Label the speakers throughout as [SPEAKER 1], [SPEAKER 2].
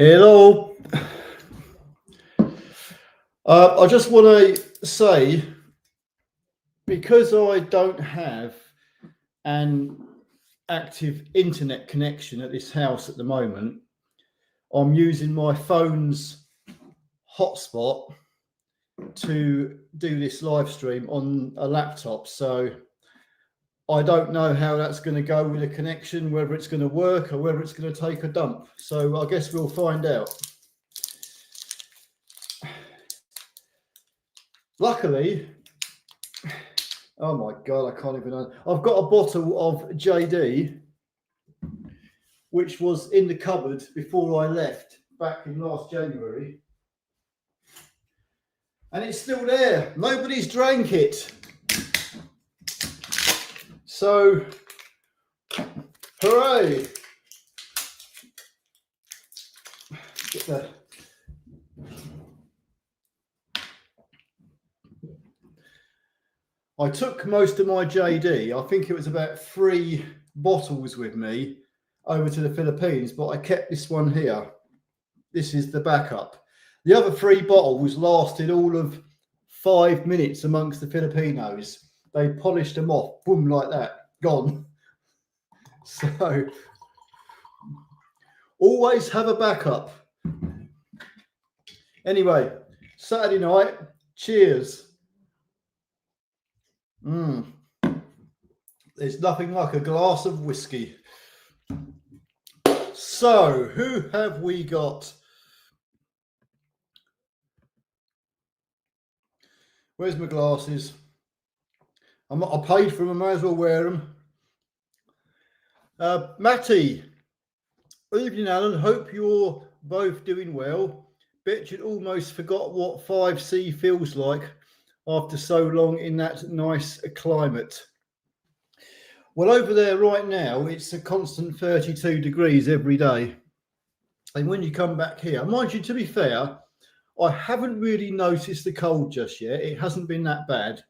[SPEAKER 1] Hello. I just want to say, because I don't have an active internet connection at this house at the moment, I'm using my phone's hotspot to do this live stream on a laptop. So I don't know how that's going to go with a connection, whether it's going to work or whether it's going to take a dump. So I guess we'll find out. Luckily, oh my God, I can't even know. I've got a bottle of JD, which was in the cupboard before I left back in last January. And it's still there. Nobody's drank it. So, hooray. Get that. I took most of my JD. I think it was about 3 bottles with me over to the Philippines, but I kept this one here. This is the backup. The other 3 bottles lasted all of 5 minutes amongst the Filipinos. They polished them off, boom, like that, gone. So, always have a backup. Anyway, Saturday night, cheers. There's nothing like a glass of whiskey. So, who have we got? Where's my glasses? I paid for them, I might as well wear them. Matty, evening Alan, hope you're both doing well. Bet you'd almost forgot what 5C feels like after so long in that nice climate. Well, over there right now, it's a constant 32 degrees every day. And when you come back here, mind you, to be fair, I haven't really noticed the cold just yet. It hasn't been that bad.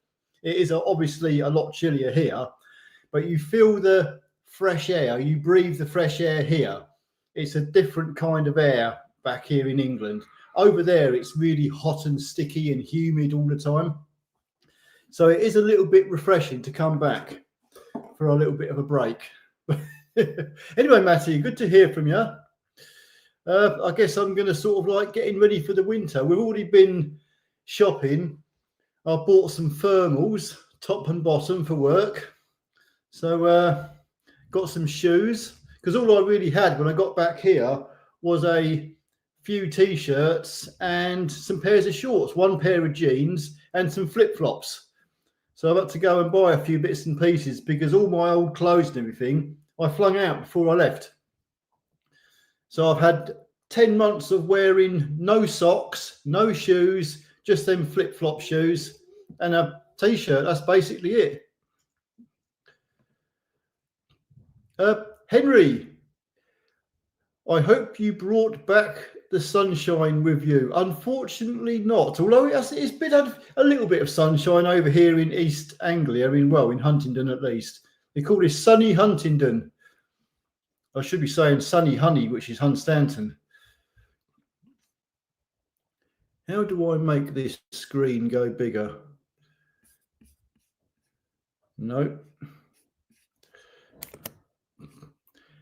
[SPEAKER 1] It is obviously a lot chillier here, but you feel the fresh air. You breathe the fresh air here. It's a different kind of air back here in England. Over there, it's really hot and sticky and humid all the time. So it is a little bit refreshing to come back for a little bit of a break. Anyway, Matty, good to hear from you. I guess I'm going to sort of like getting ready for the winter. We've already been shopping. I bought some thermals, top and bottom, for work. So got some shoes, because all I really had when I got back here was a few t-shirts and some pairs of shorts, 1 pair of jeans and some flip-flops. So I've had to go and buy a few bits and pieces because all my old clothes and everything I flung out before I left. So I've had 10 months of wearing no socks, no shoes, just them flip-flop shoes and a t-shirt. That's basically it. Henry, I hope you brought back the sunshine with you. Unfortunately not, although it's been a little bit of sunshine over here in East Anglia, in Huntingdon at least. They call this sunny Huntingdon. I should be saying sunny honey, which is Hunstanton. How do I make this screen go bigger? No.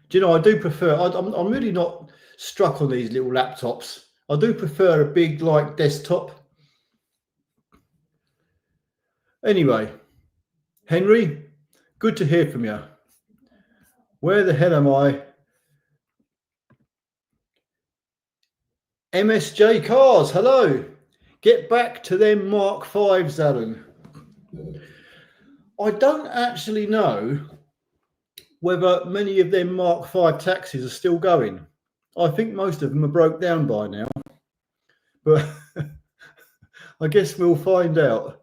[SPEAKER 1] Do you know, I do prefer, I'm really not struck on these little laptops. I do prefer a big, like, desktop. Anyway, Henry, good to hear from you. Where the hell am I? MSJ Cars, hello. Get back to them Mark 5s, Alan. I don't actually know whether many of them Mark 5 taxis are still going. I think most of them are broke down by now. But I guess we'll find out.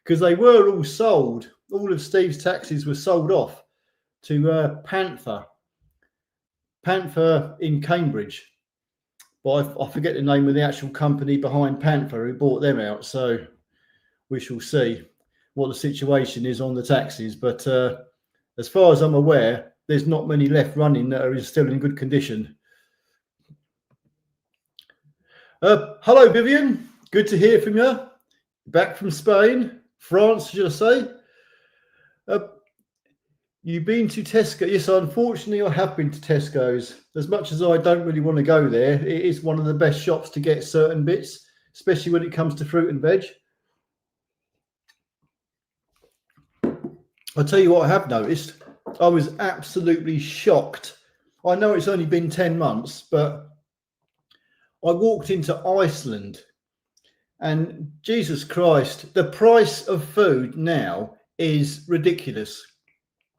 [SPEAKER 1] Because they were all sold. All of Steve's taxis were sold off to Panther in Cambridge. But I forget the name of the actual company behind Panther who bought them out. So we shall see what the situation is on the taxis. But as far as I'm aware, there's not many left running that are still in good condition. Hello, Vivian. Good to hear from you. Back from Spain, France, should I say? Uh, you've been to Tesco? Yes, unfortunately, I have been to Tesco's. As much as I don't really want to go there, it is one of the best shops to get certain bits, especially when it comes to fruit and veg. I'll tell you what I have noticed. I was absolutely shocked. I know it's only been 10 months, but I walked into Iceland and Jesus Christ, the price of food now is ridiculous.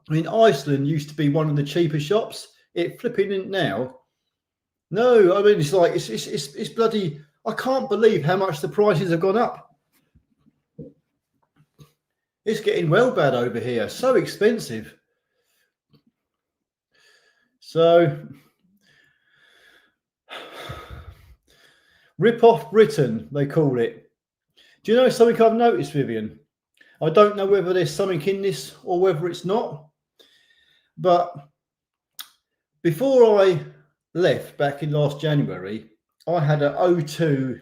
[SPEAKER 1] I mean, Iceland used to be one of the cheaper shops. It flipping in now. No, I mean, it's like, it's bloody, I can't believe how much the prices have gone up. It's getting well bad over here. So expensive. So, rip off Britain, they call it. Do you know something I've noticed, Vivian? I don't know whether there's something in this or whether it's not. But before I left back in last January, I had an O2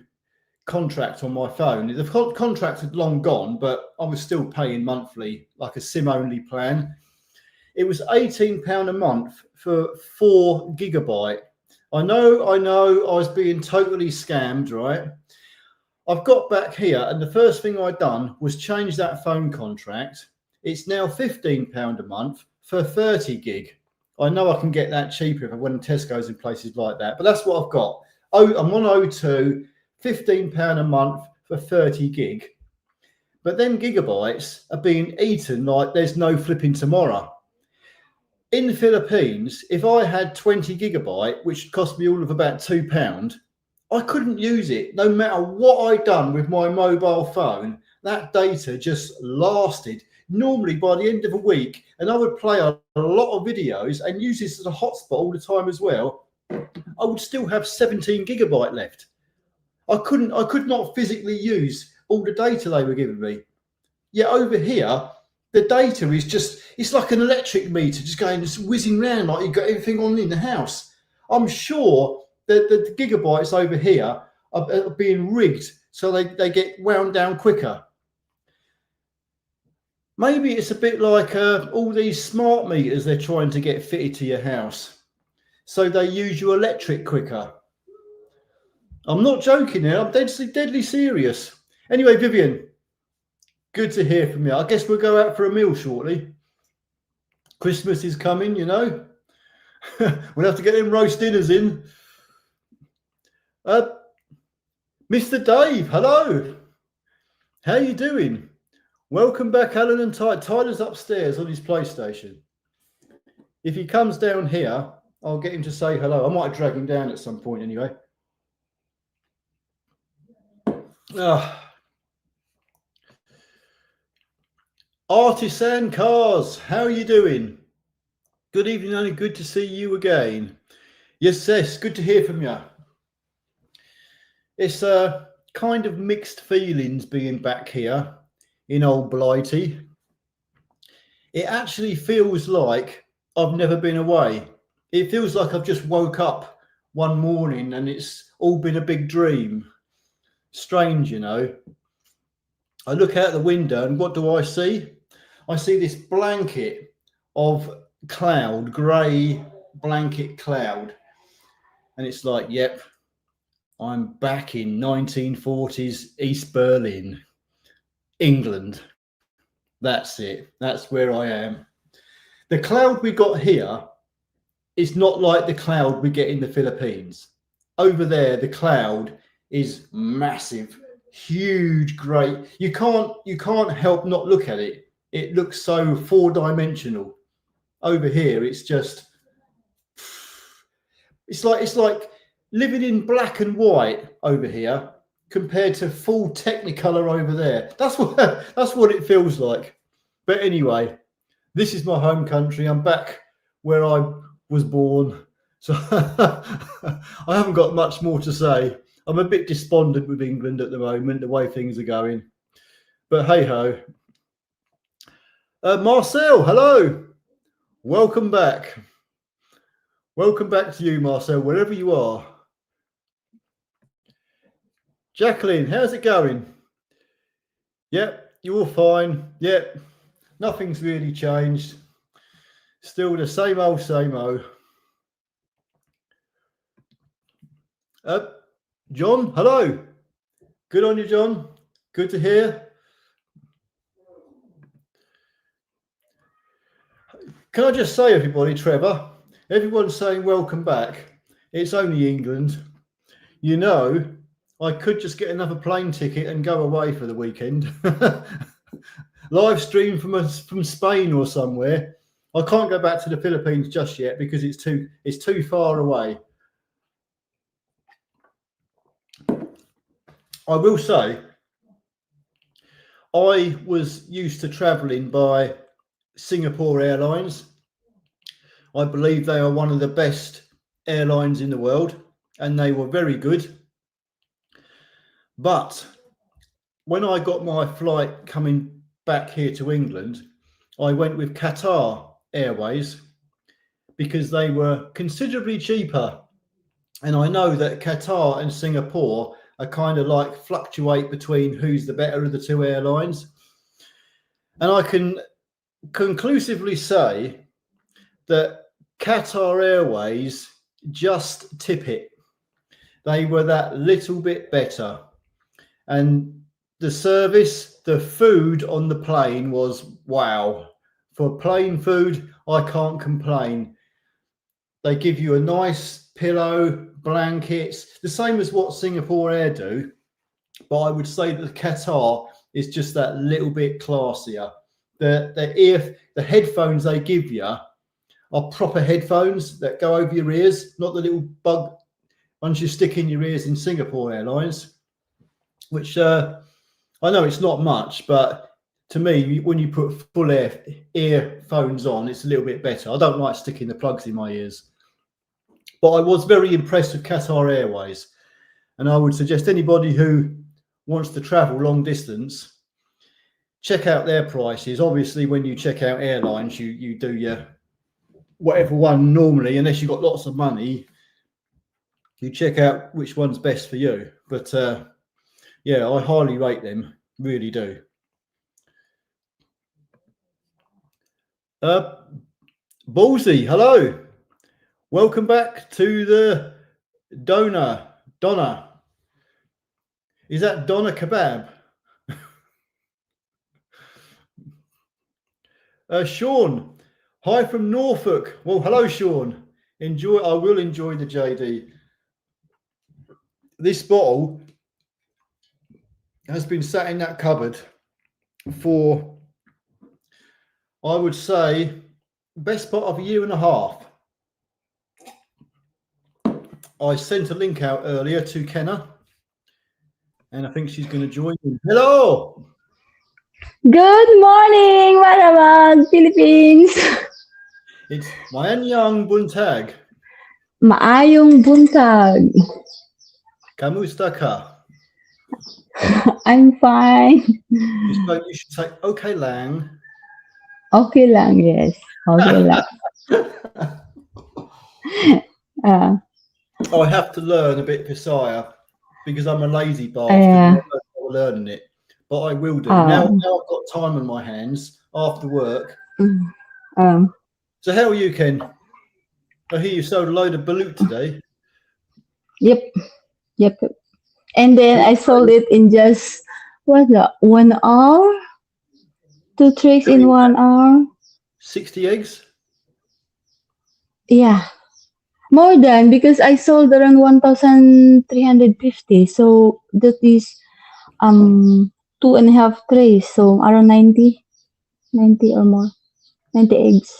[SPEAKER 1] contract on my phone. The contract had long gone, but I was still paying monthly, like a SIM-only plan. It was £18 a month for 4 gigabyte. I know, I was being totally scammed, right? I've got back here, and the first thing I'd done was change that phone contract. It's now £15 a month for 30 gig. I know I can get that cheaper if I went to Tesco's and places like that, but that's what I've got. I'm on O2, £15 a month for 30 gig. But then gigabytes are being eaten like there's no flipping tomorrow. In the Philippines, if I had 20 gigabyte, which cost me all of about £2, I couldn't use it. No matter what I'd done with my mobile phone, that data just lasted. Normally by the end of a week, and I would play a lot of videos and use this as a hotspot all the time as well, I would still have 17 gigabyte left. I could not physically use all the data they were giving me. Yet over here, the data is just, it's like an electric meter just going, just whizzing around like you've got everything on in the house. I'm sure that the gigabytes over here are being rigged so they get wound down quicker. Maybe it's a bit like all these smart meters they're trying to get fitted to your house, so they use your electric quicker. I'm not joking here. I'm deadly serious. Anyway, Vivian, good to hear from you. I guess we'll go out for a meal shortly. Christmas is coming, you know. We'll have to get them roast dinners in. Mr. Dave, hello. How you doing? Welcome back, Alan and Ty. Tyler's upstairs on his PlayStation. If he comes down here, I'll get him to say hello. I might drag him down at some point anyway. Artisan Cars, how are you doing? Good evening, Annie. Good to see you again. Yes, good to hear from you. It's kind of mixed feelings being back here in Old Blighty. It actually feels like I've never been away. It feels like I've just woke up one morning and it's all been a big dream. Strange, you know. I look out the window and what do I see? I see this blanket of cloud, grey blanket cloud. And it's like, yep, I'm back in 1940s East Berlin, England. That's it. That's where I am. The cloud we got here is not like the cloud we get in the Philippines. Over there, the cloud is massive, huge, great. You can't help not look at it. It looks so four-dimensional. Over here, it's just, it's like living in black and white over here compared to full Technicolor over there. That's what it feels like. But anyway, this is my home country. I'm back where I was born. So I haven't got much more to say. I'm a bit despondent with England at the moment, the way things are going. But hey ho. Marcel, hello. Welcome back. Welcome back to you, Marcel, wherever you are. Jacqueline, how's it going? Yep, you're all fine. Yep, nothing's really changed. Still the same old, same old. John, hello. Good on you, John. Good to hear. Can I just say, everybody, Trevor, everyone's saying welcome back. It's only England. You know, I could just get another plane ticket and go away for the weekend. Live stream from Spain or somewhere. I can't go back to the Philippines just yet because it's too far away. I will say, I was used to traveling by Singapore Airlines. I believe they are one of the best airlines in the world, and they were very good. But when I got my flight coming back here to England, I went with Qatar Airways because they were considerably cheaper. And I know that Qatar and Singapore are kind of like fluctuate between who's the better of the two airlines. And I can conclusively say that Qatar Airways just tip it. They were that little bit better. And the service, the food on the plane was wow. For plane food, I can't complain. They give you a nice pillow, blankets, the same as what Singapore Air do. But I would say that Qatar is just that little bit classier. The headphones they give you are proper headphones that go over your ears, not the little bug ones you stick in your ears in Singapore Airlines, which I know it's not much, but to me, when you put full earphones on, it's a little bit better. I don't like sticking the plugs in my ears. But I was very impressed with Qatar Airways. And I would suggest anybody who wants to travel long distance, check out their prices. Obviously, when you check out airlines, you do your whatever one normally, unless you've got lots of money, you check out which one's best for you. But yeah, I highly rate them, really do. Ballsy, hello. Welcome back to the Donna. Is that Donna Kebab? Sean, hi from Norfolk. Well, hello, Sean. I will enjoy the JD. This bottle has been sat in that cupboard for, I would say, best part of a year and a half. I sent a link out earlier to Kenna, and I think she's going to join in. Hello!
[SPEAKER 2] Good morning, Maramag, Philippines!
[SPEAKER 1] It's Maanyang Buntag.
[SPEAKER 2] Maayong buntag.
[SPEAKER 1] Kamusta ka?
[SPEAKER 2] I'm fine.
[SPEAKER 1] You should say, okay lang.
[SPEAKER 2] Okay lang, yes. Okay lang.
[SPEAKER 1] I have to learn a bit Visaya because I'm a lazy bastard and I'm not learning it. But I will do. Now I've got time on my hands after work. So how are you, Ken? I hear you sold a load of balut today.
[SPEAKER 2] Yep. And then I sold it in just, 1 hour? 2 trays in 1 hour?
[SPEAKER 1] 60 eggs?
[SPEAKER 2] Yeah. More than, because I sold around 1,350. So that is 2.5 trays. So around 90 or more. 90 eggs.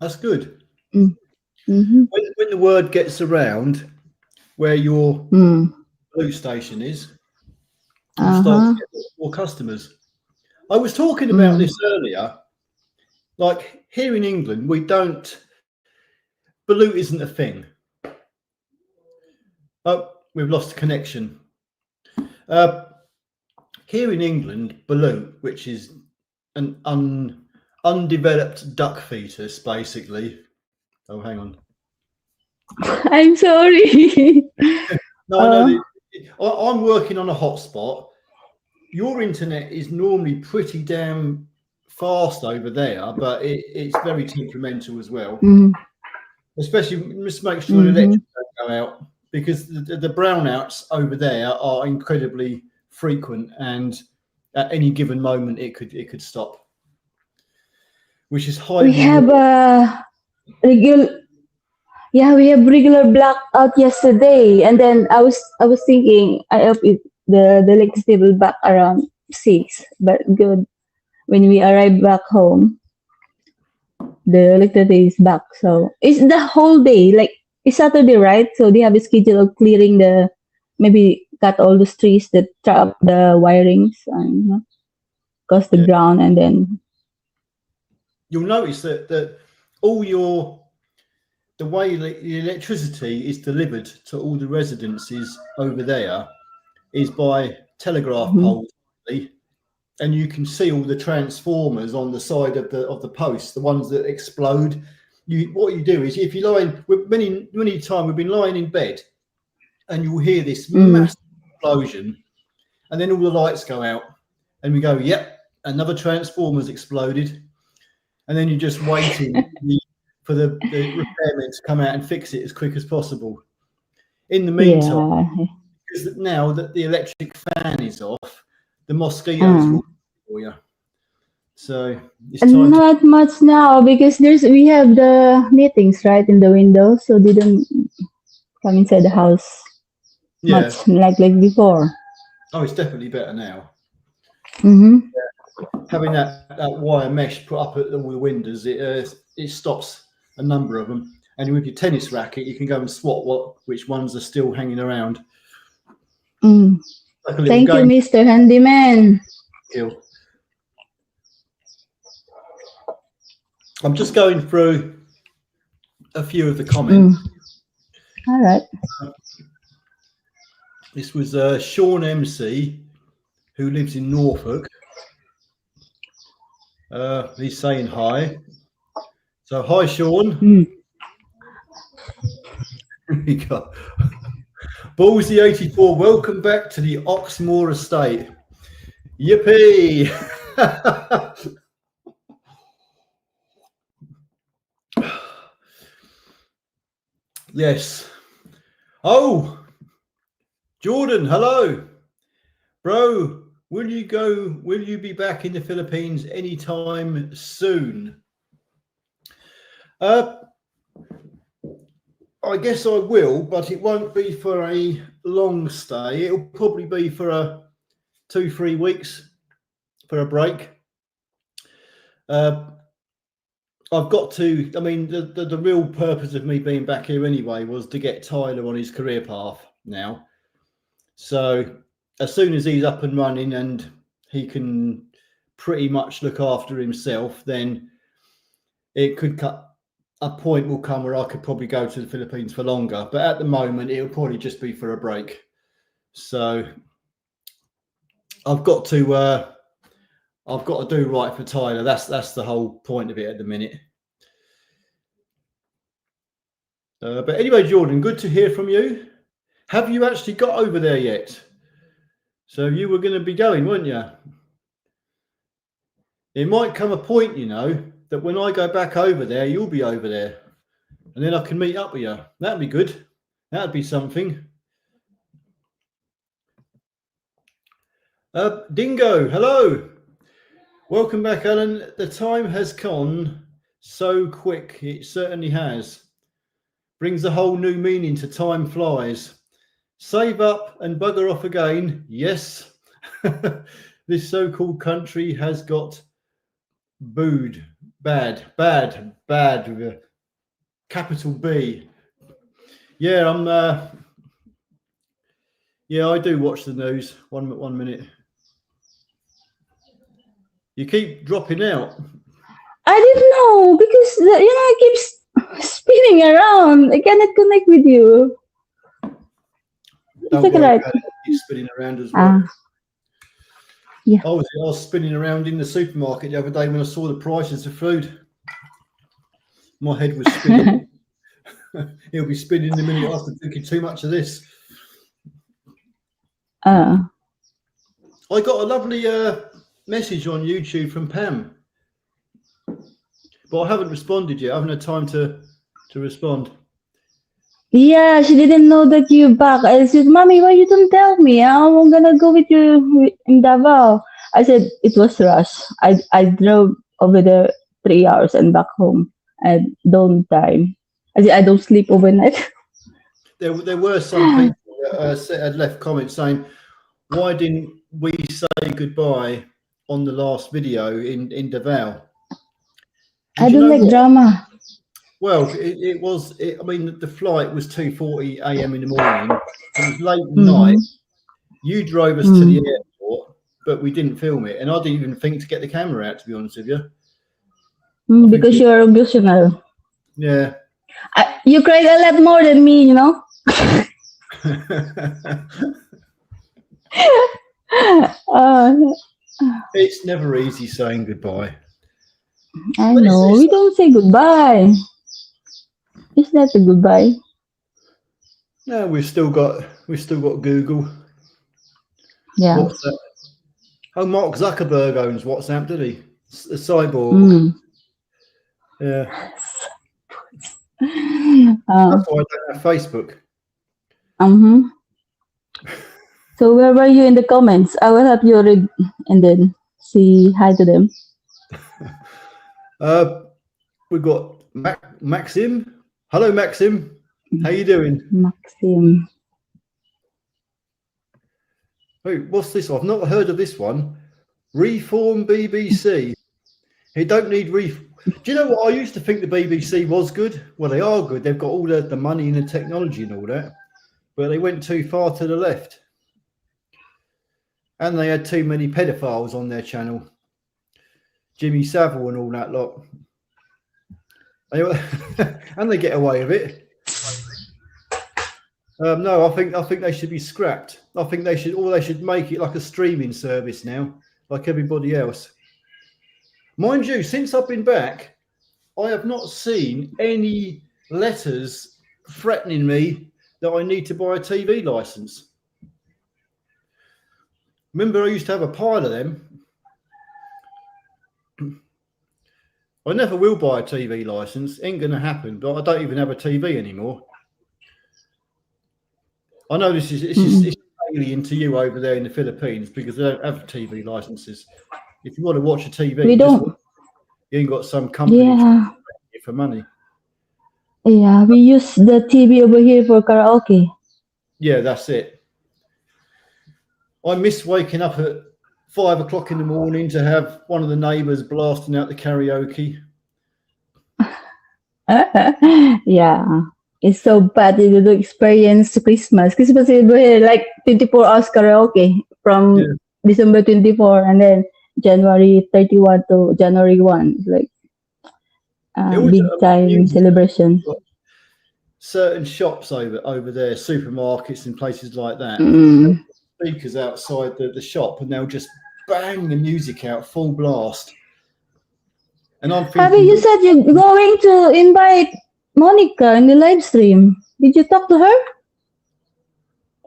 [SPEAKER 1] That's good.
[SPEAKER 2] Mm-hmm.
[SPEAKER 1] When the word gets around where your blue station is, you start to get more customers. I was talking about this earlier. Like here in England, balut isn't a thing. Oh, we've lost connection. Here in England, balut, which is an undeveloped duck fetus, basically. Oh, hang on.
[SPEAKER 2] I'm sorry.
[SPEAKER 1] No, I know I'm working on a hotspot. Your internet is normally pretty damn fast over there, but it's very temperamental as well.
[SPEAKER 2] Mm-hmm.
[SPEAKER 1] Especially, just make sure the
[SPEAKER 2] Mm-hmm.
[SPEAKER 1] electric don't go out, because the brownouts over there are incredibly frequent, and at any given moment it could stop, which is
[SPEAKER 2] We
[SPEAKER 1] highly
[SPEAKER 2] have a regular. Yeah, we have regular blackout yesterday, and then I was thinking I hope the electricity will back around 6, but good when we arrive back home, the electricity is back. So it's the whole day, like it's Saturday, right? So they have a schedule of clearing maybe cut all those trees that trap the wirings and cause the
[SPEAKER 1] Yeah.
[SPEAKER 2] ground, and then
[SPEAKER 1] You'll notice that all the way the electricity is delivered to all the residences over there is by telegraph
[SPEAKER 2] Mhm.
[SPEAKER 1] poles, and you can see all the transformers on the side of the posts, the ones that explode. What you do is, if you lie in, many time we've been lying in bed, and you'll hear this
[SPEAKER 2] Mm.
[SPEAKER 1] massive explosion, and then all the lights go out, and we go, yep, another transformer's exploded, and then you're just waiting for the repairmen to come out and fix it as quick as possible. In the meantime,
[SPEAKER 2] Yeah.
[SPEAKER 1] because now that the electric fan is off, the mosquitoes are
[SPEAKER 2] Uh,
[SPEAKER 1] all for you. So it's time to.
[SPEAKER 2] Not much now because we have the meetings right in the window, so they don't come inside the house
[SPEAKER 1] Yeah.
[SPEAKER 2] much like before.
[SPEAKER 1] Oh, it's definitely better now.
[SPEAKER 2] Mm-hmm.
[SPEAKER 1] Having that wire mesh put up at all the windows, it stops a number of them. And with your tennis racket, you can go and swat which ones are still hanging around.
[SPEAKER 2] Mm.
[SPEAKER 1] Like a little
[SPEAKER 2] Thank you,
[SPEAKER 1] game
[SPEAKER 2] Mr. Handyman.
[SPEAKER 1] skill. I'm just going through a few of the comments.
[SPEAKER 2] All right.
[SPEAKER 1] This was Sean MC, who lives in Norfolk. He's saying hi. So hi, Sean.
[SPEAKER 2] Mm.
[SPEAKER 1] Here we go. Ballsy 84, welcome back to the Oxmoor estate. Yippee! Yes. Oh, Jordan, hello. Bro, will you be back in the Philippines anytime soon? I guess I will, but it won't be for a long stay. It'll probably be for 2-3 weeks for a break. I've got to. I mean, the real purpose of me being back here anyway was to get Tyler on his career path now. So as soon as he's up and running and he can pretty much look after himself, then it could a point will come where I could probably go to the Philippines for longer. But at the moment, it'll probably just be for a break. So I've got to do right for Tyler. That's the whole point of it at the minute. But anyway, Jordan, good to hear from you. Have you actually got over there yet? So you were going to be going, weren't you? It might come a point, that when I go back over there, you'll be over there. And then I can meet up with you. That'd be good. That'd be something. Dingo, hello. Welcome back, Alan. The time has gone so quick. It certainly has. Brings a whole new meaning to time flies. Save up and bugger off again. Yes. This so-called country has got booed. Bad. Capital B. Yeah, yeah, I do watch the news. One minute. You keep dropping out.
[SPEAKER 2] I didn't know because it keeps spinning around. I cannot connect with you.
[SPEAKER 1] Don't worry about it. Keep spinning around as well.
[SPEAKER 2] Yeah.
[SPEAKER 1] I was spinning around in the supermarket the other day when I saw the prices of food. My head was spinning. He'll be spinning in a minute after drinking too much of this. I got a lovely message on YouTube from Pam, but I haven't responded yet. I haven't had time to respond.
[SPEAKER 2] Yeah, she didn't know that you're back. I said, Mommy, why you don't tell me? I'm gonna go with you in Davao. I said, it was rush. I drove over there 3 hours and back home. I don't time. I said, I don't sleep overnight.
[SPEAKER 1] There were some people that had left comments saying, why didn't we say goodbye on the last video in Davao? And
[SPEAKER 2] I
[SPEAKER 1] you
[SPEAKER 2] don't
[SPEAKER 1] know
[SPEAKER 2] like
[SPEAKER 1] what?
[SPEAKER 2] drama.
[SPEAKER 1] Well, I mean, the flight was 2:40 a.m. in the morning. It was late at
[SPEAKER 2] Mhm.
[SPEAKER 1] night. You drove us to the airport, but we didn't film it. And I didn't even think to get the camera out, to be honest with you. I
[SPEAKER 2] Because
[SPEAKER 1] think
[SPEAKER 2] you're emotional.
[SPEAKER 1] yeah.
[SPEAKER 2] You cried a lot more than me, you know?
[SPEAKER 1] It's never easy saying goodbye.
[SPEAKER 2] I
[SPEAKER 1] But
[SPEAKER 2] know. We don't say goodbye. It's not a goodbye.
[SPEAKER 1] No, we've still got Google.
[SPEAKER 2] Yeah.
[SPEAKER 1] WhatsApp. Oh, Mark Zuckerberg owns WhatsApp, did he? A cyborg. Yeah. That's why I don't have Facebook.
[SPEAKER 2] So where were you in the comments? I will help you read and then say hi to them.
[SPEAKER 1] We've got Maxim. Hello, Maxim. How you doing?
[SPEAKER 2] Maxim.
[SPEAKER 1] Wait, what's this? I've not heard of this one. Reform BBC. They don't need Do you know what? I used to think the BBC was good. Well, they are good. They've got all the money and the technology and all that. But they went too far to the left. And they had too many pedophiles on their channel. Jimmy Savile and all that lot. And they get away with it. No, I think they should be scrapped. I think they should make it like a streaming service now, like everybody else. Mind you, since I've been back, I have not seen any letters threatening me that I need to buy a TV license. Remember, I used to have a pile of them. I never will buy a TV license. Ain't going to happen, but I don't even have a TV anymore. I know this is alien to you over there in the Philippines because they don't have TV licenses. If you want to watch a TV, you ain't got some company for money.
[SPEAKER 2] Yeah, we use the TV over here for karaoke.
[SPEAKER 1] Yeah, that's it. I miss waking up at 5 o'clock in the morning to have one of the neighbours blasting out the karaoke.
[SPEAKER 2] Yeah, it's so bad you don't experience Christmas. Christmas is like 24 hours karaoke from December 24 and then January 31 to January 1. It's like big time celebration.
[SPEAKER 1] Certain shops over there, supermarkets and places like that, speakers outside the shop, and they'll just bang the music out full blast. And I'm thinking,
[SPEAKER 2] Abby, you said you're going to invite Monica in the live stream. Did you talk to her?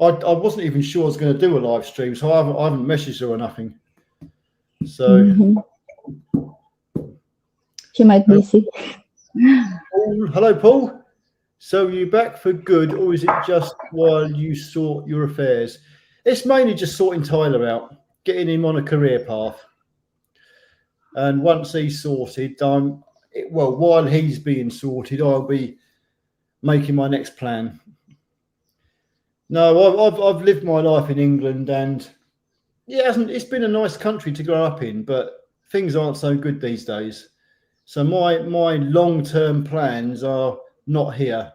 [SPEAKER 1] I wasn't even sure I was going to do a live stream, so I haven't messaged her or nothing. So
[SPEAKER 2] she might be sick.
[SPEAKER 1] Hello, Paul. So are you back for good, or is it just while you sort your affairs? It's mainly just sorting Tyler out, getting him on a career path. And once he's sorted, while he's being sorted, I'll be making my next plan. No, I've lived my life in England, and it's been a nice country to grow up in, but things aren't so good these days. So my long-term plans are not here,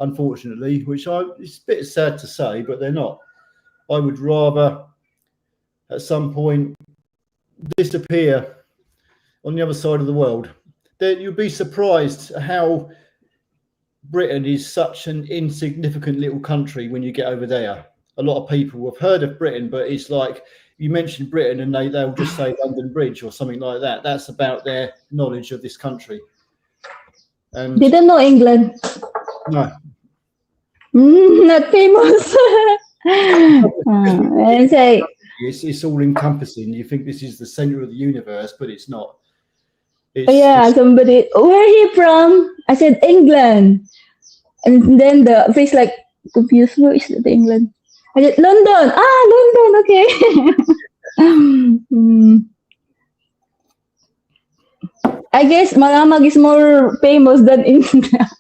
[SPEAKER 1] unfortunately, which it's a bit sad to say, but they're not. I would rather at some point disappear on the other side of the world. You'll be surprised how Britain is such an insignificant little country when you get over there. A lot of people have heard of Britain, but it's like you mention Britain and they'll just say London Bridge or something like that. That's about their knowledge of this country. And
[SPEAKER 2] didn't know England.
[SPEAKER 1] No.
[SPEAKER 2] Not famous. And say,
[SPEAKER 1] It's all encompassing. You think this is the center of the universe, but it's not.
[SPEAKER 2] yeah, somebody, where are you from? I said, England. And then the face like, confused, where is the England? I said, London. Ah, London, okay. I guess Malamag is more famous than India.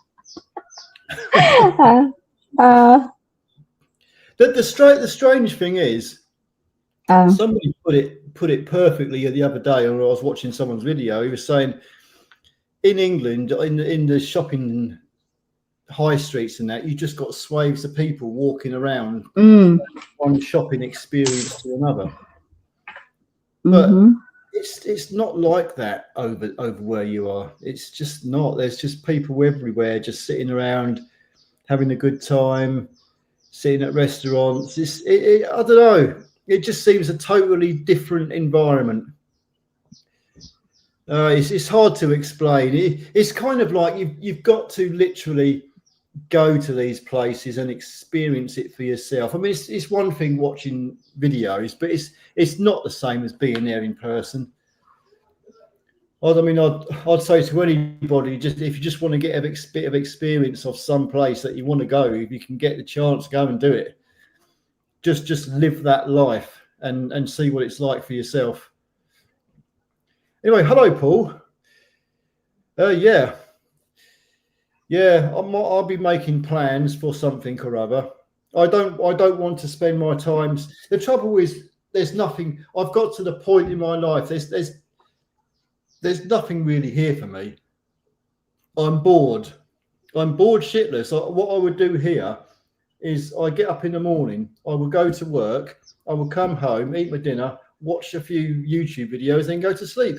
[SPEAKER 1] The strange thing is, somebody put it perfectly the other day, or I was watching someone's video. He was saying, in England, in the shopping high streets and that, you just got swathes of people walking around, one shopping experience to another. But it's not like that over where you are. It's just not. There's just people everywhere, just sitting around, having a good time, sitting at restaurants. I don't know. It just seems a totally different environment. It's hard to explain. It's kind of like you've got to literally go to these places and experience it for yourself. I mean, it's one thing watching videos, but it's not the same as being there in person. I mean, I'd say to anybody, just if you just want to get a bit of experience of some place that you want to go, if you can get the chance, go and do it. Just live that life and see what it's like for yourself. Anyway, hello, Paul. Yeah, I'll be making plans for something or other. I don't want to spend my time. The trouble is, there's nothing. I've got to the point in my life. There's nothing really here for me. I'm bored. I'm bored shitless. What I would do here is I get up in the morning. I will go to work. I will come home, eat my dinner, watch a few YouTube videos, then go to sleep,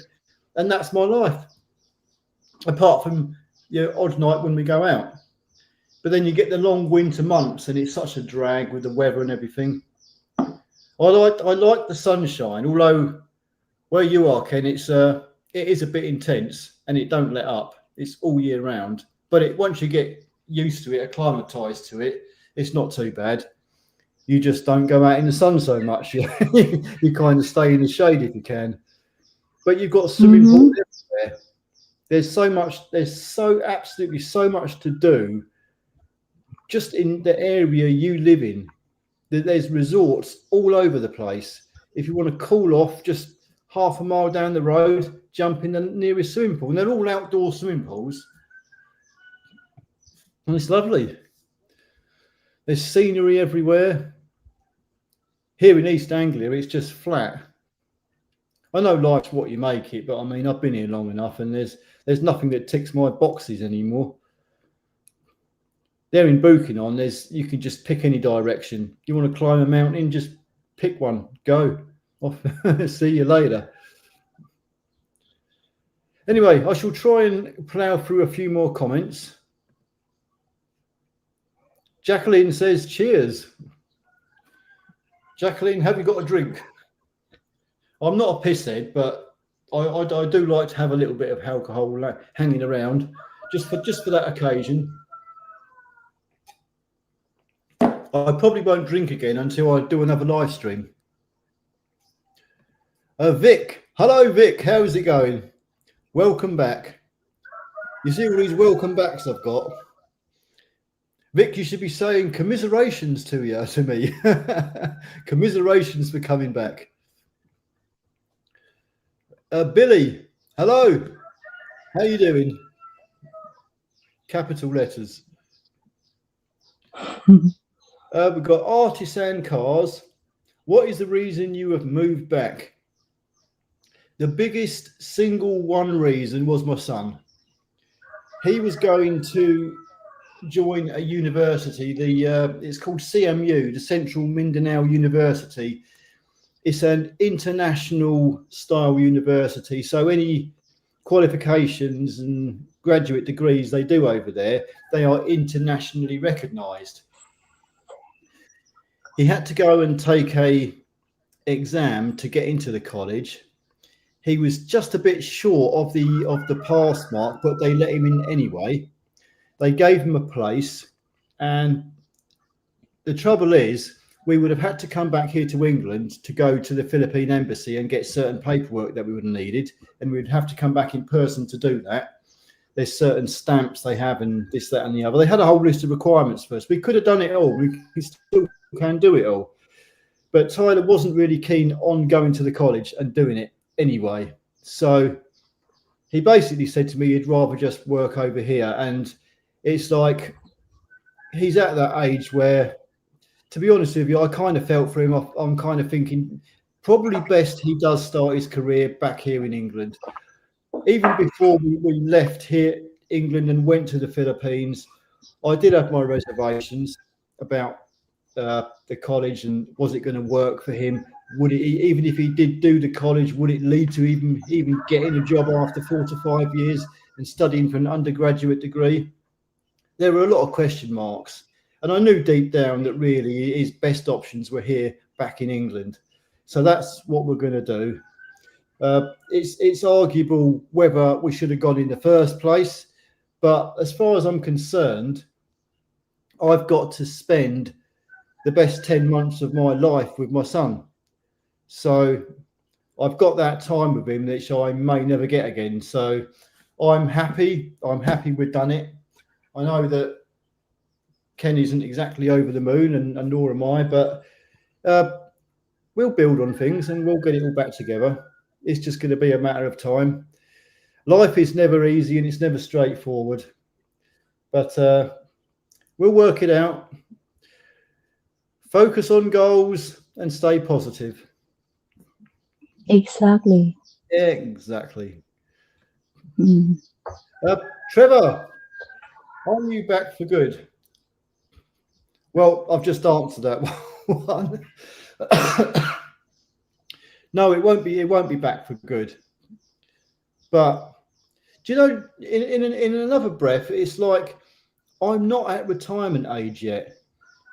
[SPEAKER 1] and that's my life. Apart from odd night when we go out, but then you get the long winter months, and it's such a drag with the weather and everything. I like the sunshine, although where you are, Ken, it is a bit intense, and it don't let up. It's all year round, but once you get used to it, acclimatized to it, it's not too bad. You just don't go out in the sun so much. You kind of stay in the shade if you can, but you've got swimming pools everywhere. There's absolutely so much to do just in the area you live in. There's resorts all over the place. If you want to cool off, just half a mile down the road, jump in the nearest swimming pool. And they're all outdoor swimming pools. And it's lovely. There's scenery everywhere. Here in East Anglia, it's just flat. I know life's what you make it, but I mean, I've been here long enough, and there's nothing that ticks my boxes anymore. There in Buchanan, you can just pick any direction. You want to climb a mountain, just pick one, go off. See you later. Anyway, I shall try and plough through a few more comments. Jacqueline says, cheers. Jacqueline, have you got a drink? I'm not a pisshead, but I do like to have a little bit of alcohol hanging around just for that occasion. I probably won't drink again until I do another live stream. Vic, hello Vic, how's it going? Welcome back. You see all these welcome backs I've got. Vic, you should be saying commiserations to me. Commiserations for coming back. Billy, hello. How you doing? Capital letters. We've got Artisan Cars. What is the reason you have moved back? The biggest single one reason was my son. He was going to join a university. It's called CMU, the Central Mindanao University. It's an international style university. So any qualifications and graduate degrees they do over there, they are internationally recognized. He had to go and take a exam to get into the college. He was just a bit short of the pass mark, but they let him in anyway. They gave him a place, and the trouble is, we would have had to come back here to England to go to the Philippine embassy and get certain paperwork that we would have needed, and we'd have to come back in person to do that. There's certain stamps they have and this, that, and the other. They had a whole list of requirements for us. We could have done it all. We still can do it all. But Tyler wasn't really keen on going to the college and doing it anyway. So he basically said to me he'd rather just work over here. And it's like he's at that age where, to be honest with you, I kind of felt for him. I'm kind of thinking probably best he does start his career back here in England. Even before we left here, England, and went to the Philippines, I did have my reservations about the college and was it going to work for him? Would it, even if he did do the college, would it lead to even getting a job after 4 to 5 years and studying for an undergraduate degree? There were a lot of question marks, and I knew deep down that really his best options were here back in England. So that's what we're going to do. It's arguable whether we should have gone in the first place, but as far as I'm concerned, I've got to spend the best 10 months of my life with my son. So I've got that time with him which I may never get again. So I'm happy we've done it. I know that Ken isn't exactly over the moon, and nor am I, but we'll build on things and we'll get it all back together. It's just going to be a matter of time. Life is never easy and it's never straightforward, but we'll work it out. Focus on goals and stay positive.
[SPEAKER 2] Exactly.
[SPEAKER 1] Exactly.
[SPEAKER 2] Mm.
[SPEAKER 1] Trevor, are you back for good? Well, I've just answered that one. No, it won't be back for good. But do you know, in another breath, it's like I'm not at retirement age yet,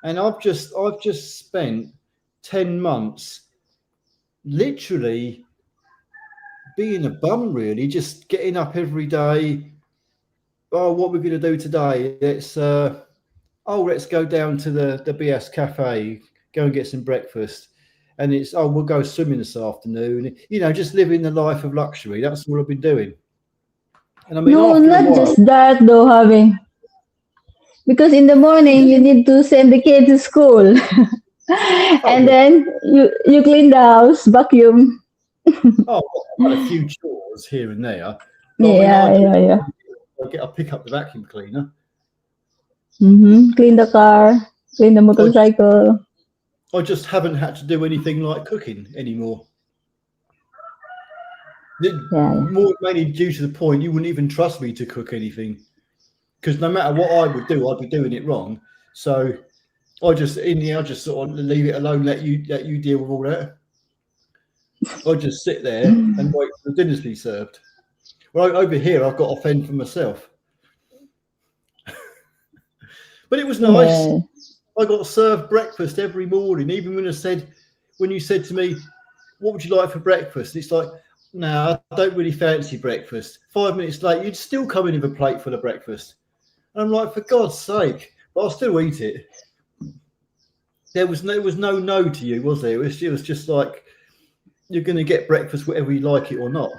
[SPEAKER 1] and I've just spent 10 months literally being a bum, really, just getting up every day. Oh, what we're going to do today? Let's go down to the BS Cafe, go and get some breakfast. And it's, we'll go swimming this afternoon. You know, just living the life of luxury. That's what I've been doing. And I mean,
[SPEAKER 2] No,
[SPEAKER 1] after a
[SPEAKER 2] not
[SPEAKER 1] while,
[SPEAKER 2] just that though, having, because in the morning you need to send the kids to school, and then you clean the house, vacuum.
[SPEAKER 1] I've had a few chores here and there. But
[SPEAKER 2] Yeah,
[SPEAKER 1] I mean,
[SPEAKER 2] yeah.
[SPEAKER 1] I pick up the vacuum cleaner.
[SPEAKER 2] Clean the car, clean the motorcycle.
[SPEAKER 1] I just haven't had to do anything like cooking anymore. More mainly due to the point you wouldn't even trust me to cook anything, because no matter what I would do, I'd be doing it wrong. So I just sort of leave it alone, let you deal with all that. I just sit there and wait for the dinner to be served. Well, over here I've got to fend for myself. But it was nice. Yeah. I got served breakfast every morning, even when you said to me, what would you like for breakfast? It's like, no, I don't really fancy breakfast. 5 minutes late, you'd still come in with a plate full of breakfast. And I'm like, for God's sake, but I'll still eat it. There was no to you, was there? It was just like, you're going to get breakfast whether you like it or not.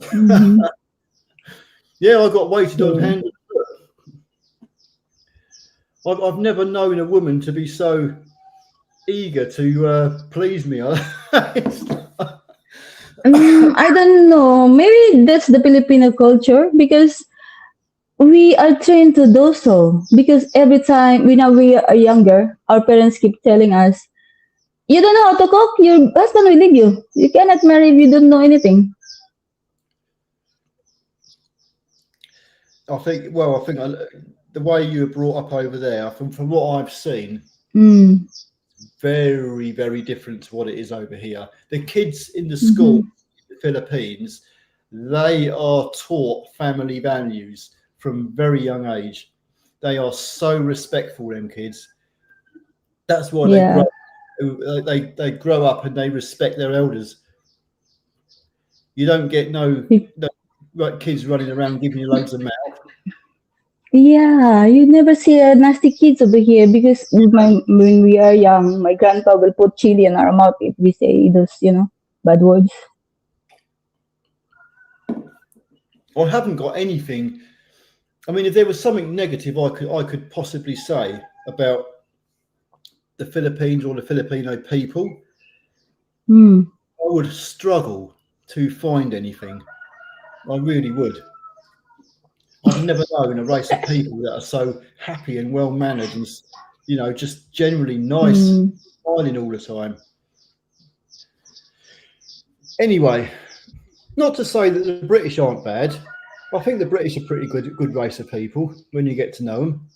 [SPEAKER 1] Mm-hmm. Yeah, I got waited on hand. I've never known a woman to be so eager to please me.
[SPEAKER 2] I don't know. Maybe that's the Filipino culture, because we are trained to do so. Because every time when we are younger, our parents keep telling us, you don't know how to cook, your husband will leave you. You cannot marry if you don't know anything.
[SPEAKER 1] I think the way you were brought up over there, from what I've seen, very, very different to what it is over here. The kids in the school in the Philippines, they are taught family values from very young age. They are so respectful, them kids. That's why they grow up and they respect their elders. You don't get no kids running around giving you loads of mouth.
[SPEAKER 2] Yeah, you never see nasty kids over here because when we are young, my grandpa will put chili in our mouth if we say those, bad words.
[SPEAKER 1] I haven't got anything. I mean, if there was something negative I could possibly say about the Philippines or the Filipino people,
[SPEAKER 2] Hmm.
[SPEAKER 1] I would struggle to find anything. I really would. I've never known a race of people that are so happy and well mannered and, just generally nice,
[SPEAKER 2] Hmm.
[SPEAKER 1] smiling all the time. Anyway, not to say that the British aren't bad. I think the British are pretty good race of people when you get to know them.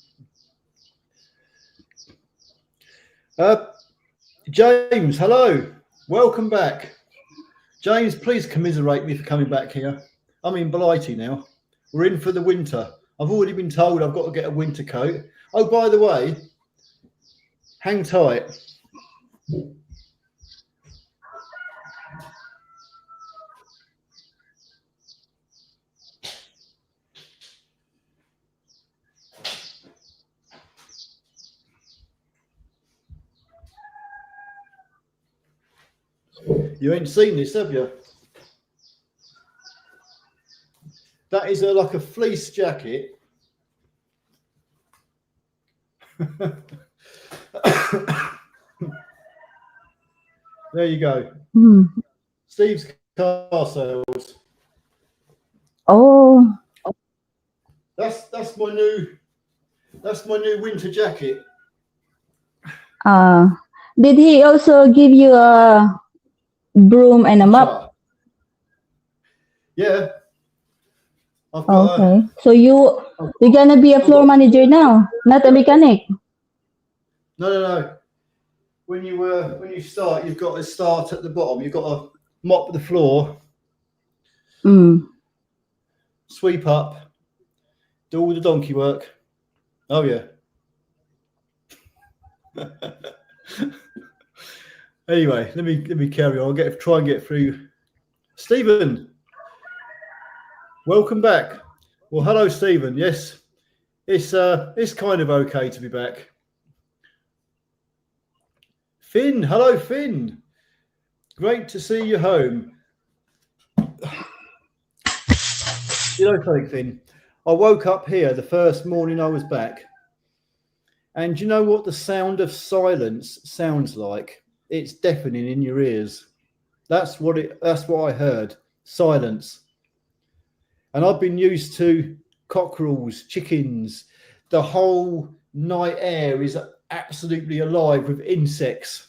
[SPEAKER 1] James, hello. Welcome back. James, please commiserate me for coming back here. I'm in Blighty now. We're in for the winter. I've already been told I've got to get a winter coat. Oh, by the way, hang tight. You ain't seen this, have you? That is like a fleece jacket. There you go.
[SPEAKER 2] Hmm.
[SPEAKER 1] Steve's car sales.
[SPEAKER 2] Oh,
[SPEAKER 1] That's my new winter jacket.
[SPEAKER 2] uh, did he also give you a broom and a mop?
[SPEAKER 1] Yeah. I've got
[SPEAKER 2] Okay. So you're gonna be a floor manager now, not a mechanic.
[SPEAKER 1] No. When you start, you've got to start at the bottom. You've got to mop the floor, sweep up, do all the donkey work. Oh yeah. Anyway, let me carry on. Try and get through. Stephen, welcome back. Well, hello, Stephen. Yes, it's kind of okay to be back. Finn, hello, Finn. Great to see you home. You know something, Finn? I woke up here the first morning I was back, and you know what the sound of silence sounds like? It's deafening in your ears. That's what I heard. Silence. And I've been used to cockerels, chickens. The whole night air is absolutely alive with insects.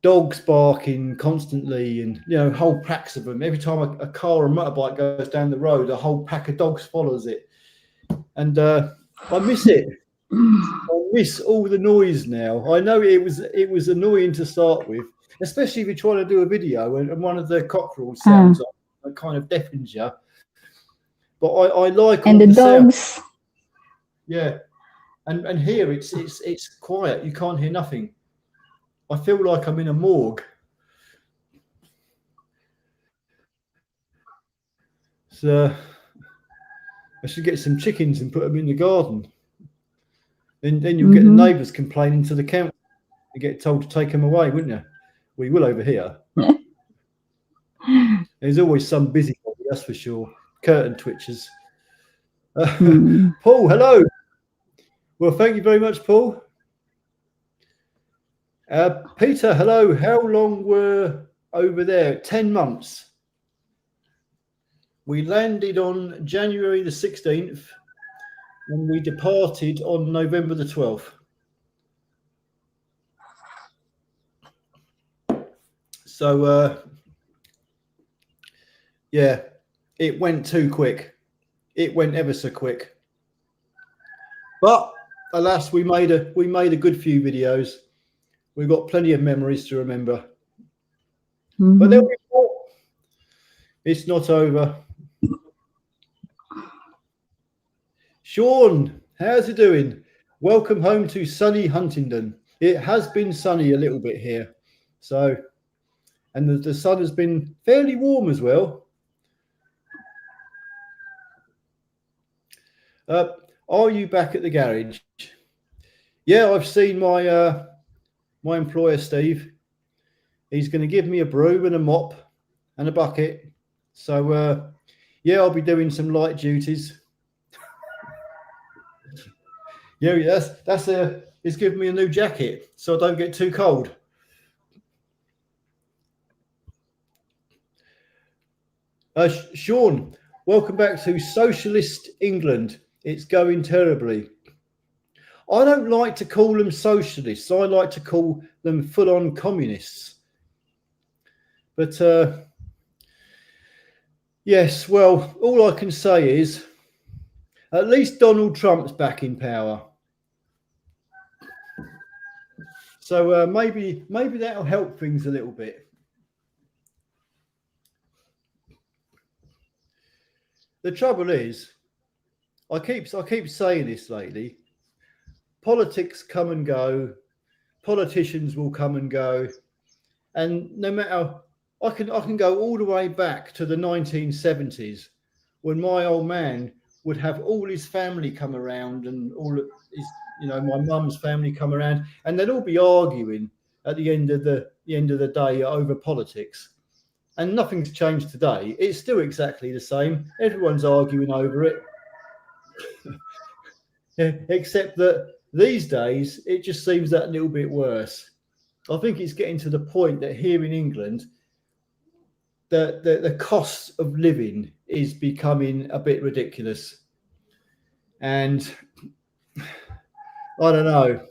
[SPEAKER 1] Dogs barking constantly, and whole packs of them. Every time a car or a motorbike goes down the road, a whole pack of dogs follows it. And I miss it. I miss all the noise now. I know it was annoying to start with, especially if you're trying to do a video and one of the cockerels sounds it kind of deafens you. But I like all
[SPEAKER 2] And the
[SPEAKER 1] sound.
[SPEAKER 2] dogs.
[SPEAKER 1] Yeah, and here it's quiet. You can't hear nothing. I feel like I'm in a morgue. So I should get some chickens and put them in the garden. Then you'll get the neighbours complaining to the council. You get told to take them away, wouldn't you? Well, you will over here. There's always some busybody, that's for sure. Curtain twitchers. Paul, hello. Well, thank you very much, Paul. Peter, hello. How long were over there? 10 months. We landed on January the 16th and we departed on November the 12th. So, yeah, it went too quick. It went ever so quick. But alas, we made a good few videos. We've got plenty of memories to remember. But then we thought, it's not over. Sean, how's it doing? Welcome home to sunny Huntingdon. It has been sunny a little bit here. So, and the sun has been fairly warm as well. Are you back at the garage? Yeah, I've seen my my employer, Steve. He's going to give me a broom and a mop and a bucket. So, yeah, I'll be doing some light duties. Yeah, he's giving me a new jacket so I don't get too cold. Sean, welcome back to Socialist England. It's going terribly. I don't like to call them socialists. I like to call them full-on communists. But yes, well, all I can say is at least Donald Trump's back in power. So maybe that'll help things a little bit. The trouble is, I keep saying this lately. Politics come and go, politicians will come and go, and no matter, I can go all the way back to the 1970s when my old man would have all his family come around and all of his, my mum's family come around, and they'd all be arguing at the end of the day over politics. And nothing's changed today. It's still exactly the same. Everyone's arguing over it. Except that these days, it just seems that little bit worse. I think it's getting to the point that here in England, the cost of living is becoming a bit ridiculous. And I don't know.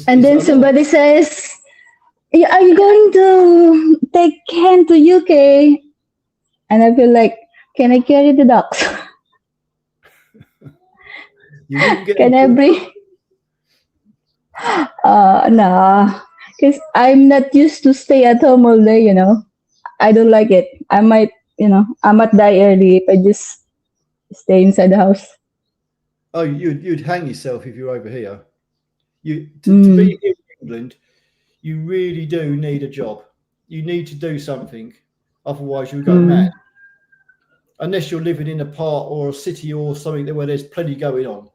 [SPEAKER 2] And then somebody says, yeah, are you going to take Hen to UK? And I feel like, can I carry the ducks? Can I bring? Nah, because I'm not used to stay at home all day. I don't like it. I might die early if I just stay inside the house.
[SPEAKER 1] Oh, you'd hang yourself if you're over here. To be here in England, you really do need a job. You need to do something, otherwise you'll go mad. Unless you're living in a part or a city or something where there's plenty going on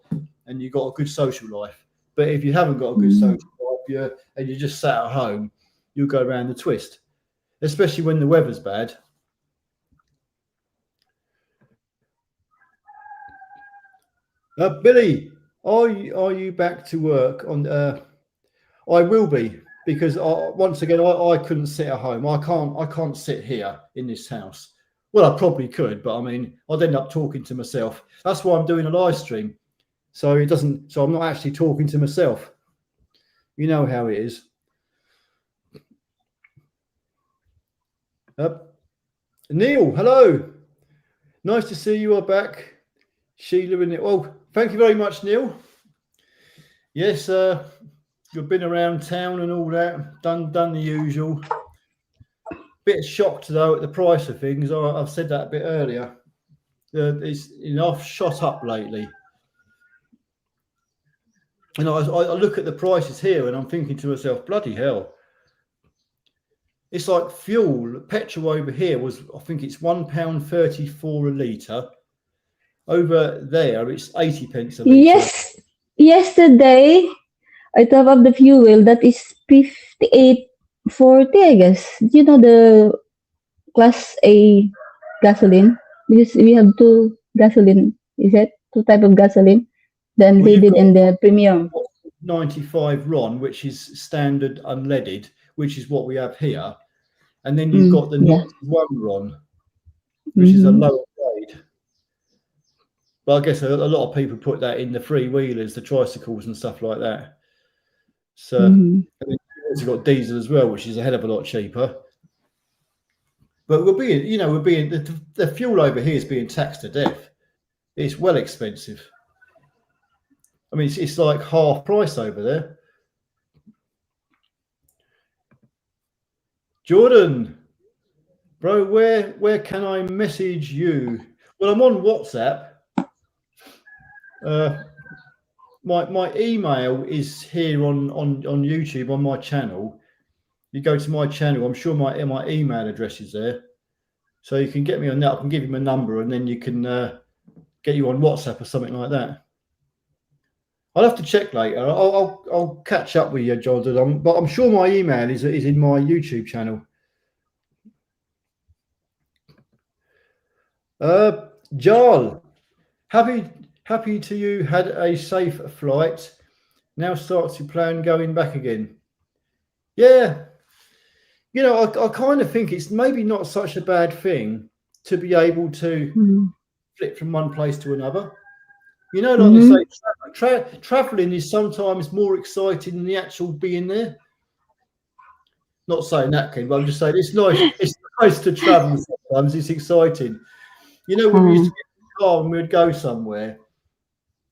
[SPEAKER 1] and you've got a good social life. But if you haven't got a good social life and you're just sat at home, you'll go around the twist, especially when the weather's bad. Billy, are you back to work? I will be, because once again I couldn't sit at home. I can't sit here in this house. Well, I probably could, but I mean, I'd end up talking to myself. That's why I'm doing a live stream. So I'm not actually talking to myself. You know how it is. Neil, hello. Nice to see you are back. Sheila and well, thank you very much, Neil. Yes, you've been around town and all that, done the usual. Bit shocked though at the price of things. I've said that a bit earlier. It's I've shot up lately. And I look at the prices here and I'm thinking to myself, bloody hell. It's like fuel. Petrol over here was, I think it's £1.34 a litre. Over there, it's 80 pence a litre.
[SPEAKER 2] Yes, yesterday I top up the fuel. That is 58.40, I guess. You know the Class A gasoline, because we have two gasoline. Is it two type of gasoline? The unleaded and the premium.
[SPEAKER 1] 95 RON, which is standard unleaded, which is what we have here, and then you've got the 91 RON, which is a lower grade. But I guess a lot of people put that in the freewheelers, the tricycles and stuff like that. So and then you've also got diesel as well, which is a hell of a lot cheaper. But the fuel over here is being taxed to death. It's well expensive. I mean, it's like half price over there. Jordan, bro, where can I message you? Well, I'm on WhatsApp. My email is here on YouTube on my channel. You go to my channel. I'm sure my email address is there, so you can get me on that. I can give you my number, and then you can get you on WhatsApp or something like that. I'll have to check later. I'll catch up with you, Jonathan. But I'm sure my email is in my YouTube channel. Jarl, happy to you had a safe flight. Now start to plan going back again. Yeah, you know, I kind of think it's maybe not such a bad thing to be able to flip from one place to another. You know, like they say, traveling is sometimes more exciting than the actual being there. Not saying that, Ken, but I'm just saying it's nice. It's nice to travel sometimes. It's exciting. You know, when we used to get in the car and we'd go somewhere,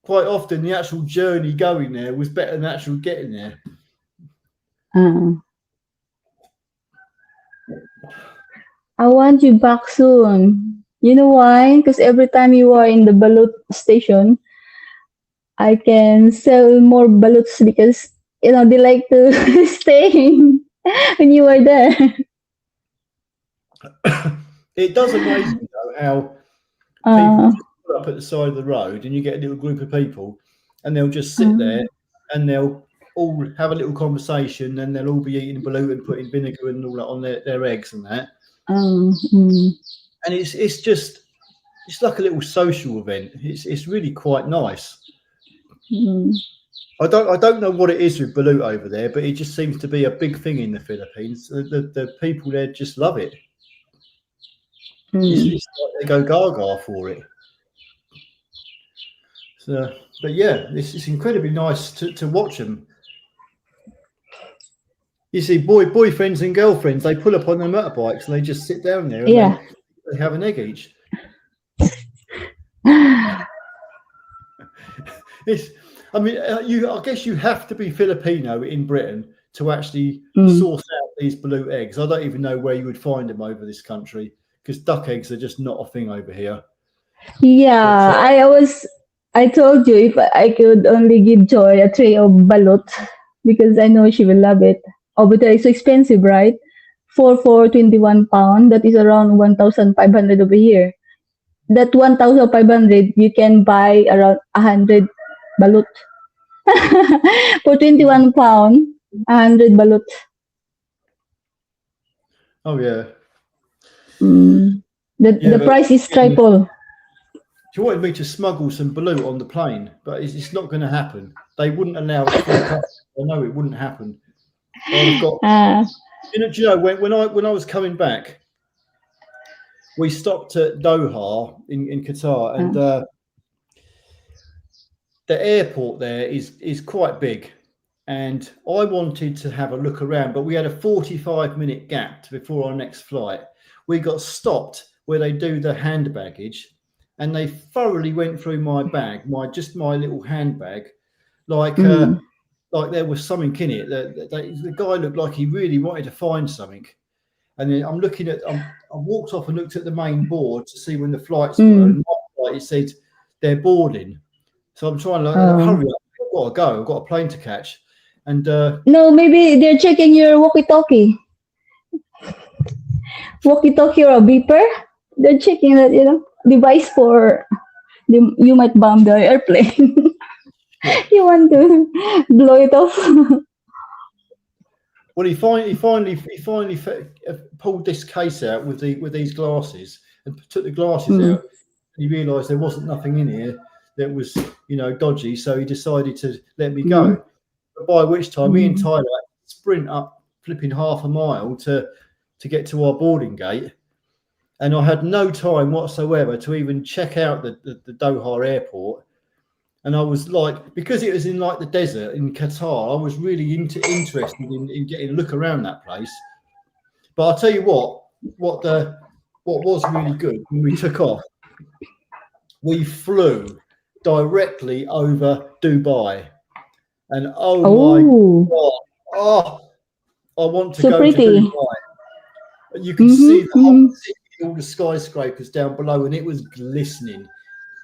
[SPEAKER 1] quite often the actual journey going there was better than actual getting there.
[SPEAKER 2] I want you back soon. You know why? Because every time you are in the balut station, I can sell more baluts because, you know, they like to stay when you are there.
[SPEAKER 1] It does amaze me, though, how people just pull up at the side of the road and you get a little group of people and they'll just sit there and they'll all have a little conversation and they'll all be eating balut and putting vinegar and all that on their eggs and that. And it's like a little social event. It's really quite nice. I don't know what it is with balut over there, but it just seems to be a big thing in the Philippines. The people there just love it. It's like they go gaga for it. So, but yeah, it's incredibly nice to watch them. You see, boyfriends and girlfriends, they pull up on their motorbikes and they just sit down there and they have an egg each. I guess you have to be Filipino in Britain to actually source out these balut eggs. I don't even know where you would find them over this country because duck eggs are just not a thing over here.
[SPEAKER 2] Yeah, I told you if I could only give Joy a tray of balut because I know she will love it. Over there, it's so expensive, right? For 21 pound, that is around 1,500 over here. That 1,500, you can buy around 100 balut. For 21 pound, 100 balut.
[SPEAKER 1] Oh, yeah.
[SPEAKER 2] The price is triple.
[SPEAKER 1] She wanted me to smuggle some balut on the plane, but it's not going to happen. They wouldn't allow it. I know it wouldn't happen. I've got, do you know when I was coming back, we stopped at Doha in Qatar, and the airport there is quite big, and I wanted to have a look around, but we had a 45-minute gap before our next flight. We got stopped where they do the hand baggage, and they thoroughly went through my bag, my little handbag, like there was something in it. The guy looked like he really wanted to find something. And then I'm looking at, I walked off and looked at the main board to see when the flights were. And my flight, it said they're boarding. So I'm trying to hurry up. I've got to go. I've got a plane to catch. And
[SPEAKER 2] no, maybe they're checking your walkie-talkie. Walkie-talkie or a beeper. They're checking that, device for you might bomb the airplane. You want to blow it off.
[SPEAKER 1] Well, he finally pulled this case out with these glasses and took the glasses out. And he realised there wasn't nothing in here that was dodgy, so he decided to let me go. But by which time, me and Tyler sprint up, flipping half a mile to get to our boarding gate, and I had no time whatsoever to even check out the Doha airport. And I was like, because it was in like the desert in Qatar, I was really interested in getting a look around that place. But I'll tell you what was really good when we took off, we flew directly over Dubai. And my God, I want to go to Dubai. You can see the whole city, all the skyscrapers down below, and it was glistening.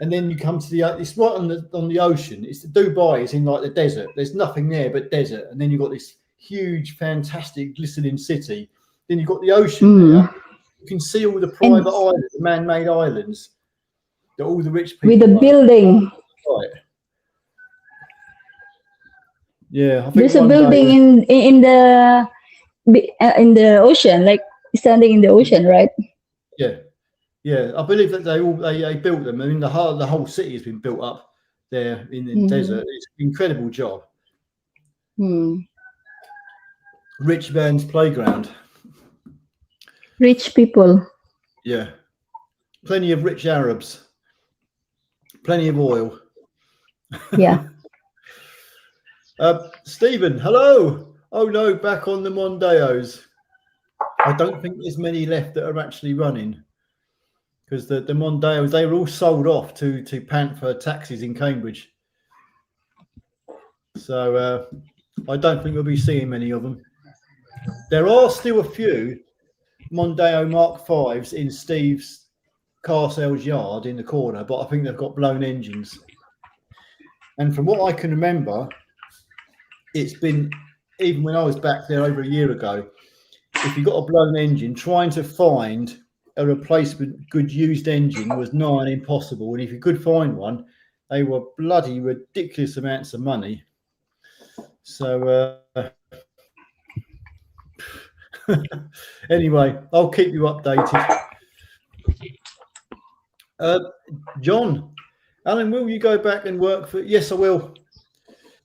[SPEAKER 1] And then you come to it's right on the ocean. Dubai is in like the desert. There's nothing there but desert. And then you've got this huge, fantastic, glistening city. Then you've got the ocean there. You can see all the private islands, the man-made islands. that all the rich people
[SPEAKER 2] with the building.
[SPEAKER 1] Right. Yeah, I think
[SPEAKER 2] There's a
[SPEAKER 1] one
[SPEAKER 2] building
[SPEAKER 1] day,
[SPEAKER 2] in the ocean, like standing in the ocean, right?
[SPEAKER 1] yeah. I believe that they built them. I mean, the whole city has been built up there in the desert. It's an incredible job. Rich man's playground.
[SPEAKER 2] Rich people.
[SPEAKER 1] Yeah, plenty of rich Arabs. Plenty of oil.
[SPEAKER 2] Yeah.
[SPEAKER 1] Stephen, hello. Oh no, back on the Mondeos. I don't think there's many left that are actually running, because the Mondeos, they were all sold off to Panther taxis in Cambridge. So I don't think we'll be seeing many of them. There are still a few Mondeo Mark 5s in Steve's car sales yard in the corner, but I think they've got blown engines. And from what I can remember, it's been, even when I was back there over a year ago, if you got a blown engine, trying to find a replacement good used engine was nigh on impossible. And if you could find one, they were bloody ridiculous amounts of money. So anyway, I'll keep you updated. John, Alan, will you go back and work for? Yes, I will.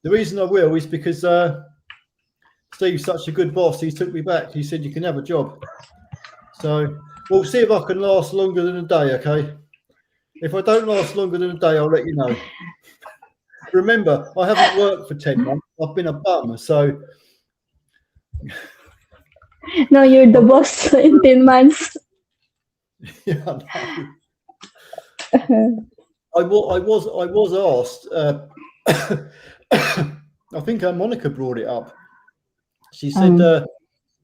[SPEAKER 1] The reason I will is because Steve's such a good boss. He took me back. He said you can have a job. So we'll see if I can last longer than a day. Okay. If I don't last longer than a day, I'll let you know. Remember, I haven't worked for 10 months. I've been a bum. So
[SPEAKER 2] No, you're the boss in 10 months.
[SPEAKER 1] yeah, I was asked. I think Monica brought it up. She said,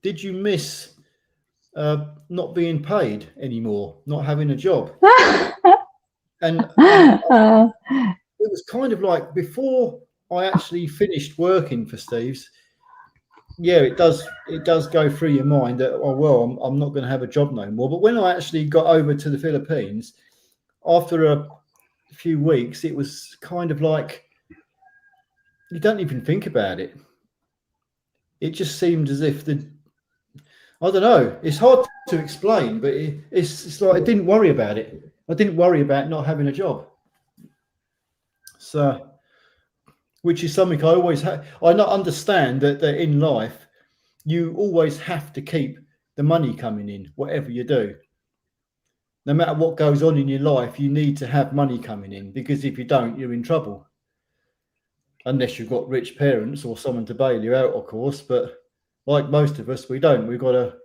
[SPEAKER 1] "Did you miss not being paid anymore, not having a job?" and it was kind of like, before I actually finished working for Steve's. Yeah, it does go through your mind that, oh well, I'm not going to have a job no more. But when I actually got over to the Philippines, after a few weeks, it was kind of like you don't even think about it. It just seemed as if I don't know. It's hard to explain, but it's like I didn't worry about it. I didn't worry about not having a job. So, which is something I always have. I not understand that in life, you always have to keep the money coming in, whatever you do. No matter what goes on in your life, you need to have money coming in, because if you don't, you're in trouble. Unless you've got rich parents or someone to bail you out, of course. But like most of us, we don't. We've got to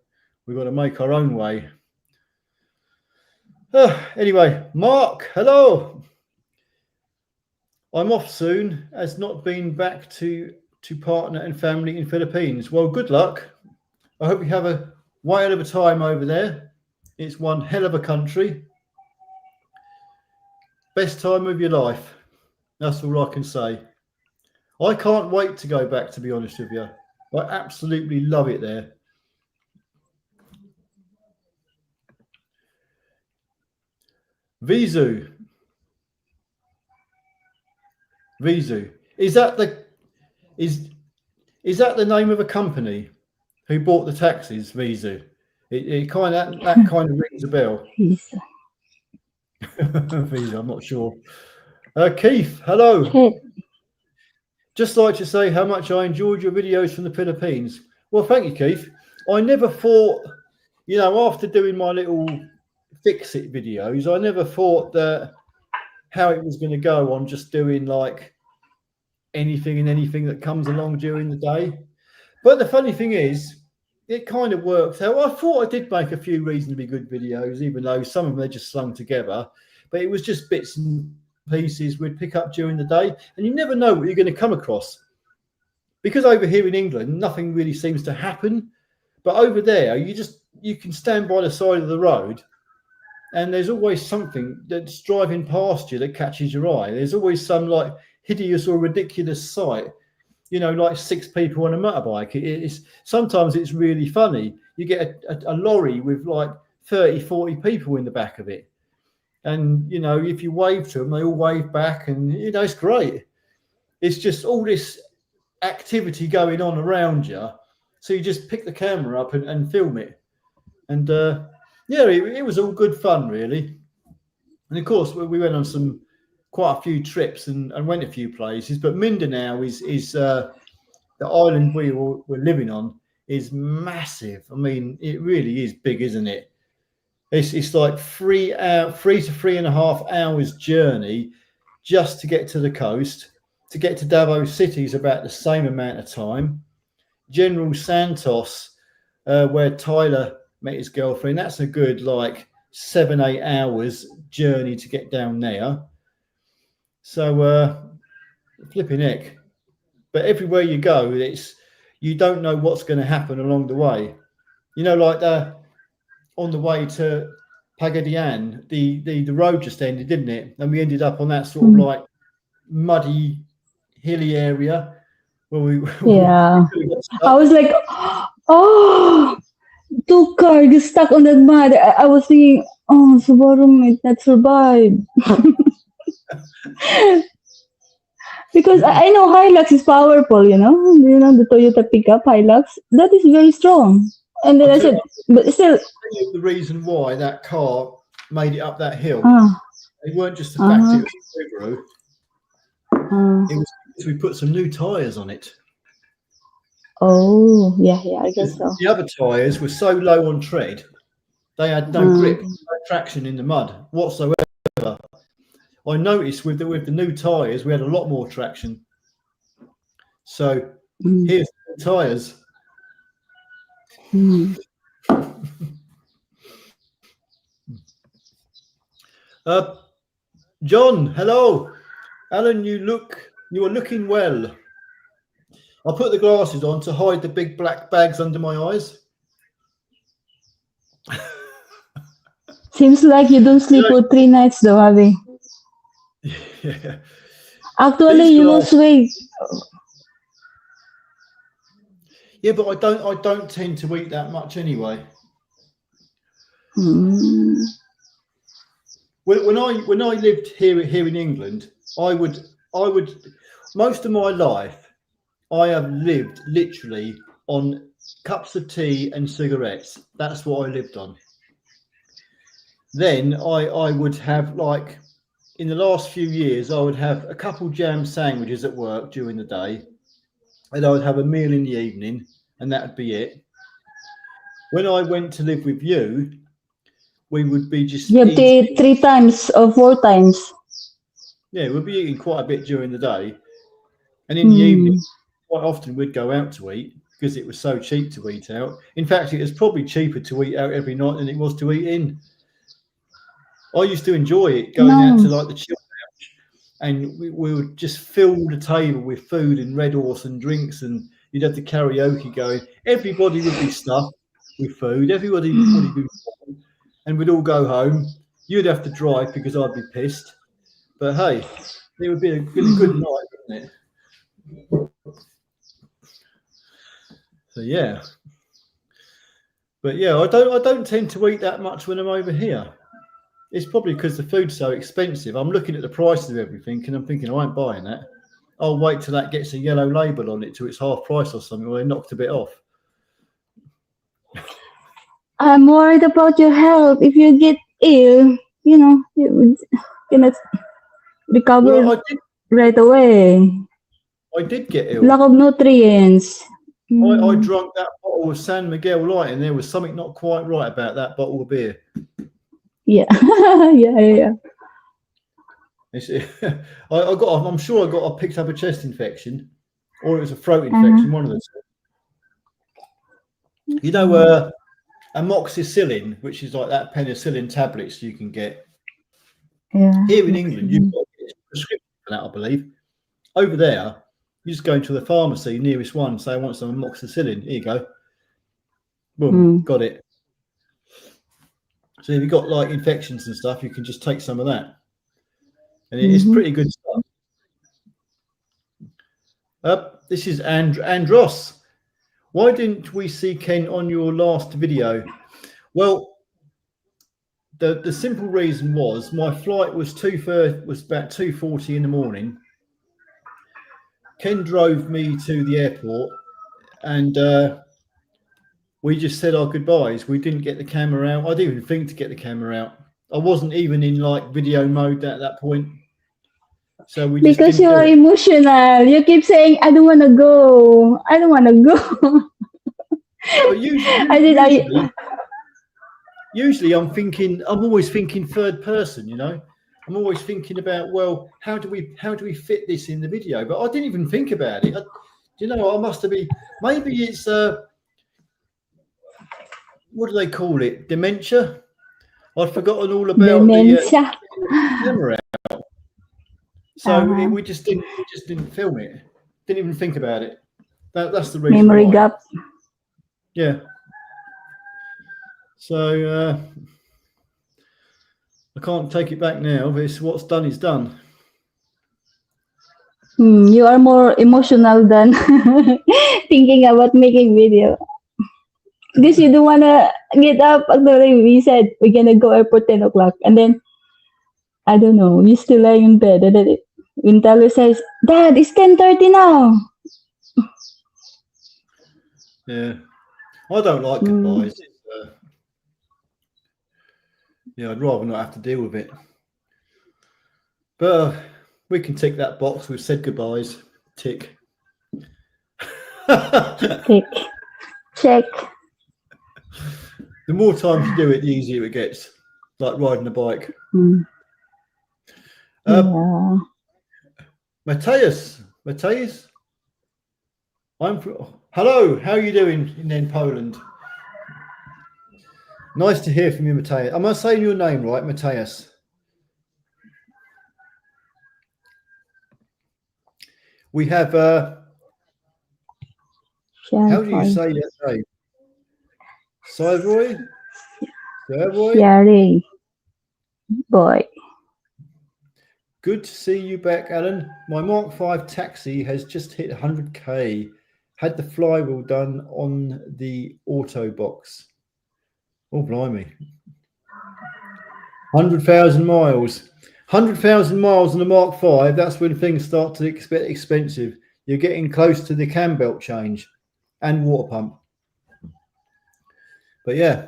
[SPEAKER 1] make our own way. Anyway, Mark, hello. I'm off soon, as not been back to partner and family in Philippines. Well, good luck. I hope you have a whale of a time over there. It's one hell of a country. Best time of your life. That's all I can say. I can't wait to go back, to be honest with you. I absolutely love it there. Vizu. Is that the name of a company who bought the taxis? Vizu. It kind of that kind of rings a bell. Vizu, I'm not sure. Keith, hello.
[SPEAKER 2] Hey.
[SPEAKER 1] Just like to say how much I enjoyed your videos from the Philippines. Well, thank you, Keith. I never thought, after doing my little fix-it videos, I never thought that how it was going to go on just doing like anything and anything that comes along during the day. But the funny thing is, it kind of worked out. I thought I did make a few reasonably good videos, even though some of them they just slung together. But it was just bits and pieces we'd pick up during the day, and you never know what you're going to come across, because over here in England nothing really seems to happen, but over there you can stand by the side of the road and there's always something that's driving past you that catches your eye. There's always some like hideous or ridiculous sight, like 6 people on a motorbike. Sometimes it's really funny. You get a lorry with like 30-40 people in the back of it. And you know, if you wave to them, they all wave back, and you know, it's great. It's just all this activity going on around you, so you just pick the camera up and film it. And yeah, it was all good fun, really. And of course, we went on quite a few trips and went a few places. But Mindanao is the island we're living on is massive. I mean, it really is big, isn't it? It's like 3 to 3.5 hours journey just to get to the coast. To get to Davao City is about the same amount of time. General Santos, where Tyler met his girlfriend, that's a good like 7-8 hours journey to get down there. So flipping heck. But everywhere you go, you don't know what's going to happen along the way. You know, like on the way to Pagadian, the road just ended, didn't it? And we ended up on that sort of like muddy, hilly area where we
[SPEAKER 2] Yeah. I was like, oh, two cars stuck on that mud. I was thinking, oh, Subaru might not survive. Because I know Hilux is powerful, you know the Toyota pickup Hilux, that is very strong. And then I said, but still,
[SPEAKER 1] the reason why that car made it up that hill, it weren't just the fact it was a Subaru. It was because we put some new tyres on it.
[SPEAKER 2] Oh, yeah, I guess so.
[SPEAKER 1] The other tyres were so low on tread, they had no grip, no traction in the mud whatsoever. I noticed with the new tyres, we had a lot more traction. So here's the tyres. John, hello. Alan, you are looking well. I put the glasses on to hide the big black bags under my eyes.
[SPEAKER 2] Seems like you don't sleep for 3 nights though, Avi.
[SPEAKER 1] Yeah.
[SPEAKER 2] Actually, you lost weight.
[SPEAKER 1] Yeah, but I don't tend to eat that much anyway. When I lived here in England, I would most of my life I have lived literally on cups of tea and cigarettes. That's what I lived on. Then I would have, like, in the last few years, I would have a couple jam sandwiches at work during the day, and I would have a meal in the evening, and that would be it. When I went to live with you, we would be just...
[SPEAKER 2] You have to eat 3 times or 4 times.
[SPEAKER 1] Yeah, we'd be eating quite a bit during the day. And in the evening, quite often we'd go out to eat because it was so cheap to eat out. In fact, it was probably cheaper to eat out every night than it was to eat in. I used to enjoy it, going out to like the chill lounge, and we would just fill the table with food and Red Horse and drinks, and you'd have the karaoke going. Everybody would be stuffed with food. Everybody would be fine, and we'd all go home. You'd have to drive because I'd be pissed. But hey, it would be a good night, wouldn't it? So yeah. But yeah, I don't tend to eat that much when I'm over here. It's probably because the food's so expensive. I'm looking at the prices of everything and I'm thinking, I ain't buying that. I'll wait till that gets a yellow label on it till it's half price or something, or they knocked a bit off.
[SPEAKER 2] I'm worried about your health. If you get ill, you cannot recover right away.
[SPEAKER 1] I did get ill.
[SPEAKER 2] Lack of nutrients.
[SPEAKER 1] I drank that bottle of San Miguel Light, and there was something not quite right about that bottle of beer.
[SPEAKER 2] Yeah, yeah.
[SPEAKER 1] I'm sure I picked up a chest infection, or it was a throat infection. One of the two. You know, amoxicillin, which is like that penicillin tablets you can get.
[SPEAKER 2] Yeah.
[SPEAKER 1] Here in England, you've got a prescription for that, I believe. Over there, you just go into the pharmacy nearest one and say, I want some amoxicillin. Here you go. Boom, got it. So if you've got like infections and stuff, you can just take some of that. And it's pretty good stuff. This is Andros. Why didn't we see Ken on your last video? Well, the simple reason was my flight was about 2:40 in the morning. Ken drove me to the airport, and we just said our goodbyes. We didn't get the camera out. I didn't even think to get the camera out. I wasn't even in like video mode at that point. So we just
[SPEAKER 2] Because
[SPEAKER 1] didn't
[SPEAKER 2] you
[SPEAKER 1] do
[SPEAKER 2] are
[SPEAKER 1] it.
[SPEAKER 2] emotional. You keep saying, I don't want to go. I don't want to go.
[SPEAKER 1] But usually I'm always thinking third person, you know. I'm always thinking about, well, how do we fit this in the video? But I didn't even think about it. I must have been, maybe it's what do they call it? Dementia. I'd forgotten all about
[SPEAKER 2] Dementia.
[SPEAKER 1] the camera. So we just didn't film it. Didn't even think about it. That's the reason
[SPEAKER 2] Memory
[SPEAKER 1] why.
[SPEAKER 2] gap.
[SPEAKER 1] Yeah. So I can't take it back now. But it's what's done is done.
[SPEAKER 2] You are more emotional than thinking about making video. Because you don't want to get up. Actually, we said we're going to go airport 10 o'clock. And then, I don't know, you still lie in bed. And then when Tyler says, Dad, it's 10:30 now.
[SPEAKER 1] Yeah. I don't like goodbyes. I'd rather not have to deal with it. But we can tick that box. We've said goodbyes. Tick.
[SPEAKER 2] Tick. Check.
[SPEAKER 1] The more times you do it, the easier it gets. Like riding a bike.
[SPEAKER 2] Yeah.
[SPEAKER 1] Matthias. Hello. How are you doing in Poland? Nice to hear from you, Matthias. Am I saying your name right, Matthias? We have how do you say your name? Savoy?
[SPEAKER 2] Sharing. Boy.
[SPEAKER 1] Good to see you back, Alan. My Mark V taxi has just hit 100k. Had the flywheel done on the auto box. Oh, blimey. 100,000 miles. 100,000 miles on the Mark V, that's when things start to get expensive. You're getting close to the cam belt change and water pump. But yeah,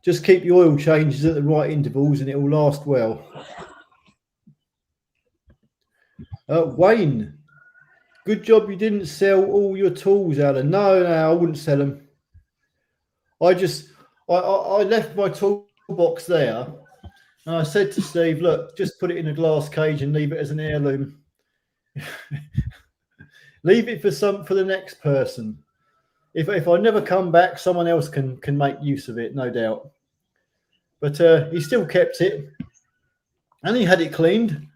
[SPEAKER 1] just keep your oil changes at the right intervals and it will last well. Wayne, good job you didn't sell all your tools, Alan. No, I wouldn't sell them. I left my toolbox there. And I said to Steve, look, just put it in a glass cage and leave it as an heirloom. Leave it for the next person. If I never come back, someone else can make use of it, no doubt. But he still kept it. And he had it cleaned.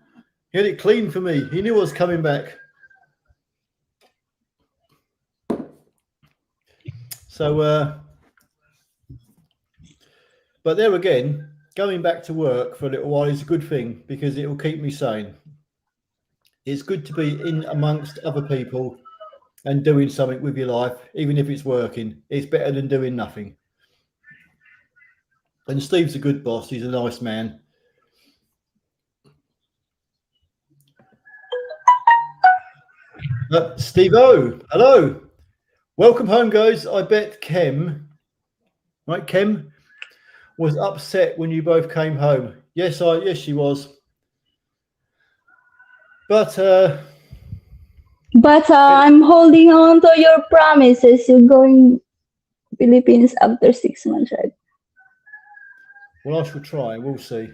[SPEAKER 1] He had it cleaned for me. He knew I was coming back. So, but there again, going back to work for a little while is a good thing because it will keep me sane. It's good to be in amongst other people and doing something with your life, even if it's working. It's better than doing nothing. And Steve's a good boss. He's a nice man. Steve-O, hello. Welcome home, guys. I bet Kem was upset when you both came home. Yes, she was. But
[SPEAKER 2] I'm holding on to your promises. You're going Philippines after 6 months, right?
[SPEAKER 1] Well, I shall try. We'll see.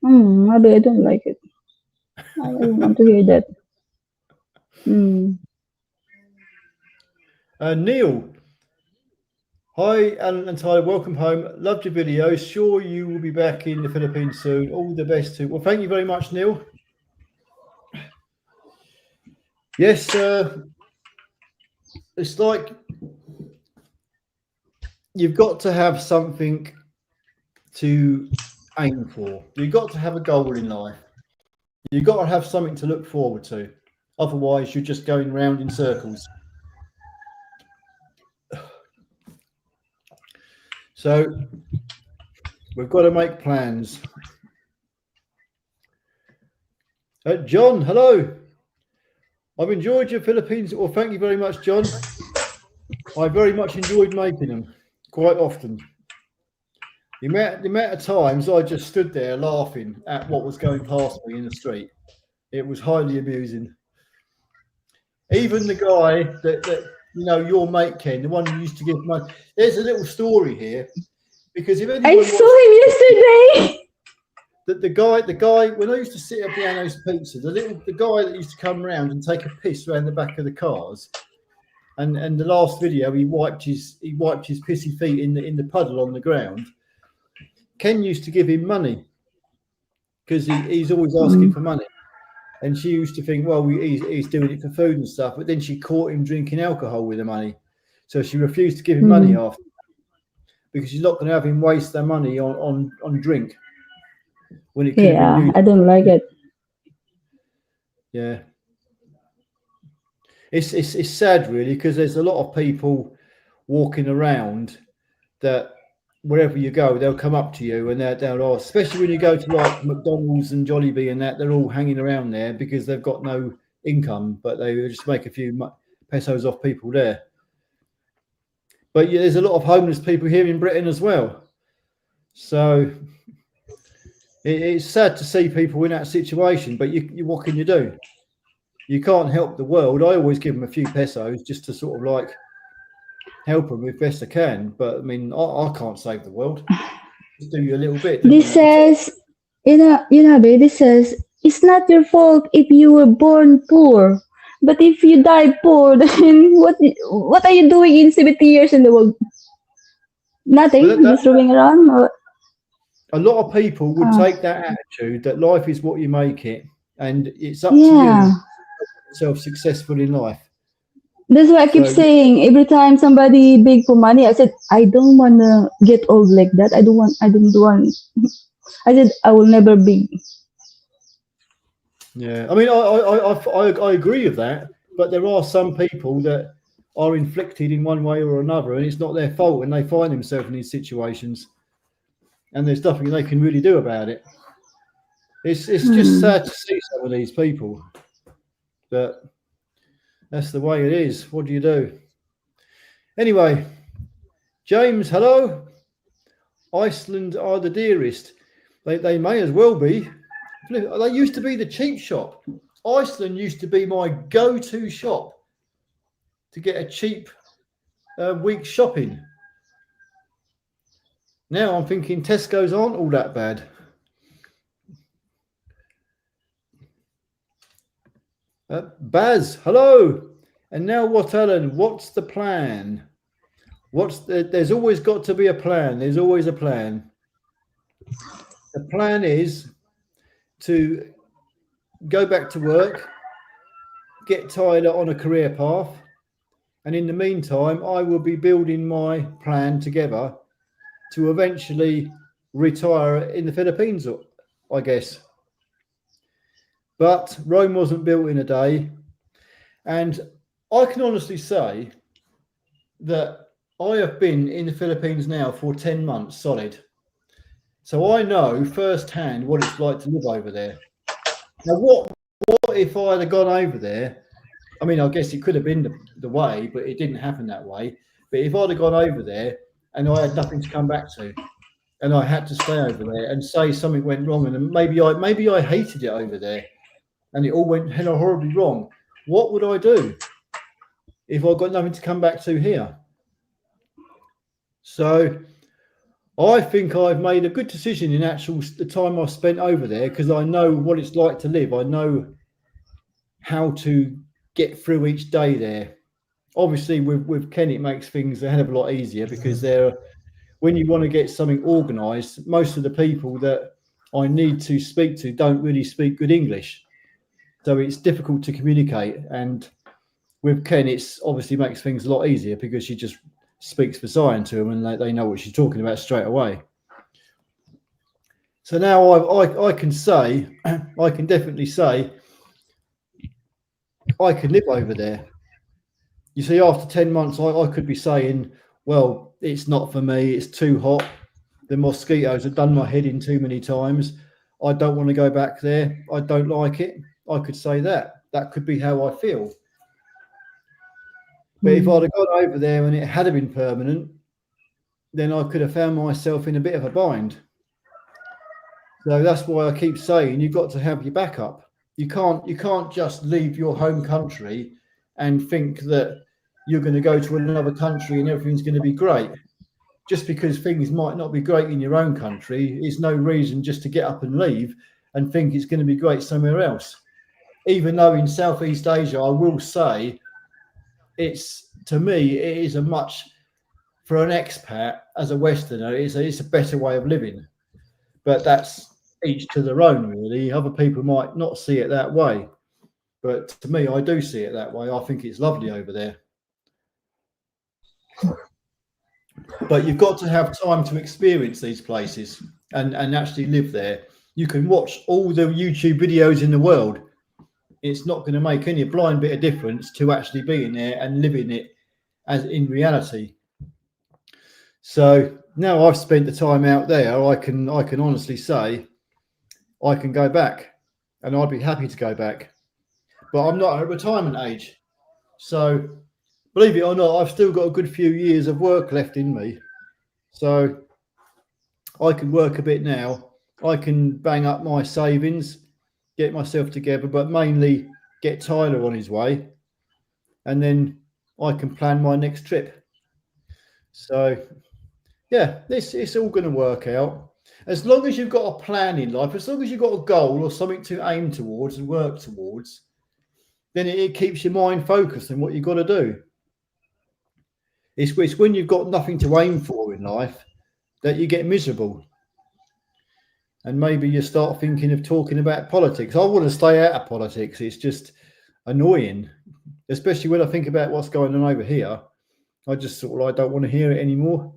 [SPEAKER 2] Maybe I don't like it. I don't want to hear that.
[SPEAKER 1] Neil. Hi, Alan and Tyler. Welcome home. Loved your videos. Sure you will be back in the Philippines soon. All the best to. Well, thank you very much, Neil. Yes, it's like you've got to have something to aim for. You've got to have a goal in life. You've got to have something to look forward to. Otherwise, you're just going round in circles. So We've got to make plans. John, hello. I've enjoyed your Philippines. Well, thank you very much, John. I very much enjoyed making them quite often. The amount of times I just stood there laughing at what was going past me in the street. It was highly amusing. Even the guy that your mate Ken, the one who used to give money. There's a little story here, because if anyone
[SPEAKER 2] I saw him yesterday.
[SPEAKER 1] the guy when I used to sit at Piano's Pizza, the guy that used to come around and take a piss around the back of the cars, and the last video he wiped his pissy feet in the puddle on the ground. Ken used to give him money because he's always asking for money, and she used to think, well, he's doing it for food and stuff. But then she caught him drinking alcohol with the money, so she refused to give him money after, because she's not going to have him waste their money on drink. When it could have been
[SPEAKER 2] I don't like it.
[SPEAKER 1] Yeah, it's sad really, because there's a lot of people walking around that wherever you go, they'll come up to you and they'll ask, especially when you go to like McDonald's and Jollibee and that, they're all hanging around there because they've got no income, but they just make a few pesos off people there. But yeah, there's a lot of homeless people here in Britain as well. So it's sad to see people in that situation, but you what can you do? You can't help the world. I always give them a few pesos just to sort of like help them as best I can. But I mean, I can't save the world. Just do you a little bit.
[SPEAKER 2] This says, this says, it's not your fault if you were born poor. But if you die poor, then what are you doing in 70 years in the world? Nothing, just roaming around? Or...
[SPEAKER 1] A lot of people would take that attitude that life is what you make it, and it's up to you to make yourself successful in life.
[SPEAKER 2] That's why I keep saying every time somebody beg for money, I said, I don't want to get old like that. I don't want. I said, I will never beg.
[SPEAKER 1] Yeah, I mean, I agree with that, but there are some people that are inflicted in one way or another, and it's not their fault when they find themselves in these situations, and there's nothing they can really do about it. It's just sad to see some of these people, but that's the way it is. What do you do? Anyway, James, hello. Iceland are the dearest. They may as well be. They used to be the cheap shop. Iceland used to be my go-to shop to get a cheap week's shopping. Now I'm thinking Tesco's aren't all that bad. Baz, hello. And now what, Alan? What's the plan? There's always got to be a plan. There's always a plan. The plan is to go back to work, get Tyler on a career path, and in the meantime, I will be building my plan together to eventually retire in the Philippines, I guess. But Rome wasn't built in a day, and I can honestly say that I have been in the Philippines now for 10 months solid. So I know firsthand what it's like to live over there. Now, what if I had gone over there? I mean, I guess it could have been the way, but it didn't happen that way. But if I'd have gone over there and I had nothing to come back to, and I had to stay over there, and say something went wrong, and maybe I hated it over there, and it all went horribly wrong, what would I do if I got nothing to come back to here? So I think I've made a good decision in the time I've spent over there, because I know what it's like to live. I know how to get through each day there. Obviously, with Ken, it makes things a hell of a lot easier, because when you want to get something organised, most of the people that I need to speak to don't really speak good English. So it's difficult to communicate. And with Ken, it's obviously makes things a lot easier, because she just speaks for sign to them, and they know what she's talking about straight away. So now I can definitely say I could live over there. You see, after 10 months, I could be saying, well, it's not for me, it's too hot, The mosquitoes have done my head in too many times. I don't want to go back there. I don't like it. I could say that. That could be how I feel. But if I'd have gone over there and it had been permanent, then I could have found myself in a bit of a bind. So that's why I keep saying you've got to have your backup. You can't just leave your home country and think that you're going to go to another country and everything's going to be great. Just because things might not be great in your own country is no reason just to get up and leave and think it's going to be great somewhere else. Even though in Southeast Asia, I will say, to me, it is a much, for an expat as a Westerner, it's a better way of living. But that's each to their own, really. Other people might not see it that way. But to me, I do see it that way. I think it's lovely over there. But you've got to have time to experience these places and actually live there. You can watch all the YouTube videos in the world. It's not going to make any blind bit of difference to actually being there and living it as in reality. So now I've spent the time out there, I can honestly say I can go back, and I'd be happy to go back. But I'm not at retirement age. So believe it or not, I've still got a good few years of work left in me. So I can work a bit now. I can bang up my savings, get myself together, but mainly get Tyler on his way. And then I can plan my next trip. So, yeah, it's all going to work out. As long as you've got a plan in life, as long as you've got a goal or something to aim towards and work towards, then it keeps your mind focused on what you've got to do. It's when you've got nothing to aim for in life that you get miserable. And maybe you start thinking of talking about politics. I want to stay out of politics. It's just annoying, especially when I think about what's going on over here. I just sort of, I don't want to hear it anymore.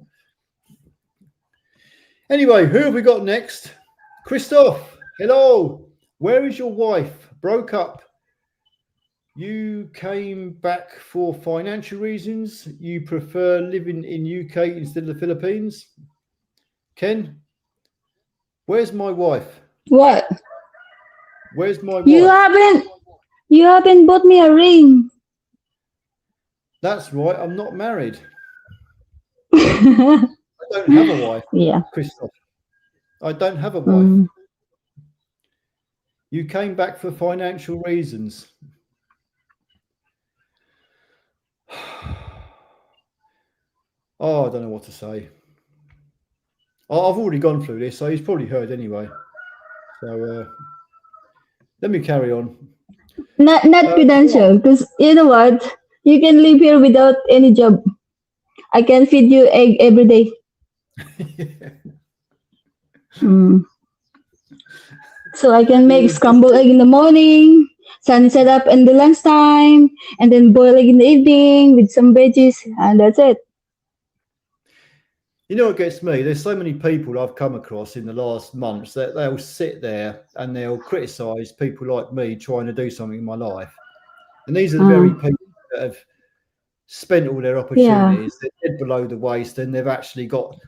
[SPEAKER 1] Anyway, who have we got next? Christoph, hello. Where is your wife? Broke up. You came back for financial reasons. You prefer living in UK instead of the Philippines. Ken, where's my wife?
[SPEAKER 2] What?
[SPEAKER 1] Where's my wife?
[SPEAKER 2] You haven't bought me a ring.
[SPEAKER 1] That's right. I'm not married. I don't have a wife.
[SPEAKER 2] Yeah.
[SPEAKER 1] Christoph, I don't have a wife. You came back for financial reasons. Oh, I don't know what to say. I've already gone through this, so he's probably heard anyway. So let me carry on.
[SPEAKER 2] Not credential, because you know what? You can live here without any job. I can feed you egg every day. So I can make scrambled egg in the morning, sunny side up in the lunchtime, and then boil egg in the evening with some veggies, and that's it.
[SPEAKER 1] You know what gets me? There's so many people I've come across in the last months that they'll sit there and they'll criticise people like me trying to do something in my life. And these are the very people that have spent all their opportunities, they're dead below the waist, and they've actually got,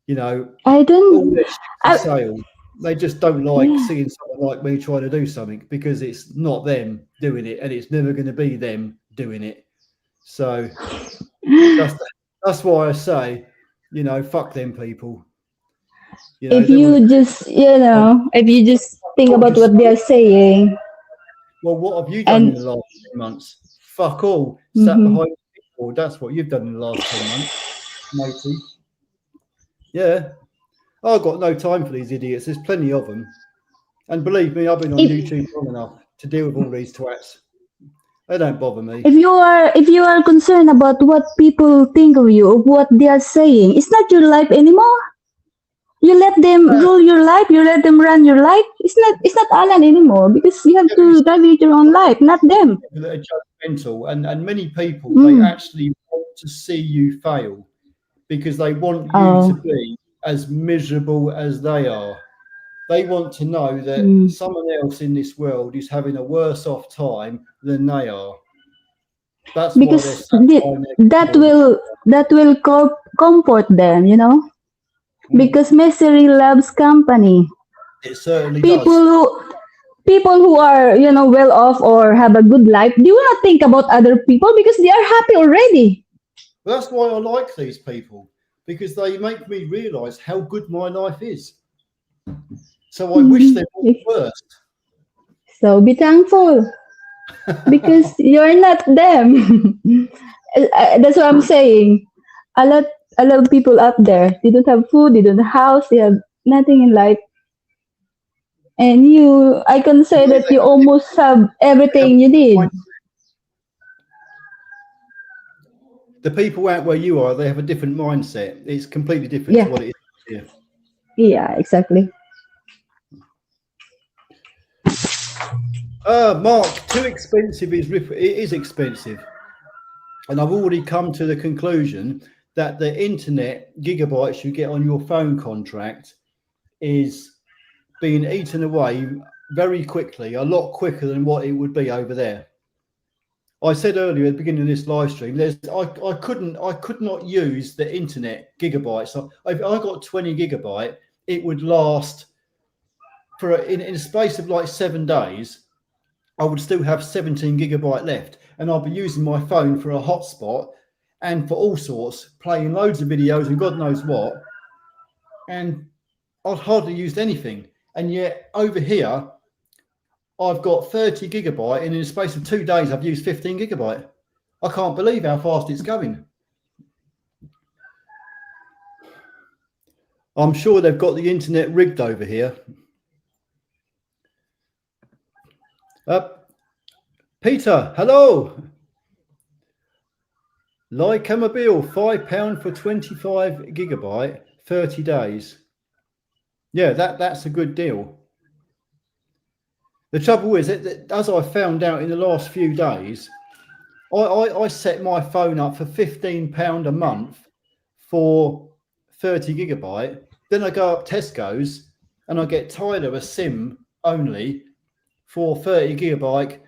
[SPEAKER 1] you know, all their ships for sale. They just don't like seeing someone like me trying to do something because it's not them doing it and it's never going to be them doing it. So that's why I say, you know, fuck them people. You know,
[SPEAKER 2] if you just think about what they are saying.
[SPEAKER 1] Well, what have you done in the last 2 months? Fuck all. Sat behind the keyboard. That's what you've done in the last 10 months, matey. Yeah. I've got no time for these idiots. There's plenty of them. And believe me, I've been on YouTube long enough to deal with all these twats. They don't bother me.
[SPEAKER 2] If you are concerned about what people think of you, of what they are saying, it's not your life anymore. You let them rule your life. You let them run your life. It's not Alan anymore because you have to navigate your own life, not them.
[SPEAKER 1] They're judgmental, and many people they actually want to see you fail because they want you to be as miserable as they are. They want to know that someone else in this world is having a worse off time than they are. That's
[SPEAKER 2] because that will comfort them, you know. because misery loves company.
[SPEAKER 1] It certainly
[SPEAKER 2] People
[SPEAKER 1] does.
[SPEAKER 2] who are, well off or have a good life, they will not think about other people because they are happy already.
[SPEAKER 1] Well, that's why I like these people, because they make me realise how good my life is. So I wish
[SPEAKER 2] Mhm.
[SPEAKER 1] them all the worst.
[SPEAKER 2] So be thankful because you're not them. That's what I'm saying. A lot, a lot of people out there, they don't have food, they don't have house, they have nothing in life. And you, I can say
[SPEAKER 1] They
[SPEAKER 2] that you
[SPEAKER 1] have a different,
[SPEAKER 2] almost have
[SPEAKER 1] they have a
[SPEAKER 2] everything you
[SPEAKER 1] different
[SPEAKER 2] need.
[SPEAKER 1] mindset. The people out where you are, they have a different mindset. It's completely different to
[SPEAKER 2] Yeah,
[SPEAKER 1] what it is here.
[SPEAKER 2] yeah, exactly.
[SPEAKER 1] Mark, too expensive it is expensive. And I've already come to the conclusion that the internet gigabytes you get on your phone contract is being eaten away very quickly, a lot quicker than what it would be over there. I said earlier at the beginning of this live stream, I could not use the internet gigabytes. So if I got 20 gigabyte, it would last for in a space of like 7 days. I would still have 17 gigabyte left, and I'll be using my phone for a hotspot and for all sorts, playing loads of videos and God knows what. And I've hardly used anything. And yet over here, I've got 30 gigabyte, and in the space of 2 days, I've used 15 gigabyte. I can't believe how fast it's going. I'm sure they've got the internet rigged over here. Uh, Peter, hello. Lycamabil, £5 for 25 gigabyte, 30 days. Yeah, that's a good deal. The trouble is that as I found out in the last few days, I set my phone up for £15 a month for 30 gigabyte. Then I go up Tesco's and I get Tyler a SIM only for 30 gigabyte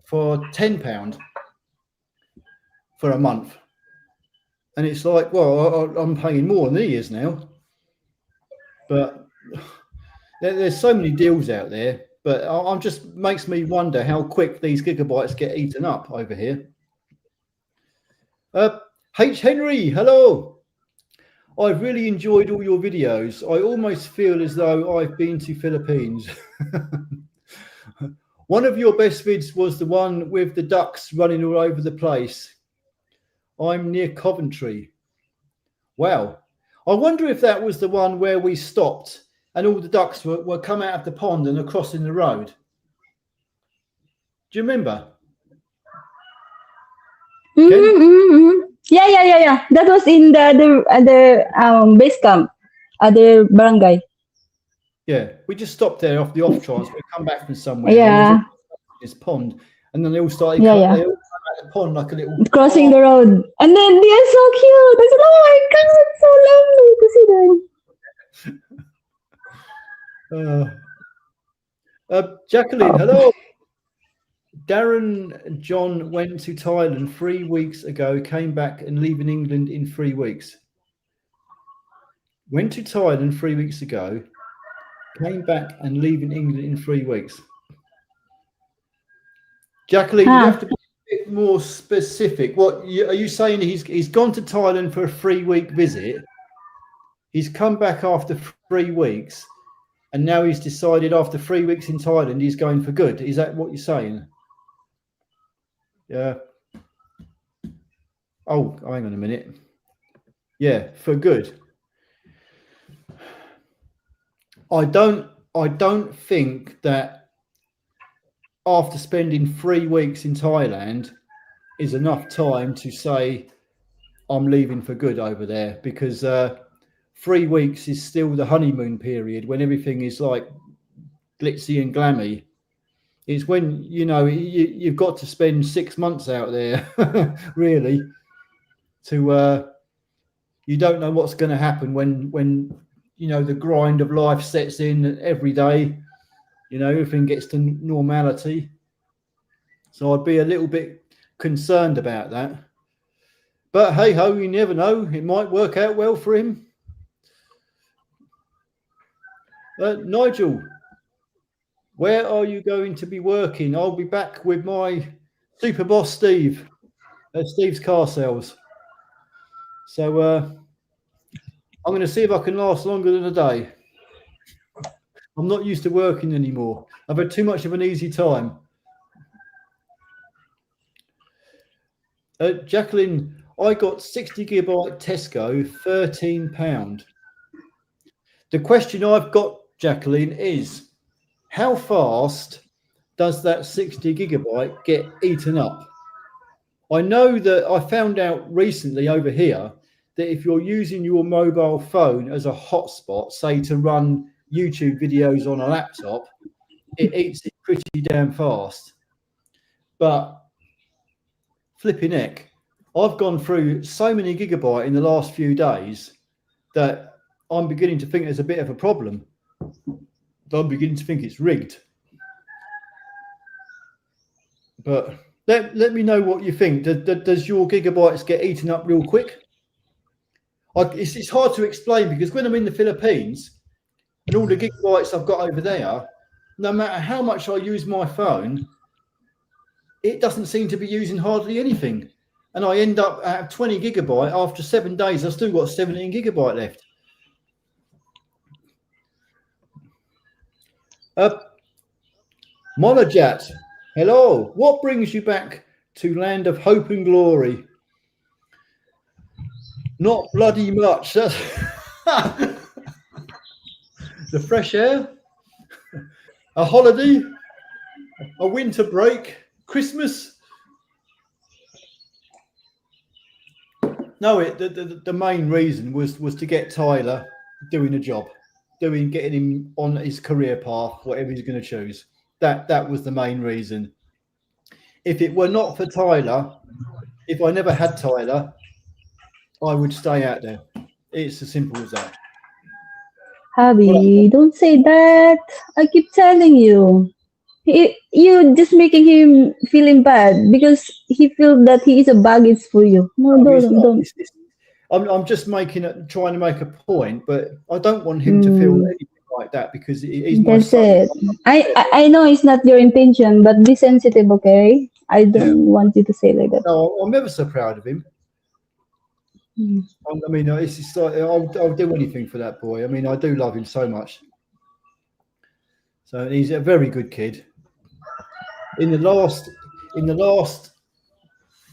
[SPEAKER 1] for £10 for a month. And it's like, well, I'm paying more than he is now. But there's so many deals out there. But I'm just makes me wonder how quick these gigabytes get eaten up over here. H. Henry, hello. I've really enjoyed all your videos. I almost feel as though I've been to Philippines. One of your best vids was the one with the ducks running all over the place. I'm near Coventry. Wow. I wonder if that was the one where we stopped and all the ducks were come out of the pond and are crossing the road. Do you remember? Ken?
[SPEAKER 2] Yeah, yeah, yeah, yeah. That was in the other base camp, other barangay.
[SPEAKER 1] Yeah, we just stopped there off the off chance. We come back from somewhere and there's all
[SPEAKER 2] Yeah,
[SPEAKER 1] this pond, and then they all started
[SPEAKER 2] yeah,
[SPEAKER 1] they
[SPEAKER 2] yeah.
[SPEAKER 1] all come out the pond like a little.
[SPEAKER 2] Crossing
[SPEAKER 1] Oh,
[SPEAKER 2] the road, and then they are so cute. I said, "Oh my god, it's so lovely to see them."
[SPEAKER 1] Jacqueline, hello. Darren John went to Thailand 3 weeks ago, came back and leaving England in 3 weeks. Went to Thailand 3 weeks ago, came back and leaving England in 3 weeks. Jacqueline, you'd
[SPEAKER 2] Huh?
[SPEAKER 1] have to be a bit more specific. Are you saying? He's gone to Thailand for a 3 week visit. He's come back after 3 weeks, and now he's decided after 3 weeks in Thailand he's going for good. Is that what you're saying? Yeah. Oh, hang on a minute. Yeah, for good. I don't think that after spending 3 weeks in Thailand is enough time to say I'm leaving for good over there, because 3 weeks is still the honeymoon period when everything is like glitzy and glammy. It's when you've got to spend 6 months out there really to you don't know what's going to happen when the grind of life sets in every day. Everything gets to normality. So I'd be a little bit concerned about that. But hey ho, you never know. It might work out well for him. Nigel, where are you going to be working? I'll be back with my super boss, Steve, at Steve's Car Sales. So I'm going to see if I can last longer than a day. I'm not used to working anymore. I've had too much of an easy time. Jacqueline, I got 60 gigabyte Tesco, £13. The question I've got, Jacqueline, is how fast does that 60 gigabyte get eaten up? I know that I found out recently over here that if you're using your mobile phone as a hotspot, say to run YouTube videos on a laptop, it eats it pretty damn fast. But flipping heck, I've gone through so many gigabyte in the last few days that I'm beginning to think there's a bit of a problem. I'm beginning to think it's rigged. But let me know what you think. Does your gigabytes get eaten up real quick? It's hard to explain because when I'm in the Philippines and all the gigabytes I've got over there, no matter how much I use my phone, it doesn't seem to be using hardly anything. And I end up at 20 gigabyte. After 7 days, I've still got 17 gigabyte left. Monajat, hello. What brings you back to land of hope and glory? Not bloody much. That's the fresh air, a holiday, a winter break, Christmas. No, the main reason was to get Tyler doing a job, getting him on his career path, whatever he's going to choose. That was the main reason. If it were not for Tyler, if I never had Tyler, I would stay out there. It's as simple as that.
[SPEAKER 2] Javi, don't say that. I keep telling you. You just making him feeling bad because he feels that he is a baggage for you. No, don't.
[SPEAKER 1] I'm just trying to make a point, but I don't want him to feel anything like that because he's my son.
[SPEAKER 2] That's it. I know it's not your intention, but be sensitive, okay? I don't want you to say like that.
[SPEAKER 1] No, I'm ever so proud of him. I mean, it's just like, I'll do anything for that boy. I mean, I do love him so much. So he's a very good kid. In the last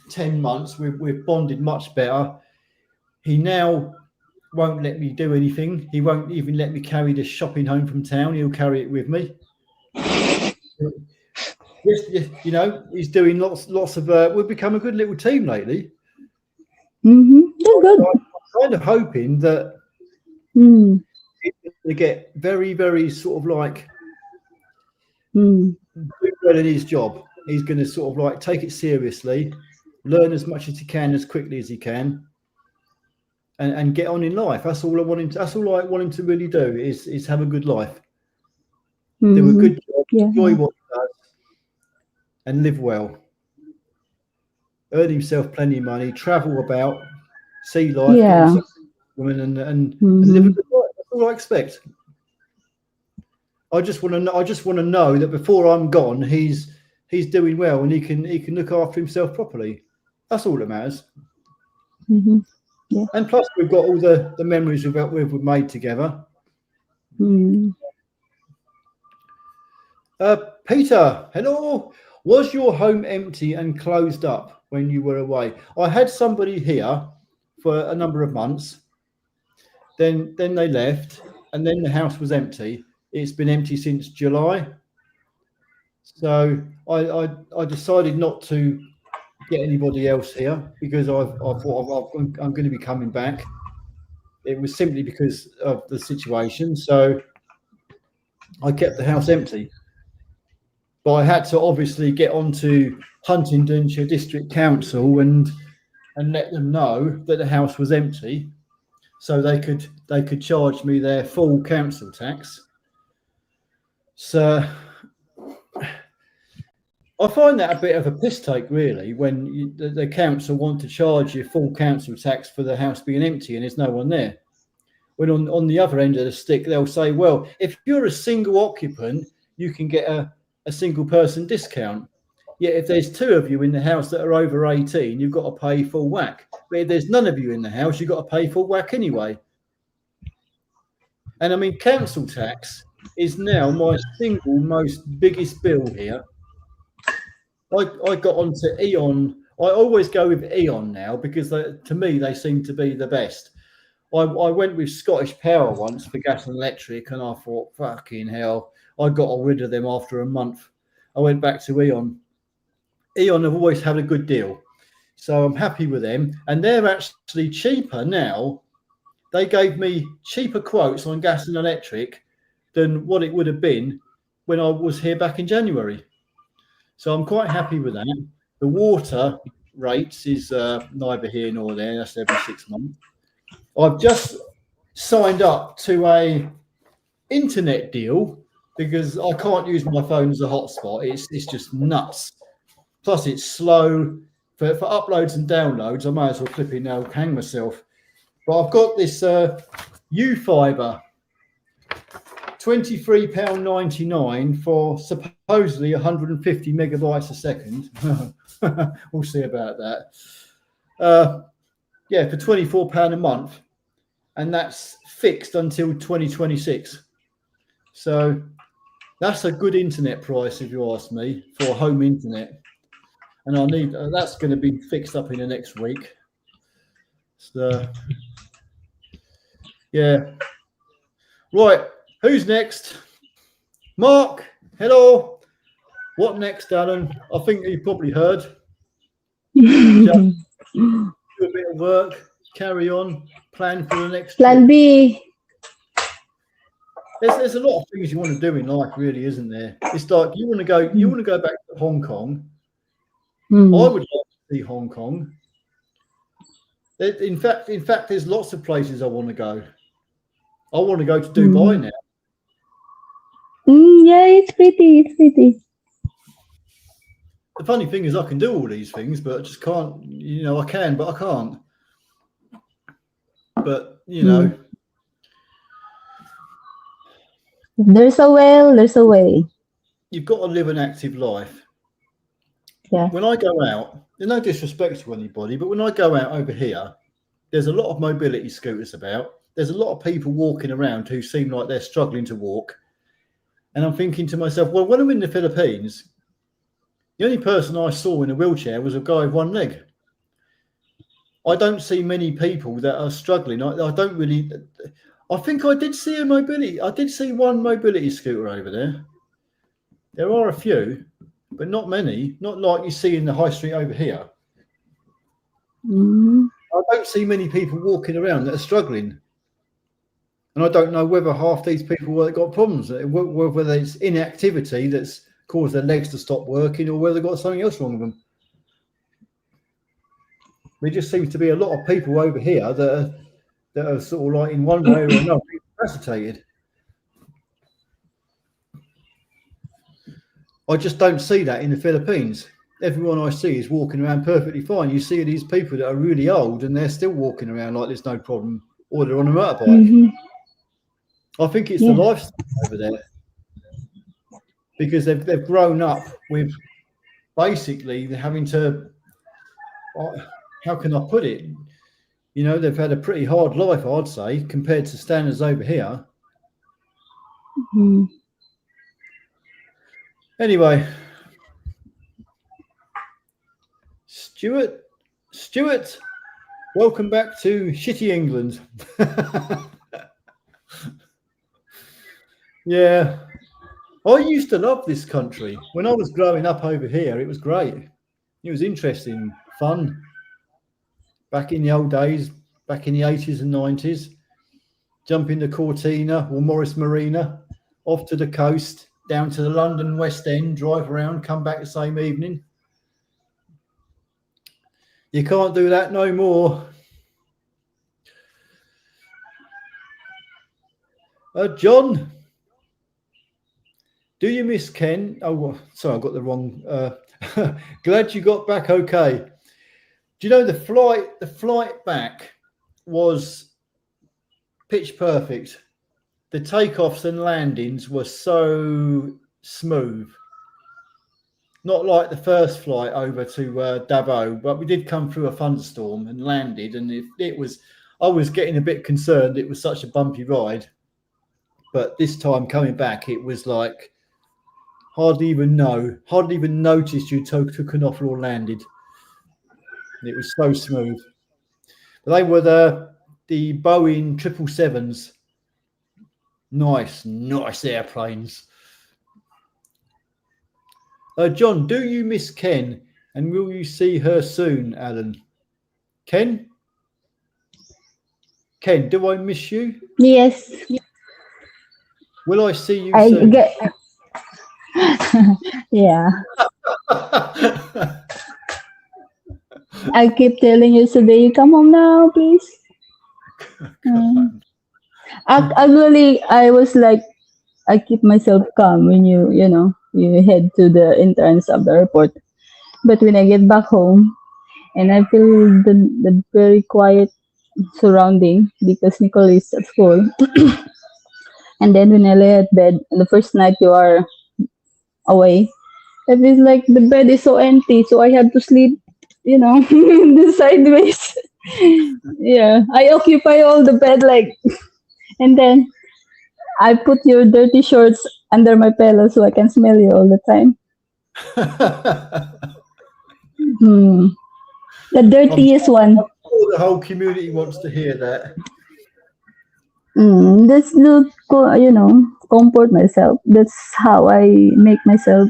[SPEAKER 1] 10 months, we've bonded much better. He now won't let me do anything. He won't even let me carry the shopping home from town. He'll carry it with me. You know, he's doing lots of. We've become a good little team lately.
[SPEAKER 2] They're good.
[SPEAKER 1] I'm kind of hoping that they get very, very sort of like do well in his job. He's going to sort of like take it seriously, learn as much as he can as quickly as he can, and get on in life. That's all I want him to. That's all I want him to really do is have a good life, do a good job, enjoy what he does, and live well. Earn himself plenty of money, travel about, see life, get himself women, and live a good life. That's all I expect. I just want to know that before I'm gone, he's doing well and he can look after himself properly. That's all that matters.
[SPEAKER 2] Yeah.
[SPEAKER 1] And plus, we've got all the memories we've made together. Peter, hello. Was your home empty and closed up when you were away? I had somebody here for a number of months. Then they left, and then the house was empty. It's been empty since July. So I decided not to get anybody else here because I thought I'm going to be coming back. It was simply because of the situation. So I kept the house empty. But I had to obviously get onto Huntingdonshire District Council and let them know that the house was empty, so they could charge me their full council tax. So I find that a bit of a piss take, really, when the council want to charge you full council tax for the house being empty and there's no one there. When on the other end of the stick, they'll say, well, if you're a single occupant, you can get a single person discount. Yet if there's two of you in the house that are over 18, you've got to pay full whack. But if there's none of you in the house, you've got to pay full whack anyway. And I mean, council tax is now my single most biggest bill here. I got onto Eon. I always go with Eon now because to me, they seem to be the best. I went with Scottish Power once for gas and electric, and I thought, fucking hell, I got rid of them after a month. I went back to Eon. Eon have always had a good deal, so I'm happy with them. And they're actually cheaper now. They gave me cheaper quotes on gas and electric than what it would have been when I was here back in January. So I'm quite happy with that. The water rates is neither here nor there. That's every 6 months. I've just signed up to a internet deal because I can't use my phone as a hotspot. It's just nuts. Plus, it's slow. For uploads and downloads, I might as well flipping now hang myself. But I've got this U-Fiber, £23.99 for supposedly 150 megabytes a second. We'll see about that. Yeah, for £24 a month. And that's fixed until 2026. So that's a good internet price, if you ask me, for home internet. And I need that's going to be fixed up in the next week. So, yeah. Right. Who's next? Mark. Hello. What next, Alan? I think you probably heard. Just do a bit of work. Carry on. Plan for the next
[SPEAKER 2] Plan
[SPEAKER 1] trip.
[SPEAKER 2] B.
[SPEAKER 1] There's a lot of things you want to do in life, really, isn't there? It's like you want to go back to Hong Kong. I would like to see Hong Kong. In fact, there's lots of places I want to go. I want to go to Dubai now.
[SPEAKER 2] Yeah, it's pretty. It's pretty.
[SPEAKER 1] The funny thing is, I can do all these things, but I just can't. You know, I can, but I can't. But you know,
[SPEAKER 2] If there's a will, there's a way.
[SPEAKER 1] you've got to live an active life.
[SPEAKER 2] Yeah.
[SPEAKER 1] When I go out, there's no disrespect to anybody, but when I go out over here, there's a lot of mobility scooters about. There's a lot of people walking around who seem like they're struggling to walk. And I'm thinking to myself, well, when I'm in the Philippines, the only person I saw in a wheelchair was a guy with one leg. I don't see many people that are struggling. I don't really. I think I did see I did see one mobility scooter over there. There are a few, but not many. Not like you see in the high street over here. I don't see many people walking around that are struggling. And I don't know whether half these people have got problems, whether it's inactivity that's caused their legs to stop working or whether they've got something else wrong with them. There just seems to be a lot of people over here that are sort of like in one way or another incapacitated. I just don't see that in the Philippines. Everyone I see is walking around perfectly fine. You see these people that are really old and they're still walking around like there's no problem, or they're on a motorbike. I think it's the lifestyle over there because they've grown up with basically having to. How can I put it? You know, they've had a pretty hard life, I'd say, compared to standards over here. Anyway, Stuart, welcome back to shitty England. Yeah, I used to love this country. When I was growing up over here, it was great. It was interesting, fun. Back in the old days, back in the 80s and 90s, jump into Cortina or Morris Marina, off to the coast, down to the London West End, drive around, come back the same evening. You can't do that no more. John, do you miss Ken? Oh, sorry, I got the wrong. Glad you got back okay. Do you know the flight back was pitch perfect. The takeoffs and landings were so smooth. Not like the first flight over to Davao, but we did come through a thunderstorm and landed. And I was getting a bit concerned. It was such a bumpy ride. But this time coming back, it was like hardly even noticed you took an off or landed. It was so smooth. But they were the Boeing 777s. Nice airplanes. John, do you miss Ken? And will you see her soon, Alan? Ken, do I miss you?
[SPEAKER 2] Yes.
[SPEAKER 1] Will I see you soon?
[SPEAKER 2] Yeah. I keep telling you today, you come home now, please. Actually, I was like, I keep myself calm when you head to the entrance of the airport. But when I get back home and I feel the very quiet surrounding because Nicole is at school. And then when I lay at bed, the first night you are away, it is like the bed is so empty, so I have to sleep, the sideways. Yeah, I occupy all the bed and then I put your dirty shorts under my pillow so I can smell you all the time. The dirtiest one.
[SPEAKER 1] The whole community wants to hear that.
[SPEAKER 2] That's to comfort myself. That's how I make myself,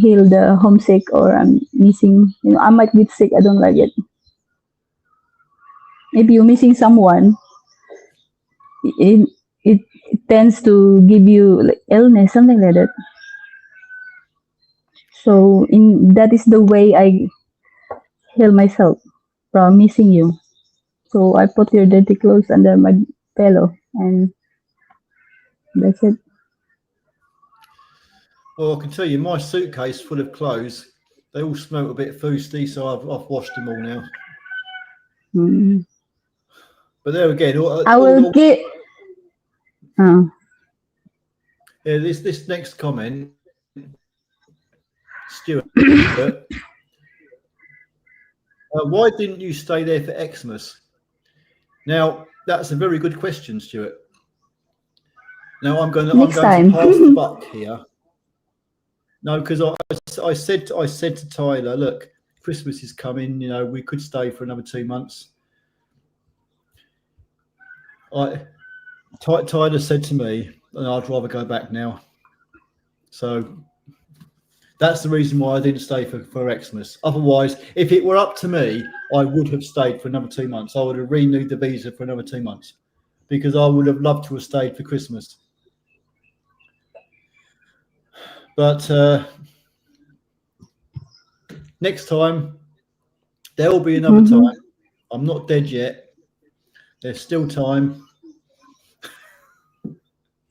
[SPEAKER 2] heal the homesick or I'm missing. I might be sick. I don't like it. If you're missing someone, it tends to give you like illness, something like that. So that is the way I heal myself from missing you. So I put your dirty clothes under my pillow and that's it.
[SPEAKER 1] Well, I can tell you, my suitcase full of clothes, they all smell a bit foosty, so I've washed them all now. But there again,
[SPEAKER 2] I will get.
[SPEAKER 1] Yeah, this next comment, Stuart. Why didn't you stay there for Xmas? Now that's a very good question, Stuart. Now I'm going to pass the buck here. No, because I said to Tyler, look, Christmas is coming. We could stay for another 2 months. Tyler said to me, I'd rather go back now. So that's the reason why I didn't stay for Xmas. Otherwise, if it were up to me, I would have stayed for another 2 months. I would have renewed the visa for another 2 months because I would have loved to have stayed for Christmas. But next time, there will be another time. I'm not dead yet. There's still time.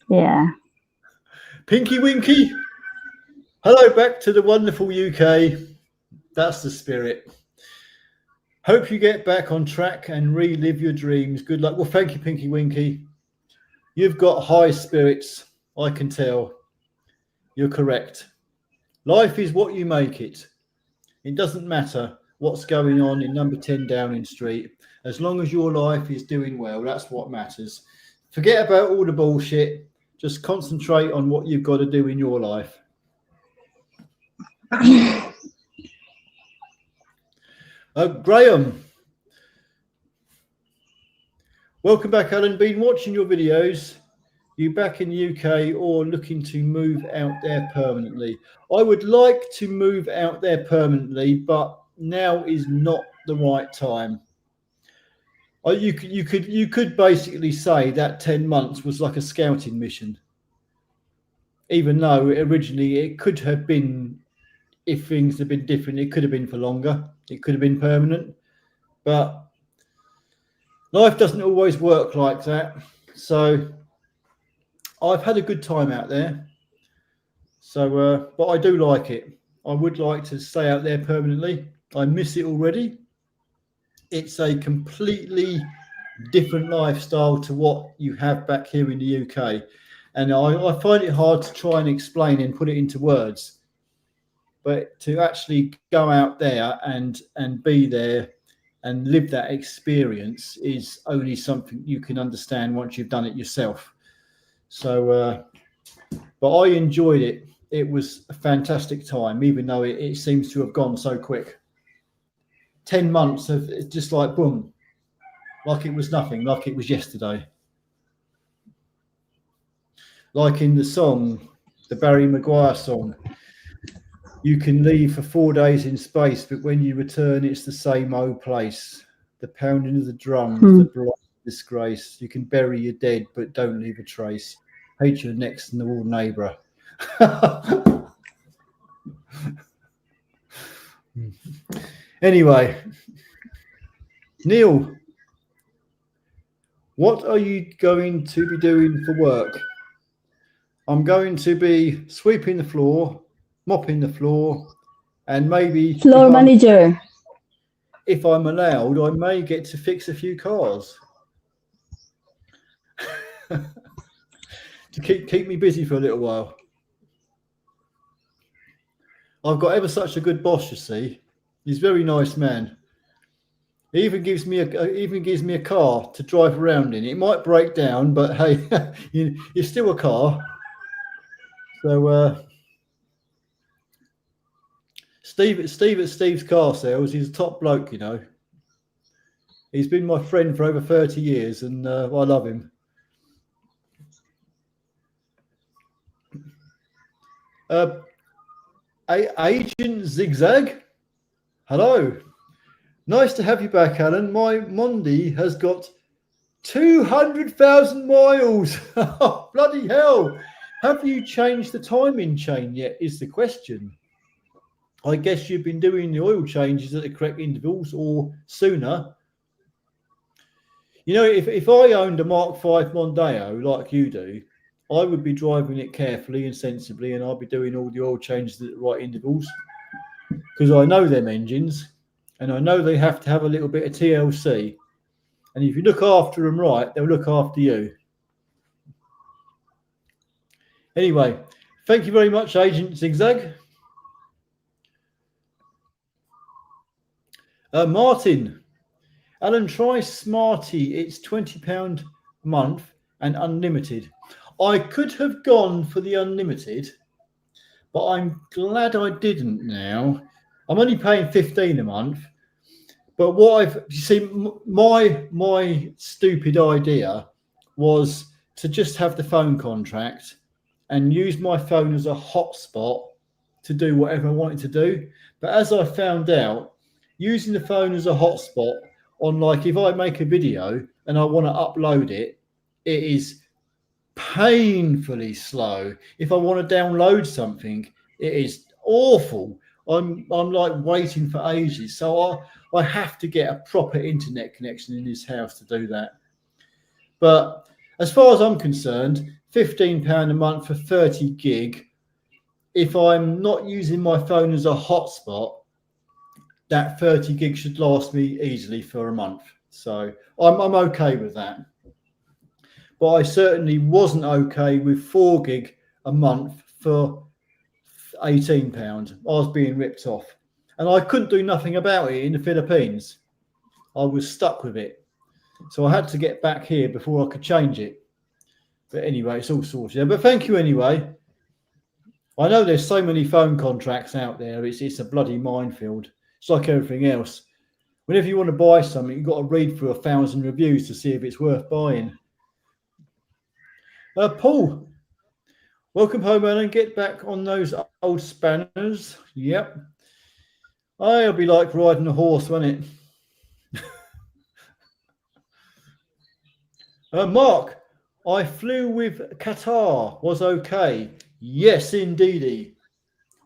[SPEAKER 2] Yeah.
[SPEAKER 1] Pinky Winky. Hello back to the wonderful UK. That's the spirit. Hope you get back on track and relive your dreams. Good luck. Well, thank you, Pinky Winky. You've got high spirits. I can tell. You're correct. Life is what you make it. It doesn't matter what's going on in number 10 Downing Street. As long as your life is doing well, that's what matters. Forget about all the bullshit. Just concentrate on what you've got to do in your life. Graham. Welcome back, Alan. Been watching your videos. You back in the UK or looking to move out there permanently? I would like to move out there permanently, but now is not the right time. You could basically say that 10 months was like a scouting mission, even though originally it could have been, if things had been different, it could have been for longer. It could have been permanent, but life doesn't always work like that. So I've had a good time out there. So, but I do like it. I would like to stay out there permanently. I miss it already. It's a completely different lifestyle to what you have back here in the UK. And I find it hard to try and explain and put it into words. But to actually go out there and be there and live that experience is only something you can understand once you've done it yourself. So, but I enjoyed it. It was a fantastic time, even though it seems to have gone so quick. 10 months of it's just like boom, like it was nothing, like it was yesterday. Like in the song, the Barry Maguire song, you can leave for 4 days in space, but when you return, it's the same old place. The pounding of the drums, the blood disgrace. You can bury your dead, but don't leave a trace. Hate your next and door neighbour. Anyway, Neil, what are you going to be doing for work? I'm going to be sweeping the floor, mopping the floor, and maybe
[SPEAKER 2] Floor manager.
[SPEAKER 1] If I'm allowed, I may get to fix a few cars to keep me busy for a little while. I've got ever such a good boss, you see. He's a very nice man. He even gives me a car to drive around in. It might break down, but hey, it's still a car. So Steve at Steve's Car Sales, he's a top bloke, you know. He's been my friend for over 30 years, and I love him. Agent Zigzag, hello. Nice to have you back, Alan. My Mondi has got 200,000 miles. Bloody hell. Have you changed the timing chain yet, is the question. I guess you've been doing the oil changes at the correct intervals or sooner. You know, if I owned a Mark V Mondeo like you do, I would be driving it carefully and sensibly, and I'd be doing all the oil changes at the right intervals, because I know them engines, and I know they have to have a little bit of TLC. And if you look after them right, they'll look after you. Anyway, thank you very much, Agent Zigzag. Martin, Alan, try Smarty. It's £20 a month and unlimited. I could have gone for the unlimited, but I'm glad I didn't now. I'm only paying 15 a month. But my stupid idea was to just have the phone contract and use my phone as a hotspot to do whatever I wanted to do. But as I found out, using the phone as a hotspot on, like, if I make a video and I want to upload it, it is painfully slow. If I want to download something, it is awful. I'm like waiting for ages. So I have to get a proper internet connection in this house to do that. But as far as I'm concerned, £15 a month for 30 gig. If I'm not using my phone as a hotspot, that 30 gig should last me easily for a month. So I'm okay with that. But I certainly wasn't okay with 4 gig a month for £18. I was being ripped off. And I couldn't do nothing about it in the Philippines. I was stuck with it. So I had to get back here before I could change it. But anyway, it's all sorted. But thank you anyway. I know there's so many phone contracts out there. It's a bloody minefield. It's like everything else. Whenever you want to buy something, you've got to read through 1,000 reviews to see if it's worth buying. Paul, welcome home, Alan. Get back on those old spanners. Yep. It'll be like riding a horse, won't it? Mark, I flew with Qatar. Was okay. Yes, indeedy.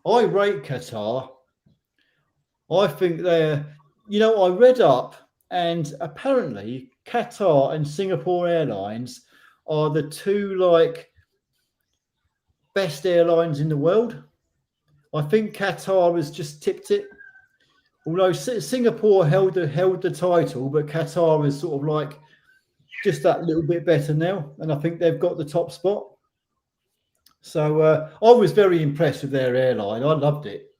[SPEAKER 1] I rate Qatar. I think they're, I read up, and apparently Qatar and Singapore Airlines are the two best airlines in the world. I think Qatar has just tipped it. Although Singapore held the title, but Qatar is sort of just that little bit better now, and I think they've got the top spot. So I was very impressed with their airline. I loved it.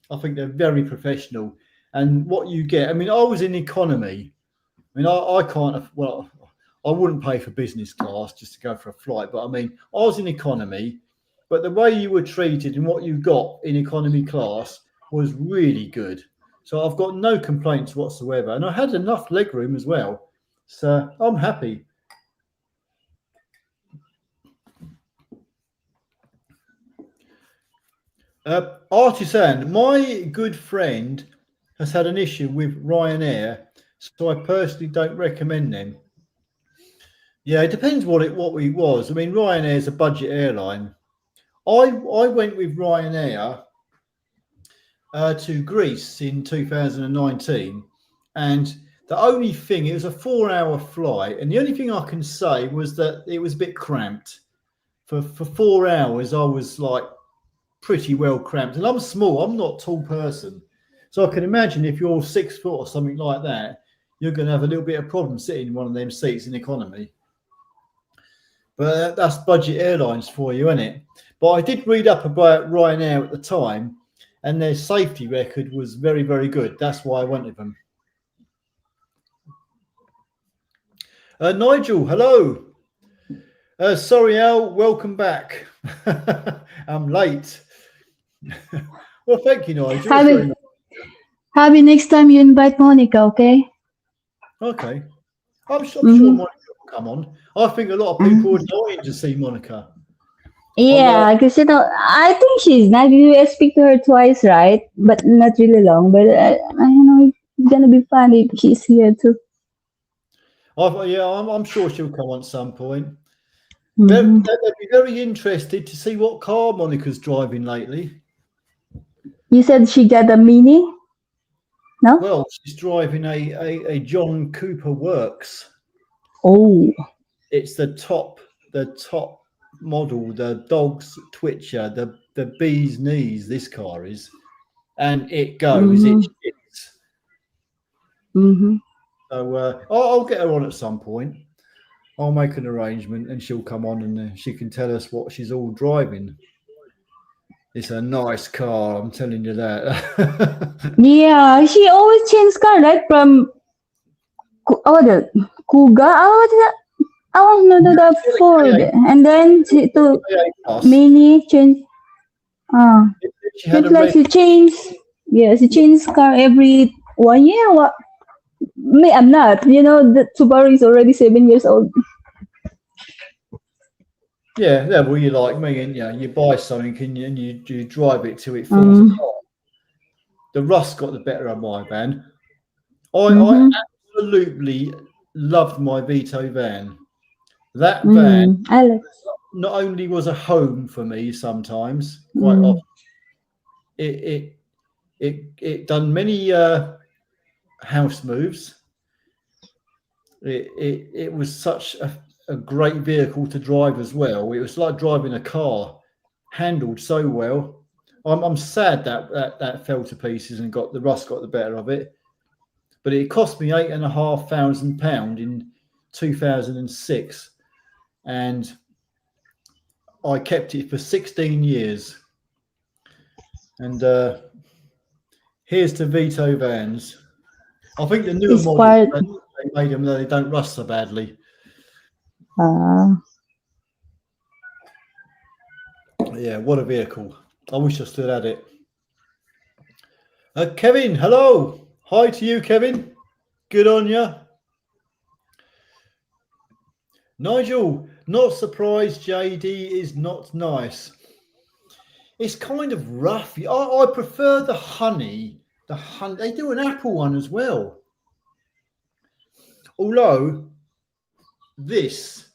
[SPEAKER 1] I think they're very professional, and what you get. I mean, I was in economy. I mean, I can't. Well, I wouldn't pay for business class just to go for a flight, but I mean, I was in economy, but the way you were treated and what you got in economy class was really good. So I've got no complaints whatsoever, and I had enough legroom as well. So I'm happy. Artisan, my good friend has had an issue with Ryanair, so I personally don't recommend them. Yeah, it depends what it was. I mean, Ryanair is a budget airline. I went with Ryanair to Greece in 2019, and the only thing, it was a 4-hour flight, and the only thing I can say was that it was a bit cramped. For 4 hours, I was like pretty well cramped, and I'm small. I'm not a tall person, so I can imagine if you're 6 foot or something like that, you're going to have a little bit of problem sitting in one of them seats in economy. But that's budget airlines for you, isn't it? But I did read up about Ryanair at the time, and their safety record was very, very good. That's why I went with them. Nigel, hello. Sorry, Al, welcome back. I'm late. Well, thank you, Nigel.
[SPEAKER 2] Javi, next time you invite Monica, okay?
[SPEAKER 1] Okay. I'm sure Monica will come on. I think a lot of people are dying to see Monica.
[SPEAKER 2] Yeah, because I think she's nice. You speak to her twice, right? But not really long. But it's gonna be fun if she's here too.
[SPEAKER 1] I'm sure she'll come on some point. They'd be very interested to see what car Monica's driving lately.
[SPEAKER 2] You said she got a Mini? No?
[SPEAKER 1] Well, she's driving a John Cooper Works.
[SPEAKER 2] Oh.
[SPEAKER 1] It's the top model, the dog's twitcher, the bee's knees, this car is. And it goes, it shits. So I'll get her on at some point. I'll make an arrangement and she'll come on and she can tell us what she's all driving. It's a nice car, I'm telling you that.
[SPEAKER 2] Yeah, she always changes car, right? From the Kuga. The Ford, and then to Mini change. Seems like she changes car every 1 year. What? Me, I'm not. The Subaru is already 7 years old.
[SPEAKER 1] Yeah, well, you're like me, and you buy something and you drive it till it falls apart. The rust got the better of my van. I absolutely loved my Vito van. That van not only was a home for me sometimes, quite often, it done many house moves. It was such a great vehicle to drive as well. It was like driving a car, handled so well. I'm sad that fell to pieces and the rust got the better of it. But it cost me £8,500 in 2006. And I kept it for 16 years. And here's to Vito vans. I think the newer models, they made them that they don't rust so badly. Yeah, what a vehicle. I wish I still had it. Kevin, hello. Hi to you, Kevin. Good on you. Nigel, not surprised JD is not nice. It's kind of rough. I prefer the honey. They do an apple one as well. Although this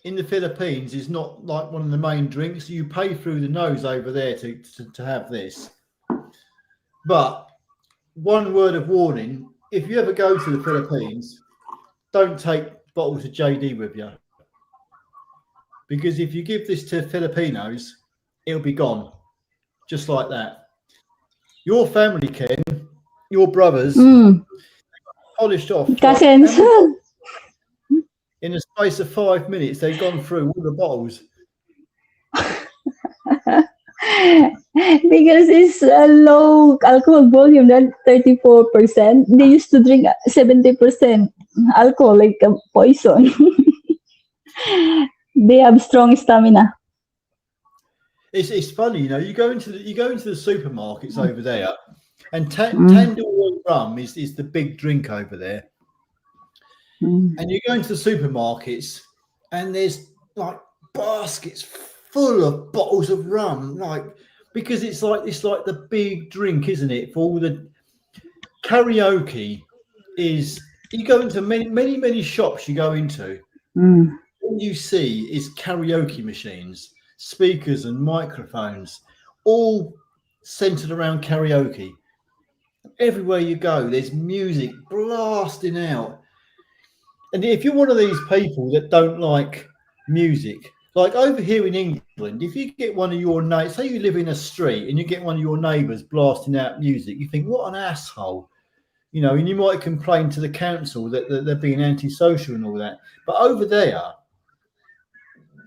[SPEAKER 1] in the Philippines is not like one of the main drinks. You pay through the nose over there to have this. But one word of warning, if you ever go to the Philippines, don't take bottles of JD with you. Because if you give this to Filipinos, it'll be gone. Just like that. Your family, Ken, your brothers, polished off.
[SPEAKER 2] Cousins.
[SPEAKER 1] In the space of 5 minutes, they'd gone through all the bottles.
[SPEAKER 2] Because it's a low alcohol volume, that 34%. They used to drink 70% alcohol like a poison. They have strong stamina.
[SPEAKER 1] It's funny, you know. You go into the supermarkets over there, and Tandoori rum is the big drink over there. And you go into the supermarkets, and there's like baskets full of bottles of rum, like, because it's like the big drink, isn't it? For all the karaoke is, you go into many shops you go into, all you see is karaoke machines, speakers and microphones, all centered around karaoke. Everywhere you go, there's music blasting out. And if you're one of these people that don't like music, like over here in England, if you get one of your neighbours, say you live in a street and you get one of your neighbours blasting out music, you think, what an asshole, you know, and you might complain to the council that they're being antisocial and all that. But over there,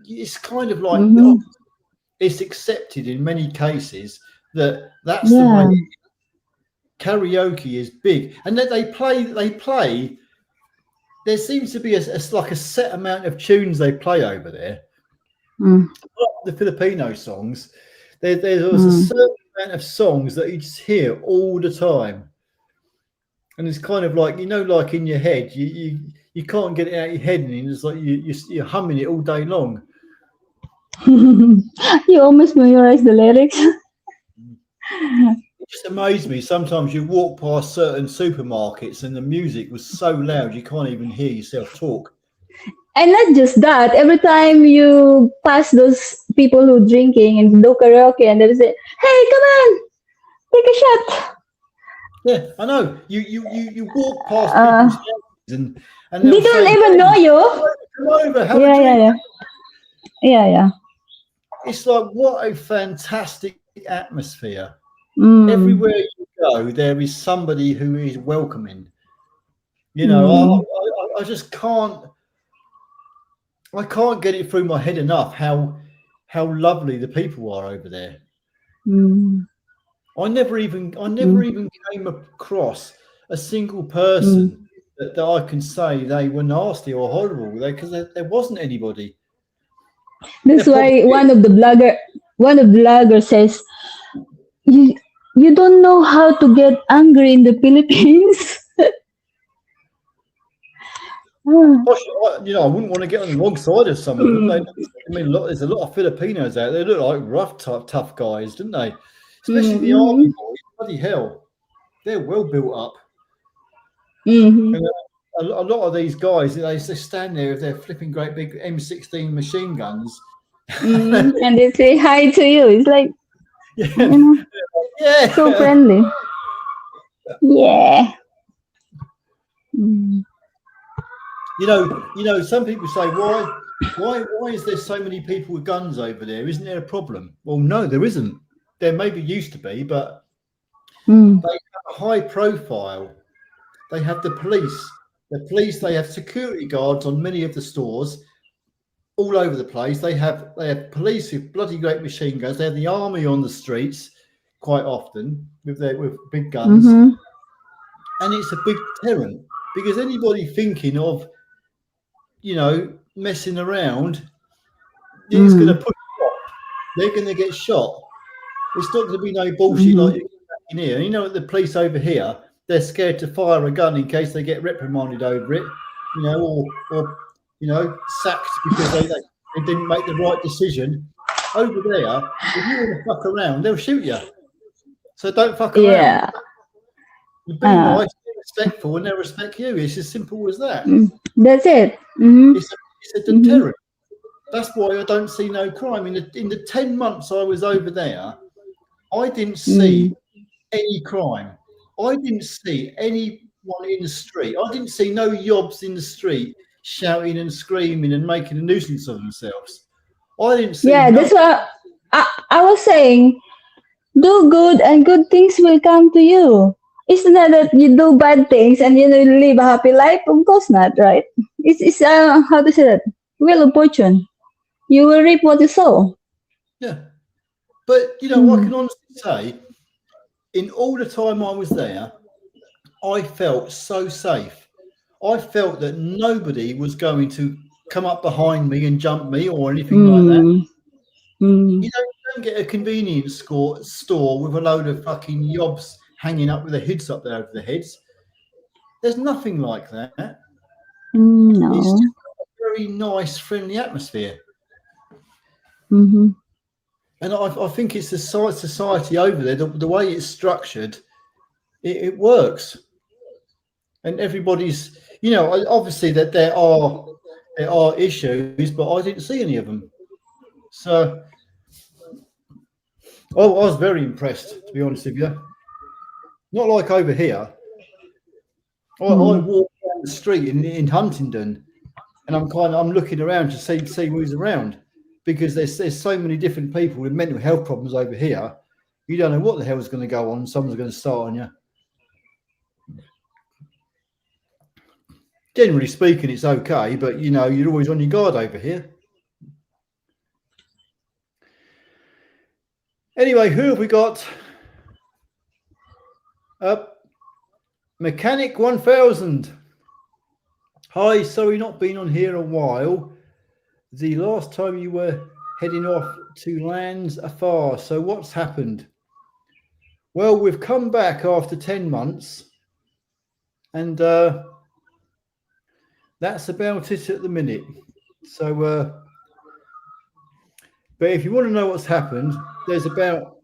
[SPEAKER 1] it's kind of like, it's accepted in many cases that's the way. Karaoke is big, and that they play. There seems to be a set amount of tunes they play over there. The Filipino songs, there's a certain amount of songs that you just hear all the time, and it's kind of like, you know, like in your head, you can't get it out of your head, and it's like you're humming it all day long.
[SPEAKER 2] You almost memorize the lyrics.
[SPEAKER 1] It just amazed me. Sometimes you walk past certain supermarkets and the music was so loud you can't even hear yourself talk.
[SPEAKER 2] And not just that, every time you pass those people who drinking and do karaoke, and they say, "Hey, come on, take a shot."
[SPEAKER 1] Yeah, I know. You walk past people's houses and
[SPEAKER 2] they don't even know you.
[SPEAKER 1] Come over, have a drink.
[SPEAKER 2] Yeah.
[SPEAKER 1] It's like, what a fantastic atmosphere. Everywhere you go, there is somebody who is welcoming. You know, I just can't get it through my head enough how lovely the people are over there. I never even came across a single person that I can say they were nasty or horrible, because there wasn't anybody.
[SPEAKER 2] That's why one of the bloggers says, you don't know how to get angry in the Philippines.
[SPEAKER 1] You know, I wouldn't want to get on the wrong side of some of them. I mean, there's a lot of Filipinos out there. They look like rough, tough guys, don't they? Especially the army boys. Bloody hell, they're well built up. And a lot of these guys, they stand there with their flipping great big M16 machine guns,
[SPEAKER 2] and they say hi to you. It's like, you know, so friendly. Yeah.
[SPEAKER 1] You know, some people say, why is there so many people with guns over there? Isn't there a problem? Well, no, there isn't. There maybe used to be, but they have a high profile. They have the police. They have security guards on many of the stores, all over the place. They have police with bloody great machine guns. They have the army on the streets quite often with big guns, and it's a big deterrent, because anybody thinking of, you know, messing around, it's going to put them off. They're going to get shot. It's not going to be no bullshit like in here. You know, the police over here, they're scared to fire a gun in case they get reprimanded over it, you know, or you know, sacked because they didn't make the right decision. Over there, if you want to fuck around, they'll shoot you. So don't fuck around.
[SPEAKER 2] Yeah.
[SPEAKER 1] You be nice, be respectful, and they'll respect you. It's as simple as that.
[SPEAKER 2] That's it.
[SPEAKER 1] It's a deterrent. That's why I don't see no crime. In the 10 months I was over there, I didn't see any crime. I didn't see anyone in the street. I didn't see no yobs in the street shouting and screaming and making a nuisance of themselves. I didn't see.
[SPEAKER 2] Yeah, that's what I was saying. Do good and good things will come to you. It's not that you do bad things and you live a happy life. Of course not, right? It's how to say that? Wheel of fortune. You will reap what you sow.
[SPEAKER 1] Yeah. But, you know, I
[SPEAKER 2] Mm.
[SPEAKER 1] can honestly say, in all the time I was there, I felt so safe. I felt that nobody was going to come up behind me and jump me or anything like that.
[SPEAKER 2] Mm. Mm.
[SPEAKER 1] You don't get a convenience store with a load of fucking yobs hanging up with their hoods up there over their heads. There's nothing like that.
[SPEAKER 2] Mm,
[SPEAKER 1] It's
[SPEAKER 2] no.
[SPEAKER 1] just a very nice, friendly atmosphere.
[SPEAKER 2] Mm-hmm.
[SPEAKER 1] And I think it's the society over there, the way it's structured, it works. And everybody's, you know, obviously that there are issues, but I didn't see any of them. So I was very impressed, to be honest with you. Not like over here. I
[SPEAKER 2] Mm.
[SPEAKER 1] walk down the street in Huntingdon, and I'm looking around to see who's around, because there's so many different people with mental health problems over here. You don't know what the hell's going to go on. Someone's going to start on you. Generally speaking, it's okay, but you know, you're always on your guard over here. Anyway, who have we got? Mechanic 1000. Hi, sorry not been on here a while. The last time you were heading off to lands afar. So what's happened? Well, we've come back after 10 months, and that's about it at the minute. So, but if you want to know what's happened, there's about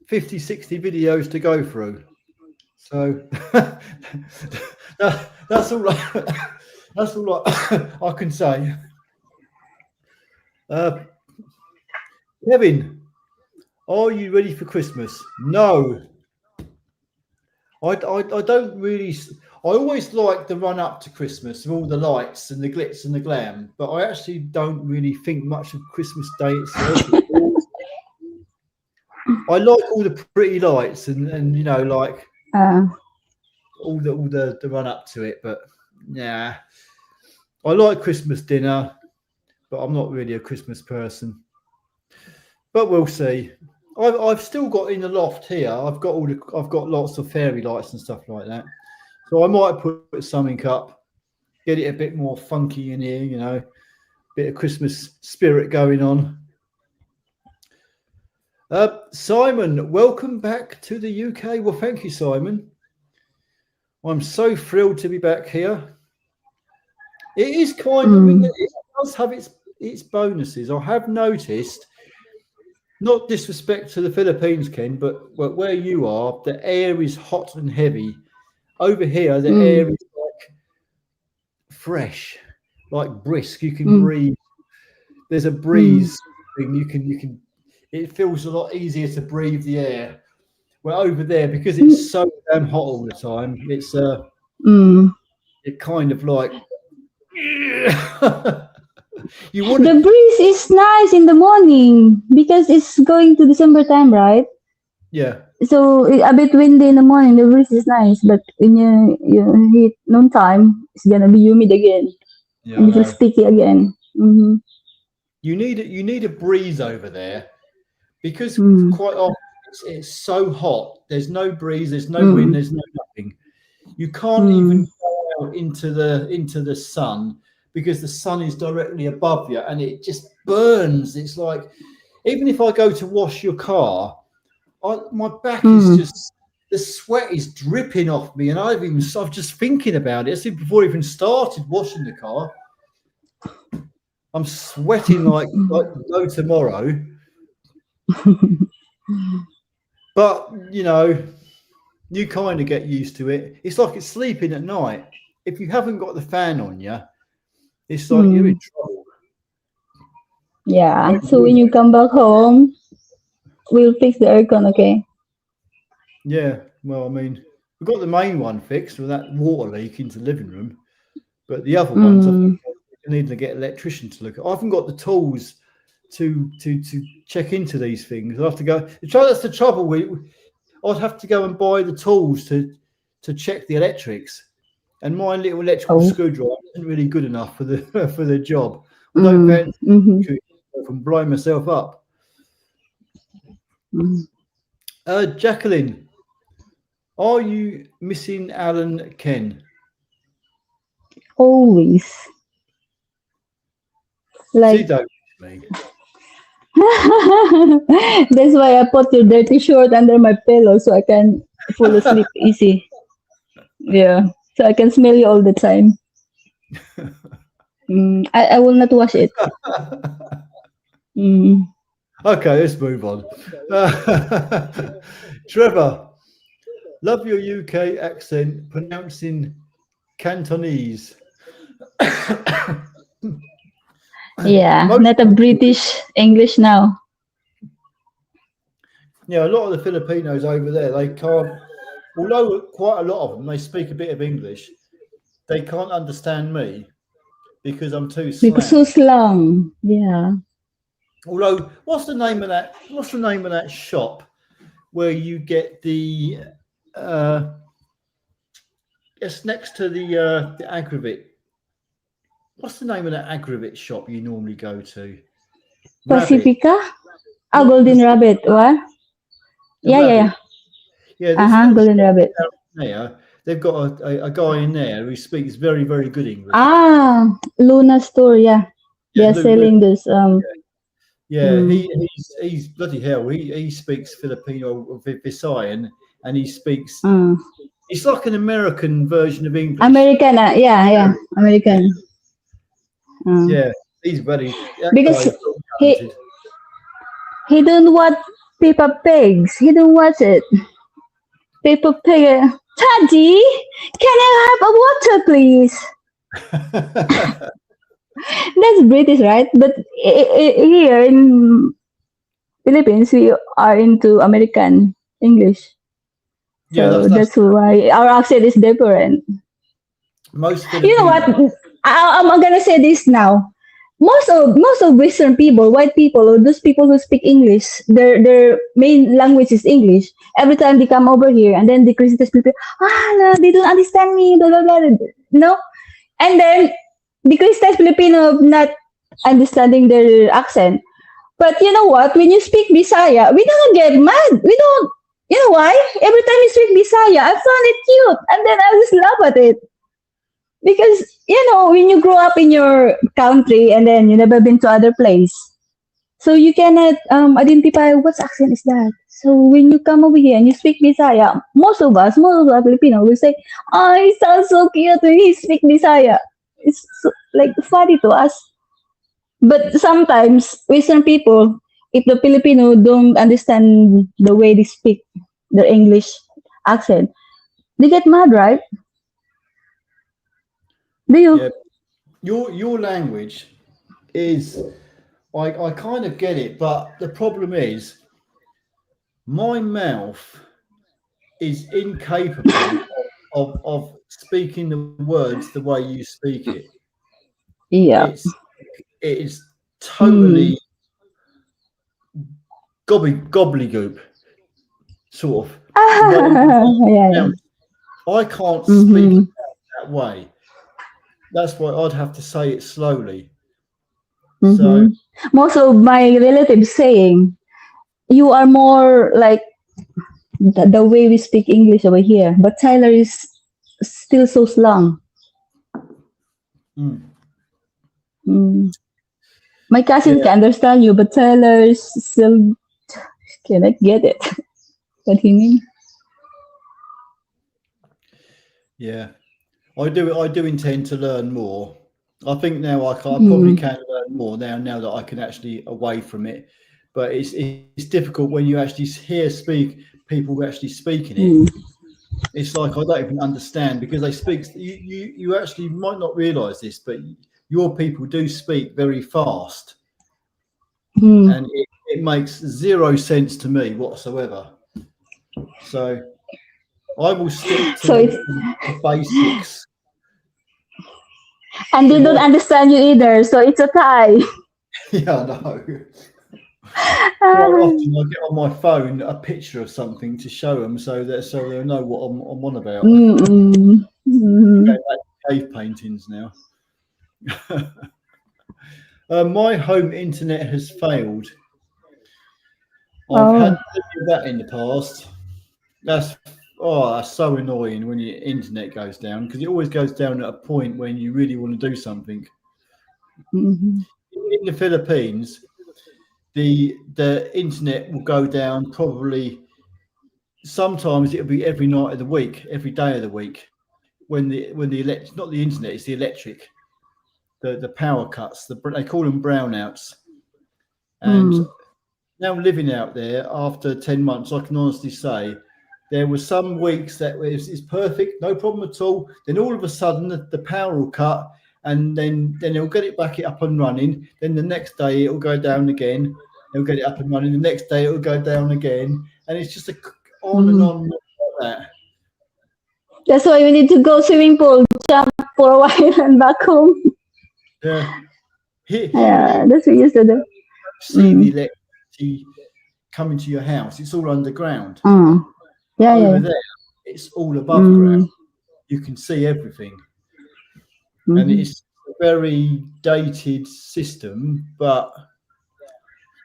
[SPEAKER 1] 50, 60 videos to go through. So that's all that's all I can say. Kevin, are you ready for Christmas? No. I don't really. I always like the run up to Christmas with all the lights and the glitz and the glam, but I actually don't really think much of Christmas Day itself. I like all the pretty lights and you know, like all the run up to it, but yeah, I like Christmas dinner, but I'm not really a Christmas person. But we'll see. I've still got in the loft here. I've got lots of fairy lights and stuff like that. So I might put something up, get it a bit more funky in here, you know, bit of Christmas spirit going on. Simon, welcome back to the UK. Well, thank you, Simon. I'm so thrilled to be back here. It is kind of, I mean, it does have its bonuses. I have noticed, not disrespect to the Philippines, Ken, but where you are, the air is hot and heavy. Over here, the air is like fresh, like brisk. You can breathe. There's a breeze. You can. It feels a lot easier to breathe the air. Well, over there, because it's so damn hot all the time, it's it kind of like you want
[SPEAKER 2] The breeze is nice in the morning because it's going to December time, right?
[SPEAKER 1] yeah.
[SPEAKER 2] So a bit windy in the morning. The breeze is nice, but when you hit noontime, it's gonna be humid again,
[SPEAKER 1] Yeah,
[SPEAKER 2] and you feel sticky again. Mm-hmm.
[SPEAKER 1] You need a breeze over there, because quite often it's so hot. There's no breeze. There's no wind. There's no nothing. You can't even go out into the sun, because the sun is directly above you and it just burns. It's like, even if I go to wash your car, my back is just, the sweat is dripping off me, and I'm just thinking about it. It's before I even started washing the car. I'm sweating like no tomorrow. But you know, you kind of get used to it. It's like it's sleeping at night. If you haven't got the fan on you, it's like you're in trouble.
[SPEAKER 2] Yeah. So when you come back home, we'll fix the aircon, okay?
[SPEAKER 1] Yeah. Well, I mean, we've got the main one fixed with that water leak into the living room, but the other ones, I need to get an electrician to look at. I haven't got the tools to check into these things. I have to go. That's the trouble. I'd have to go and buy the tools to check the electrics. and my little electrical
[SPEAKER 2] Oh.
[SPEAKER 1] screwdriver isn't really good enough for the for the job. I don't fancy
[SPEAKER 2] Mm-hmm.
[SPEAKER 1] and blowing myself up.
[SPEAKER 2] Mm.
[SPEAKER 1] Jacqueline, are you missing Alan Ken?
[SPEAKER 2] Always.
[SPEAKER 1] See,
[SPEAKER 2] Like
[SPEAKER 1] don't miss me.
[SPEAKER 2] that's why I put your dirty shirt under my pillow so I can fall asleep easy. Yeah. So I can smell you all the time. I will not wash it. Mm.
[SPEAKER 1] Okay, let's move on. Trevor, love your UK accent pronouncing Cantonese.
[SPEAKER 2] Yeah,
[SPEAKER 1] Most
[SPEAKER 2] not a
[SPEAKER 1] people,
[SPEAKER 2] British English now.
[SPEAKER 1] yeah, a lot of the Filipinos over there, they can't, although quite a lot of them, they speak a bit of English, they can't understand me because I'm too
[SPEAKER 2] Because so
[SPEAKER 1] slang.
[SPEAKER 2] slang. Yeah.
[SPEAKER 1] Although, what's the name of that? What's the name of that shop where you get the? Uh, it's next to the Agravit. What's the name of that Agravit shop you normally go to? Rabbit,
[SPEAKER 2] Pacifica? Ah,
[SPEAKER 1] not
[SPEAKER 2] Golden
[SPEAKER 1] Pacific,
[SPEAKER 2] Rabbit. What?
[SPEAKER 1] the
[SPEAKER 2] Yeah, yeah,
[SPEAKER 1] Rabbit.
[SPEAKER 2] yeah.
[SPEAKER 1] Yeah, there's a
[SPEAKER 2] Uh-huh,
[SPEAKER 1] little
[SPEAKER 2] Golden
[SPEAKER 1] shop
[SPEAKER 2] Rabbit.
[SPEAKER 1] down there. They've got a guy in there who speaks very, very good English.
[SPEAKER 2] Ah, Luna store, yeah.
[SPEAKER 1] Yeah,
[SPEAKER 2] They are
[SPEAKER 1] Lou.
[SPEAKER 2] selling this
[SPEAKER 1] Yeah,
[SPEAKER 2] mm,
[SPEAKER 1] he's bloody hell. He speaks Filipino Visayan, and he speaks.
[SPEAKER 2] uh,
[SPEAKER 1] It's like an American version of English.
[SPEAKER 2] American, yeah, yeah,
[SPEAKER 1] Very, yeah,
[SPEAKER 2] American. Uh,
[SPEAKER 1] yeah. He's very. That guy
[SPEAKER 2] because
[SPEAKER 1] is very
[SPEAKER 2] he
[SPEAKER 1] talented.
[SPEAKER 2] he don't watch Peppa Pigs. He don't watch it. Peppa Pig. Daddy, can I have a water, please? That's British, right? But here in Philippines, we are into American English.
[SPEAKER 1] Yeah,
[SPEAKER 2] So
[SPEAKER 1] that's
[SPEAKER 2] that's why our accent is different.
[SPEAKER 1] most
[SPEAKER 2] You know what?
[SPEAKER 1] Filipino.
[SPEAKER 2] I'm gonna say this now. Most of Western people, white people, or those people who speak English, their main language is English. Every time they come over here, and then they criticize people. No, they don't understand me. Blah blah blah. No, and then they criticize Filipino of not understanding their accent. But you know what? When you speak Bisaya, we don't get mad. We don't. You know why? Every time you speak Bisaya, I found it cute, and then I just laugh at it because when you grow up in your country and then you never been to other place, so you cannot identify what accent is that. So when you come over here and you speak Bisaya, most of us Filipino will say, "Oh, he sounds so cute when he speak Bisaya." It's so, like funny to us. But sometimes Western people, if the Filipino don't understand the way they speak their English accent, they get mad, right? Do you?
[SPEAKER 1] Yeah, your language is. I kind of get it, but the problem is my mouth is incapable of speaking the words the way you speak it.
[SPEAKER 2] Yeah.
[SPEAKER 1] It is
[SPEAKER 2] Hmm.
[SPEAKER 1] totally gobbledygook, sort of the way you
[SPEAKER 2] Yeah, yeah.
[SPEAKER 1] pronounce. I can't speak
[SPEAKER 2] Mm-hmm.
[SPEAKER 1] it that way. That's why I'd have to say it slowly. So
[SPEAKER 2] Mm-hmm. Most of my relatives saying you are more like the way we speak English over here, but Tyler is still so slang.
[SPEAKER 1] mm,
[SPEAKER 2] Mm. My cousin
[SPEAKER 1] yeah,
[SPEAKER 2] can understand you, but Tyler still cannot get it. What he mean?
[SPEAKER 1] yeah. I do intend to learn more. I think now I probably
[SPEAKER 2] Mm.
[SPEAKER 1] can learn more now that I can actually away from it. But it's difficult when you actually people actually speaking it.
[SPEAKER 2] Mm.
[SPEAKER 1] It's like I don't even understand because they speak. You actually might not realise this, but your people do speak very fast,
[SPEAKER 2] Mm.
[SPEAKER 1] and it makes zero sense to me whatsoever. So I will stick to
[SPEAKER 2] So it's
[SPEAKER 1] the basics
[SPEAKER 2] and they
[SPEAKER 1] of
[SPEAKER 2] don't
[SPEAKER 1] what.
[SPEAKER 2] understand you either. So it's a tie.
[SPEAKER 1] Yeah, I know. Quite often I get on my phone a picture of something to show them so they'll know what I'm on about.
[SPEAKER 2] Mm-mm. Mm.
[SPEAKER 1] Going back to cave paintings now. My home internet has failed. I've had
[SPEAKER 2] Oh.
[SPEAKER 1] plenty of that in the past. That's so annoying when your internet goes down, because it always goes down at a point when you really want to do something.
[SPEAKER 2] Mhm.
[SPEAKER 1] In the Philippines, the internet will go down probably. Sometimes it'll be every night of the week, every day of the week, when the not the internet, it's the electric, the power cuts. They call them brownouts. And
[SPEAKER 2] Mm.
[SPEAKER 1] now living out there after 10 months, I can honestly say there were some weeks that it's perfect, no problem at all. Then all of a sudden the power will cut, and then it'll get it back up and running. Then the next day it'll go down again. It'll get it up and running. The next day it'll go down again, and it's just on and
[SPEAKER 2] Mm.
[SPEAKER 1] on like that.
[SPEAKER 2] That's why we need to go swimming pool, jump for a while, and back home.
[SPEAKER 1] Yeah, here
[SPEAKER 2] Yeah,
[SPEAKER 1] you
[SPEAKER 2] that's what we used to do.
[SPEAKER 1] see the
[SPEAKER 2] Mm.
[SPEAKER 1] electricity coming to your house. It's all underground.
[SPEAKER 2] Mm. Yeah,
[SPEAKER 1] Over
[SPEAKER 2] yeah.
[SPEAKER 1] there, it's all above ground.
[SPEAKER 2] Mm.
[SPEAKER 1] You can see everything. And
[SPEAKER 2] Mhm.
[SPEAKER 1] it's a very dated system, but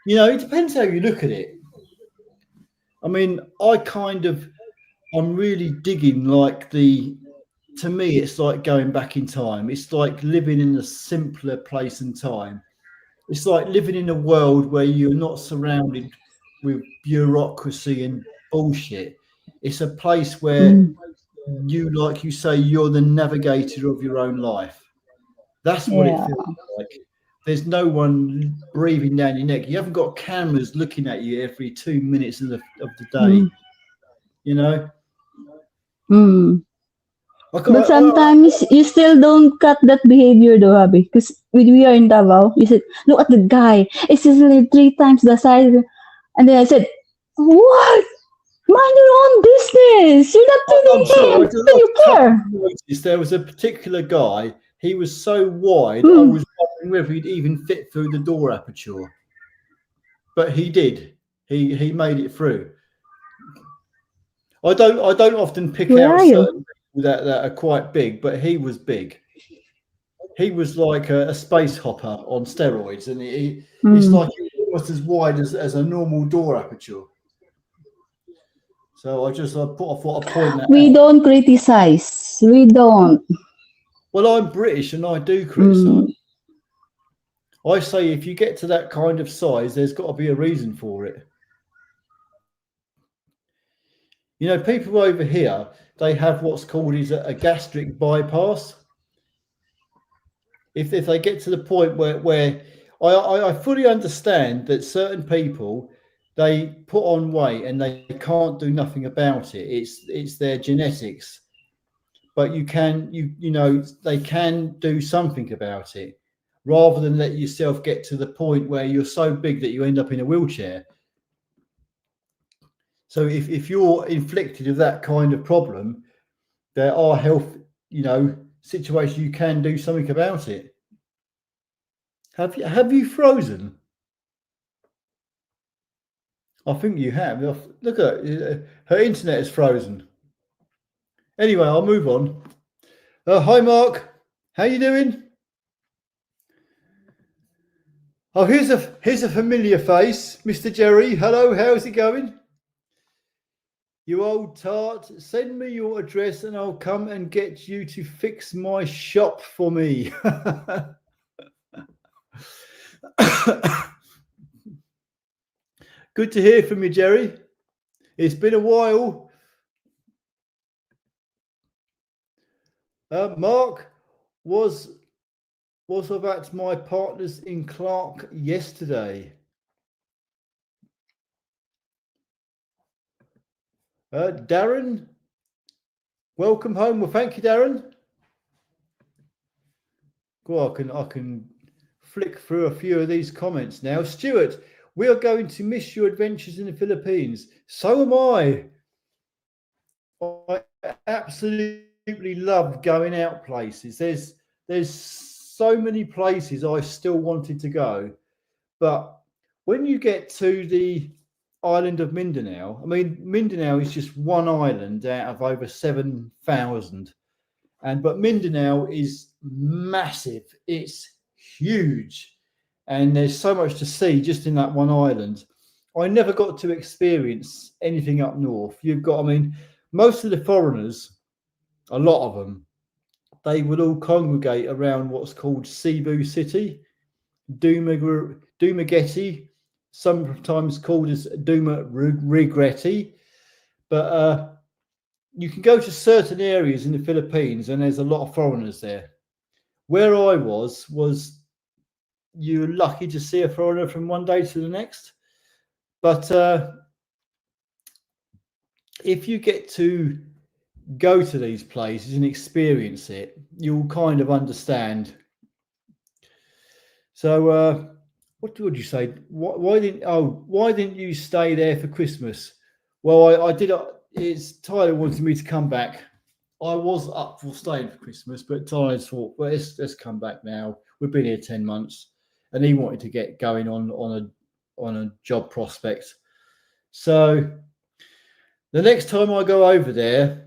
[SPEAKER 1] it depends how you look at it. I mean, I'm really digging to me, it's like going back in time. It's like living in a simpler place and time. It's like living in a world where you're not surrounded with bureaucracy and bullshit. It's a place where
[SPEAKER 2] Mm.
[SPEAKER 1] like you say, you're the navigator of your own life. That's what it
[SPEAKER 2] Yeah.
[SPEAKER 1] feels like. There's no one breathing down your neck. You haven't got cameras looking at you every 2 minutes of the day.
[SPEAKER 2] Mm.
[SPEAKER 1] You know,
[SPEAKER 2] Mm.
[SPEAKER 1] like
[SPEAKER 2] But sometimes you still don't cut that behavior though, Habi. Because when we are in Davao, you said, look at the guy. It's easily 3 times the size. And then I said, what? Mind your own business. You're not
[SPEAKER 1] I'm
[SPEAKER 2] feeding
[SPEAKER 1] sure
[SPEAKER 2] him. Do you care?
[SPEAKER 1] there was a particular guy. He was so wide, I
[SPEAKER 2] Mm.
[SPEAKER 1] was wondering whether he'd even fit through the door aperture. But he did. He made it through. I don't often pick
[SPEAKER 2] Where
[SPEAKER 1] out
[SPEAKER 2] are you?
[SPEAKER 1] certain people that are quite big, but he was big. He was like a space hopper on steroids, and it's
[SPEAKER 2] Mm.
[SPEAKER 1] like almost as wide as a normal door aperture. So I thought I'd point that
[SPEAKER 2] We
[SPEAKER 1] out.
[SPEAKER 2] don't criticize. We don't.
[SPEAKER 1] Well, I'm British and I do criticise.
[SPEAKER 2] Mm.
[SPEAKER 1] I say if you get to that kind of size, there's got to be a reason for it. People over here, they have what's called a gastric bypass. If they get to the point where I fully understand that certain people, they put on weight and they can't do nothing about it. It's their genetics, but they can do something about it, rather than let yourself get to the point where you're so big that you end up in a wheelchair. So if you're inflicted with that kind of problem, there are health situations you can do something about it. Have you frozen? I think you have. Look at her internet is frozen. Anyway, I'll move on. Hi, Mark. How you doing? Oh, here's a familiar face, Mr. Jerry. Hello, how's it going? You old tart, send me your address and I'll come and get you to fix my shop for me. Good to hear from you, Jerry. It's been a while. Mark was at my partners in Clark yesterday. Darren, welcome home. Well, thank you, Darren. Well, I can flick through a few of these comments now. Stuart, we are going to miss your adventures in the Philippines. So am I. I absolutely love going out places. There's so many places I still wanted to go, but when you get to the island of Mindanao, I mean, Mindanao is just one island out of over 7,000. But Mindanao is massive. It's huge. And there's so much to see just in that one island. I never got to experience anything up north. You've got, I mean, most of the foreigners, a lot of them, they would all congregate around what's called Cebu City, Dumaguete, sometimes called as Dumaguete. But you can go to certain areas in the Philippines and there's a lot of foreigners there. Where I was you're lucky to see a foreigner from one day to the next. But if you get to go to these places and experience it, you'll kind of understand. So what would you say? Why didn't you stay there for Christmas? Well, I did. It's Tyler wanted me to come back. I was up for staying for Christmas, but Tyler thought, well, let's come back now. We've been here 10 months, and he wanted to get going on a job prospect. So the next time I go over there,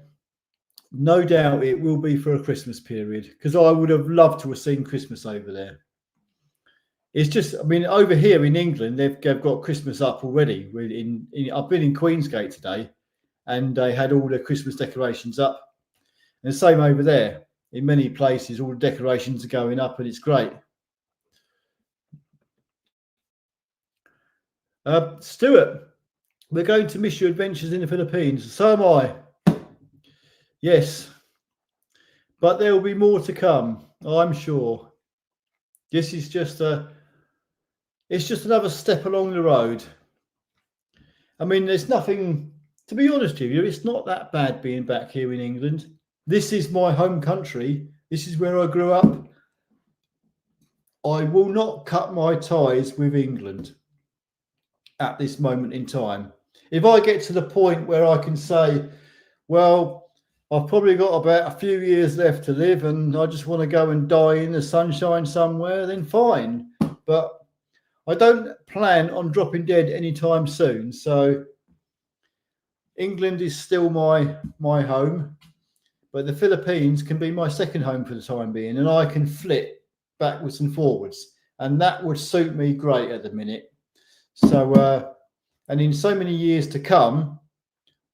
[SPEAKER 1] no doubt it will be for a Christmas period, because I would have loved to have seen Christmas over there. It's just, I mean, over here in England, they've got Christmas up already. I've been in Queensgate today, and they had all the Christmas decorations up. And the same over there. In many places, all the decorations are going up, and it's great. Stuart, we're going to miss your adventures in the Philippines. So am I. Yes. But there will be more to come, I'm sure. This is just it's just another step along the road. I mean, there's nothing, to be honest with you, it's not that bad being back here in England. This is my home country. This is where I grew up. I will not cut my ties with England at this moment in time. If I get to the point where I can say, well, I've probably got about a few years left to live and I just want to go and die in the sunshine somewhere, then fine. But I don't plan on dropping dead anytime soon. So England is still my home, but the Philippines can be my second home for the time being, and I can flip backwards and forwards, and that would suit me great at the minute. So, and in so many years to come,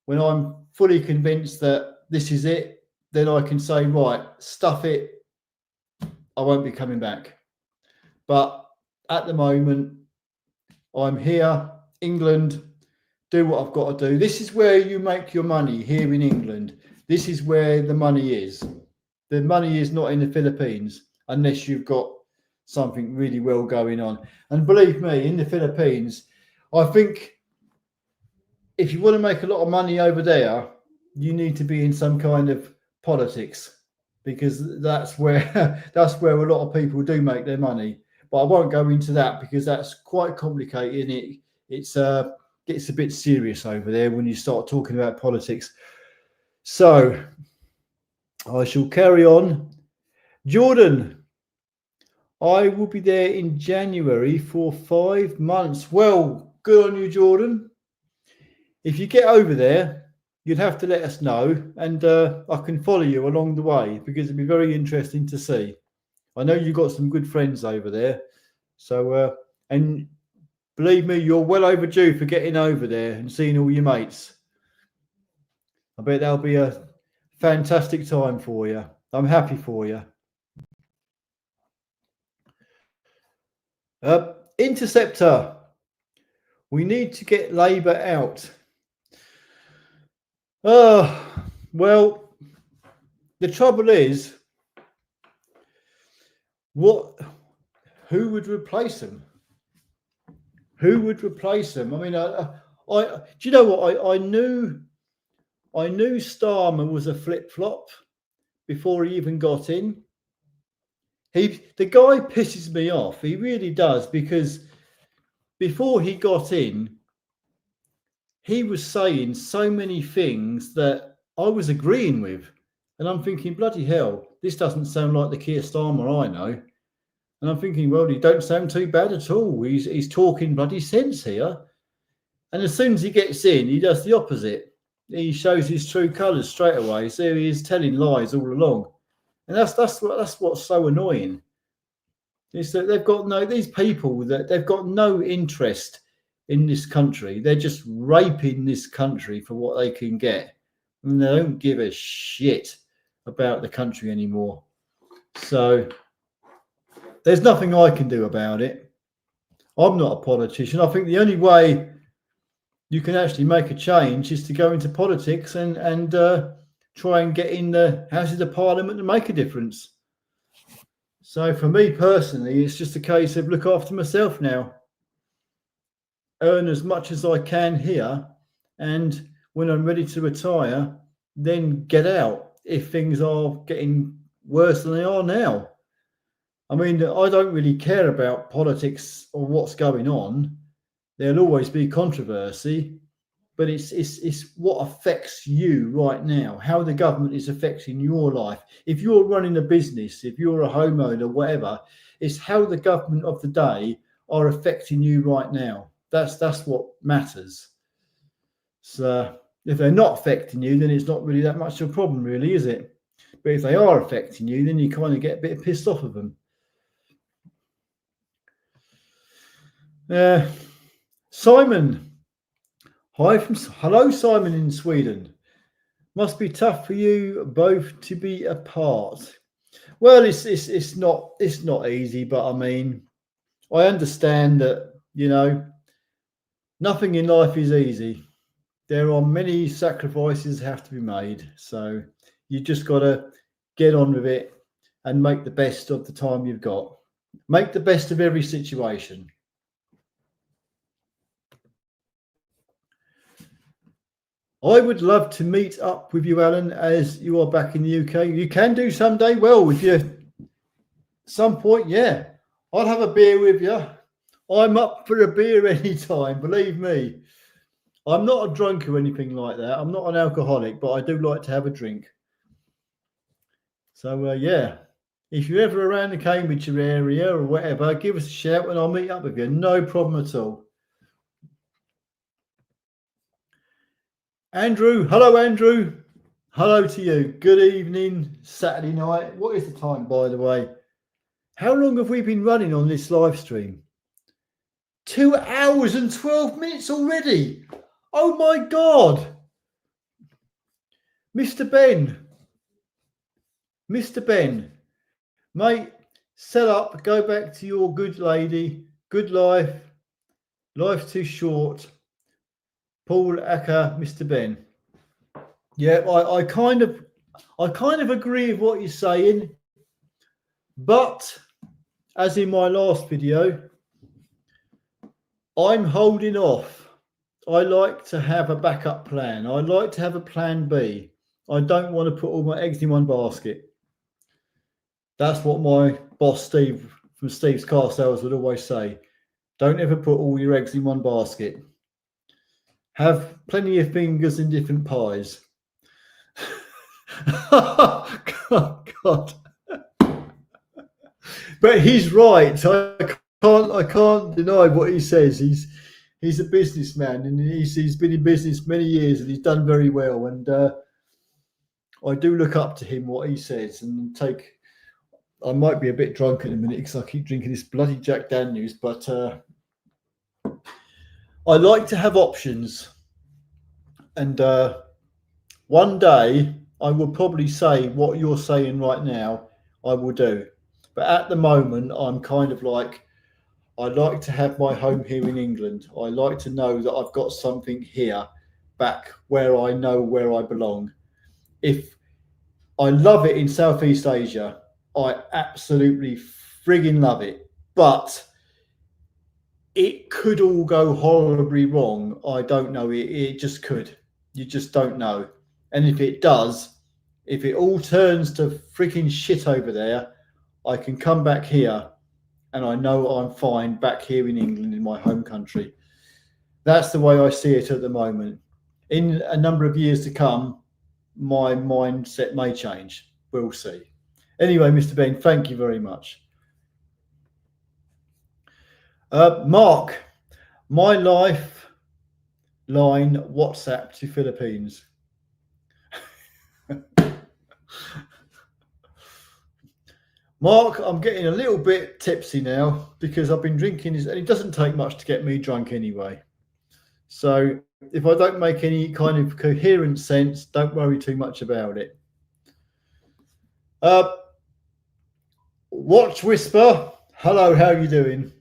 [SPEAKER 1] when I'm fully convinced that this is it, then I can say, right, stuff it, I won't be coming back. But at the moment, I'm here, England, do what I've got to do. This is where you make your money, here in England. This is where the money is. The money is not in the Philippines unless you've got something really well going on. And believe me, in the Philippines, I think if you want to make a lot of money over there, you need to be in some kind of politics, because that's where a lot of people do make their money. But I won't go into that because that's quite complicated. It gets a bit serious over there when you start talking about politics. So I shall carry on. Jordan, I will be there in January for 5 months. Well, good on you, Jordan. If you get over there, you'd have to let us know, and I can follow you along the way, because it'd be very interesting to see. I know you've got some good friends over there. So, and believe me, you're well overdue for getting over there and seeing all your mates. I bet that'll be a fantastic time for you. I'm happy for you. Interceptor. We need to get Labour out. Well, the trouble is, who would replace them? Who would replace them? I mean, do you know what? I knew Starmer was a flip-flop before he even got in. The guy pisses me off. He really does, because before he got in, he was saying so many things that I was agreeing with. And I'm thinking, bloody hell, this doesn't sound like the Keir Starmer I know. And I'm thinking, well, he don't sound too bad at all. He's talking bloody sense here. And as soon as he gets in, he does the opposite. He shows his true colours straight away. So he is telling lies all along. And that's what's so annoying. Is that these people that they've got no interest in this country. They're just raping this country for what they can get. And they don't give a shit about the country anymore. So there's nothing I can do about it. I'm not a politician. I think the only way you can actually make a change is to go into politics and try and get in the Houses of Parliament and make a difference. So for me personally, it's just a case of look after myself now. Earn as much as I can here, and when I'm ready to retire, then get out if things are getting worse than they are now. I mean, I don't really care about politics or what's going on. There'll always be controversy, but it's what affects you right now, how the government is affecting your life. If you're running a business, if you're a homeowner, whatever, it's how the government of the day are affecting you right now. That's what matters. So if they're not affecting you, then it's not really that much of a problem, really, is it? But if they are affecting you, then you kind of get a bit pissed off of them. Simon. Hello, Simon in Sweden. Must be tough for you both to be apart. Well, it's not easy, but I mean, I understand that, you know, nothing in life is easy. There are many sacrifices have to be made. So you just got to get on with it and make the best of the time you've got. Make the best of every situation. I would love to meet up with you, Alan, as you are back in the UK. You can do someday. Well, with you, some point, yeah. I'll have a beer with you. I'm up for a beer anytime, believe me. I'm not a drunk or anything like that. I'm not an alcoholic, but I do like to have a drink. So, yeah, if you're ever around the Cambridgeshire area or whatever, give us a shout and I'll meet up with you. No problem at all. Andrew, hello, Andrew. Hello to you. Good evening, Saturday night. What is the time, by the way? How long have we been running on this live stream? 2 hours and 12 minutes already. Oh my God. Mr. Ben, mate, sell up, go back to your good lady, good life, life's too short. Paul Acker, Mr. Ben. Yeah, I kind of agree with what you're saying, but as in my last video, I'm holding off. I like to have a backup plan. I like to have a plan B. I don't want to put all my eggs in one basket. That's what my boss Steve from Steve's Car Sales would always say. Don't ever put all your eggs in one basket. Have plenty of fingers in different pies. God. But he's right. I can't deny what he says. He's a businessman and he's been in business many years and he's done very well. And I do look up to him, what he says, and I might be a bit drunk in a minute because I keep drinking this bloody Jack Daniels, but I like to have options, and one day I will probably say what you're saying right now, I will do. But at the moment, I'm kind of like, I like to have my home here in England. I like to know that I've got something here back where I know where I belong. If I love it in Southeast Asia, I absolutely frigging love it. But it could all go horribly wrong. I don't know. It just could. You just don't know. And if it does, if it all turns to freaking shit over there, I can come back here and I know I'm fine back here in England, in my home country. That's the way I see it at the moment. In a number of years to come, my mindset may change. We'll see. Anyway, Mr. Ben, thank you very much. Mark, my lifeline WhatsApp to Philippines. Mark, I'm getting a little bit tipsy now because I've been drinking this, and it doesn't take much to get me drunk anyway. So if I don't make any kind of coherent sense, don't worry too much about it. Watch Whisper, hello, how you doing?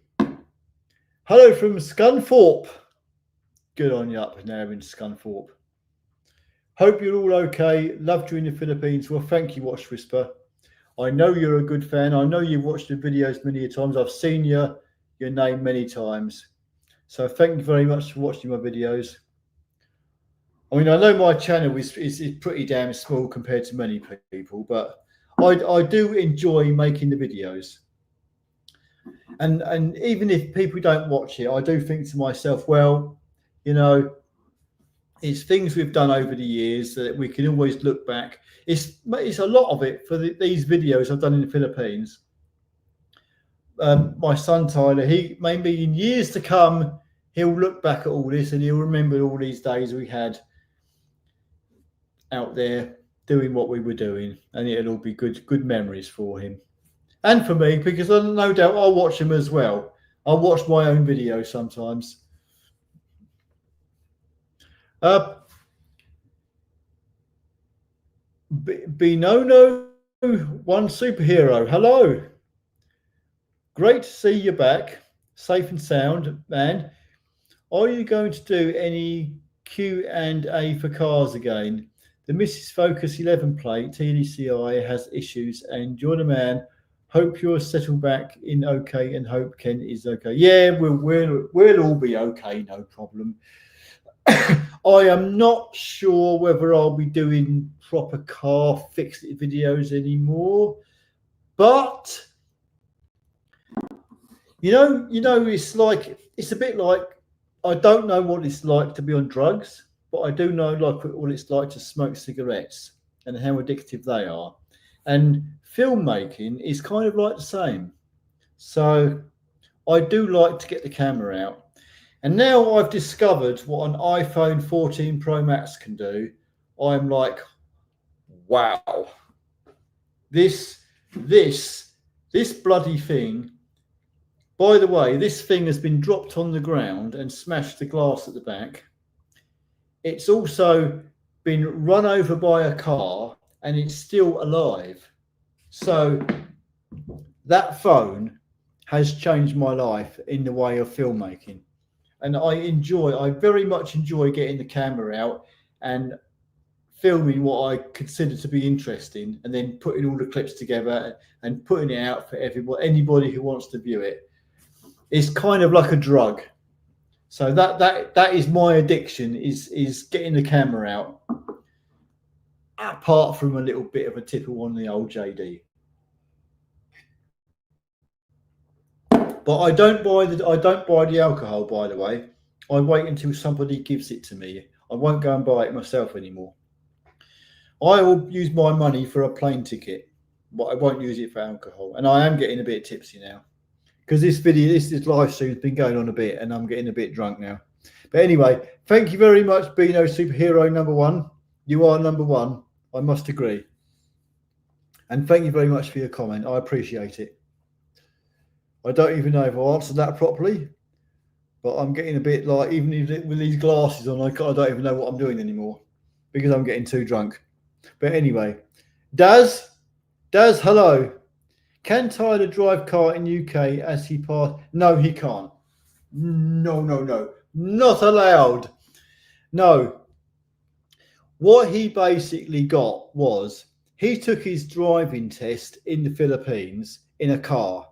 [SPEAKER 1] Hello from Scunthorpe. Good on you up now in Scunthorpe. Hope you're all okay. Loved you in the Philippines. Well, thank you, Watch Whisper. I know you're a good fan. I know you've watched the videos many times. I've seen your name many times. So thank you very much for watching my videos. I mean, I know my channel is pretty damn small compared to many people, but I do enjoy making the videos. And even if people don't watch it, I do think to myself, well, you know, it's things we've done over the years that we can always look back. It's a lot of it for these videos I've done in the Philippines. My son Tyler, he maybe in years to come, he'll look back at all this and he'll remember all these days we had out there doing what we were doing, and it'll all be good memories for him and for me, because no doubt I'll watch them as well. I'll watch my own videos sometimes. Binono, one superhero. Hello. Great to see you back, safe and sound, man. Are you going to do any Q&A for cars again? The Mrs. Focus 11 plate TDCI has issues, and you're the man. Hope you're settled back in okay, and hope Ken is okay. Yeah, we'll all be okay, no problem. I am not sure whether I'll be doing proper car fix it videos anymore, but you know, it's a bit like, I don't know what it's like to be on drugs, but I do know like what it's like to smoke cigarettes and how addictive they are. And filmmaking is kind of like the same. So I do like to get the camera out. And now I've discovered what an iPhone 14 Pro Max can do. I'm like, wow. This bloody thing. By the way, this thing has been dropped on the ground and smashed the glass at the back. It's also been run over by a car and it's still alive. So that phone has changed my life in the way of filmmaking. And I very much enjoy getting the camera out and filming what I consider to be interesting, and then putting all the clips together and putting it out for anybody who wants to view it. It's kind of like a drug. So that is my addiction, is getting the camera out. Apart from a little bit of a tipple on the old JD. But I don't buy the alcohol, by the way. I wait until somebody gives it to me. I won't go and buy it myself anymore. I will use my money for a plane ticket, but I won't use it for alcohol. And I am getting a bit tipsy now, because this live stream has been going on a bit, and I'm getting a bit drunk now. But anyway, thank you very much, Bino Superhero number one. You are number one, I must agree. And thank you very much for your comment. I appreciate it. I don't even know if I answered that properly, but I'm getting a bit like, even with these glasses on, I don't even know what I'm doing anymore because I'm getting too drunk. But anyway, Daz, hello. Can Tyler drive car in UK as he passed? No, he can't. No, not allowed. No. What he basically got was, he took his driving test in the Philippines in a car.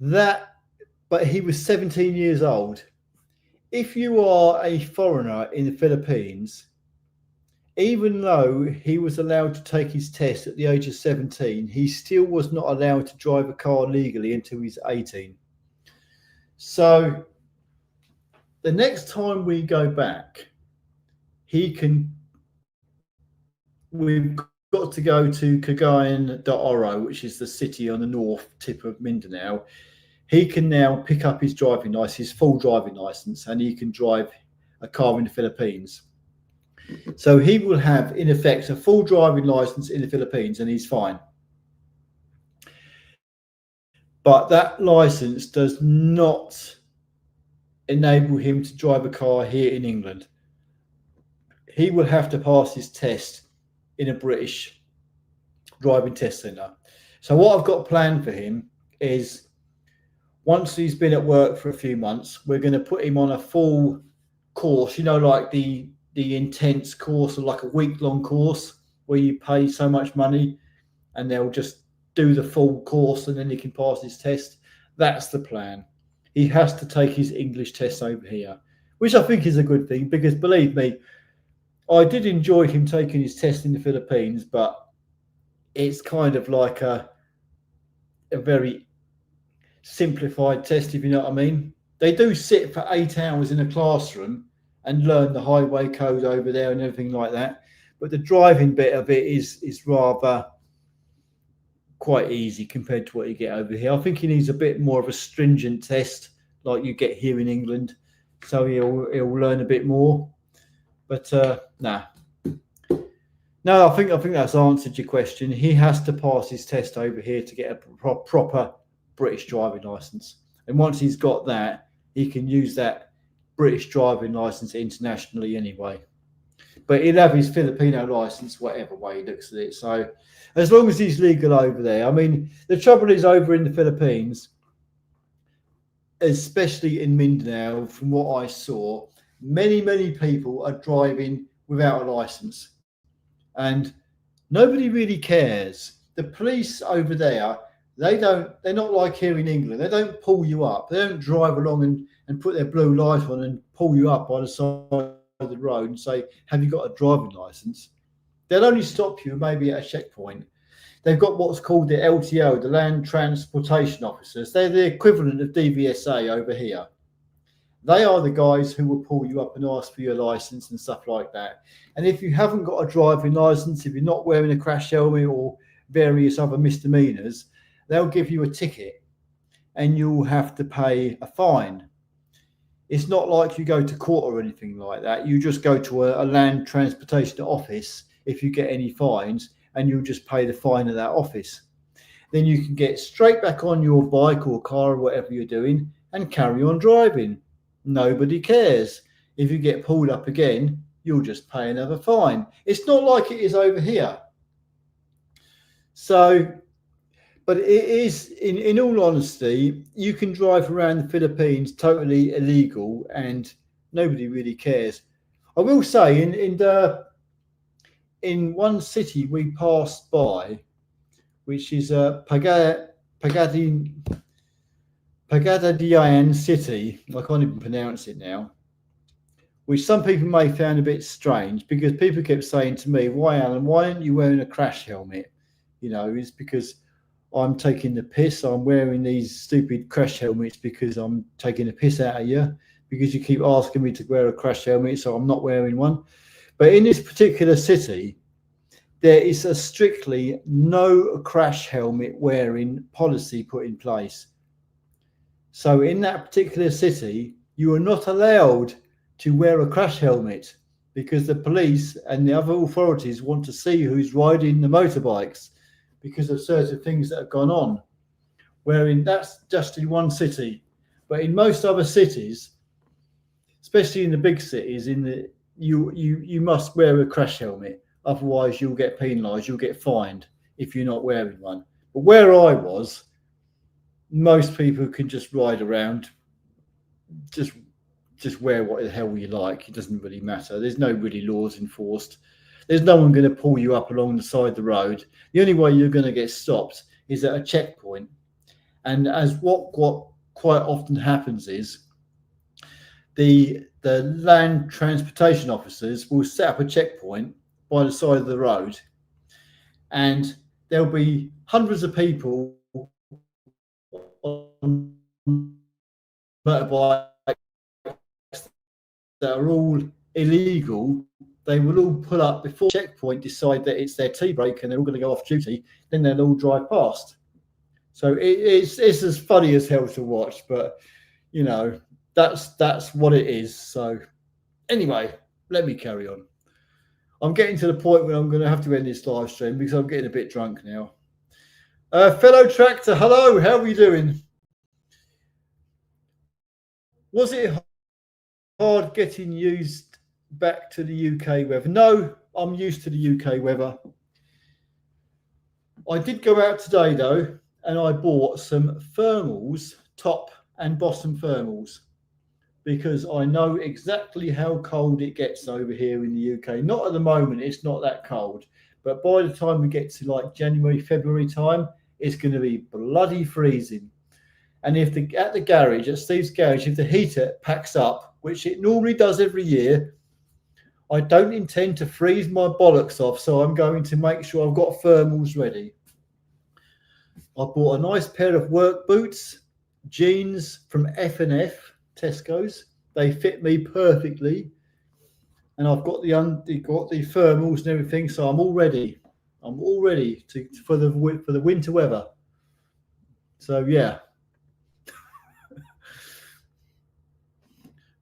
[SPEAKER 1] But he was 17 years old. If you are a foreigner in the Philippines, even though he was allowed to take his test at the age of 17, he still was not allowed to drive a car legally until he's 18. So the next time we go back, we've got to go to Cagayan de Oro, which is the city on the north tip of Mindanao. he can now pick up his driving license, his full driving license, and he can drive a car in the Philippines. So he will have, in effect, a full driving license in the Philippines, and he's fine. But that license does not enable him to drive a car here in England. He will have to pass his test in a British driving test centre. So what I've got planned for him is, once he's been at work for a few months, we're going to put him on a full course, like the intense course, or like a week-long course where you pay so much money and they'll just do the full course and then he can pass his test. That's the plan. He has to take his English test over here, which I think is a good thing, because believe me, I did enjoy him taking his test in the Philippines, but it's kind of like a very simplified test, if you know what I mean. They do sit for 8 hours in a classroom and learn the highway code over there and everything like that. But the driving bit of it is rather quite easy compared to what you get over here. I think he needs a bit more of a stringent test like you get here in England, so he'll learn a bit more. But no, I think that's answered your question. He has to pass his test over here to get a proper British driving license, and once he's got that, he can use that British driving license internationally anyway. But he'll have his Filipino license whatever way he looks at it. So as long as he's legal over there. I mean, the trouble is, over in the Philippines, especially in Mindanao, from what I saw, many people are driving without a license, and nobody really cares. The police over there, they're not like here in England. They don't pull you up. They don't drive along and put their blue light on and pull you up by the side of the road and say, have you got a driving license? They'll only stop you maybe at a checkpoint. They've got what's called the LTO, the Land Transportation Officers. They're the equivalent of DVSA over here. They are the guys who will pull you up and ask for your license and stuff like that. And if you haven't got a driving license, if you're not wearing a crash helmet or various other misdemeanors, they'll give you a ticket and you'll have to pay a fine. It's not like you go to court or anything like that. You just go to a land transportation office if you get any fines, and you'll just pay the fine at that office. Then you can get straight back on your bike or car or whatever you're doing and carry on driving. Nobody cares. If you get pulled up again, you'll just pay another fine. It's not like it is over here. So, but it is, in all honesty, you can drive around the Philippines totally illegal and nobody really cares. I will say, in one city we passed by, which is Pagadian City, I can't even pronounce it now, which some people may find a bit strange, because people kept saying to me, why, Alan, why aren't you wearing a crash helmet? It's because I'm taking the piss. I'm wearing these stupid crash helmets because I'm taking the piss out of you, because you keep asking me to wear a crash helmet, so I'm not wearing one. But in this particular city, there is a strictly no crash helmet wearing policy put in place. So in that particular city, you are not allowed to wear a crash helmet, because the police and the other authorities want to see who's riding the motorbikes because of certain things that have gone on. Wherein that's just in one city, but in most other cities, especially in the big cities, you must wear a crash helmet. Otherwise, you'll get penalised. You'll get fined if you're not wearing one. But where I was, most people can just ride around, just wear what the hell you like. It doesn't really matter. There's no really laws enforced. There's no one going to pull you up along the side of the road. The only way you're going to get stopped is at a checkpoint. And as what quite often happens is the land transportation officers will set up a checkpoint by the side of the road, and there'll be hundreds of people on motorbikes that are all illegal. They will all pull up before the checkpoint, decide that it's their tea break and they're all going to go off duty, then they'll all drive past. So it's as funny as hell to watch, but you know, that's what it is. So anyway, let me carry on. I'm getting to the point where I'm going to have to end this live stream because I'm getting a bit drunk now. Fellow Tractor, hello, how are you doing? Was it hard getting used back to the UK weather? No, I'm used to the UK weather. I did go out today though, and I bought some thermals, top and bottom thermals, because I know exactly how cold it gets over here in the UK. Not at the moment, it's not that cold, but by the time we get to like January, February time, it's going to be bloody freezing. And if at the garage, at Steve's garage, if the heater packs up, which it normally does every year, I don't intend to freeze my bollocks off, so I'm going to make sure I've got thermals ready. I bought a nice pair of work boots, jeans from F&F, Tesco's. They fit me perfectly, and I've got the thermals and everything, so I'm all ready. I'm all ready for the winter weather. So yeah,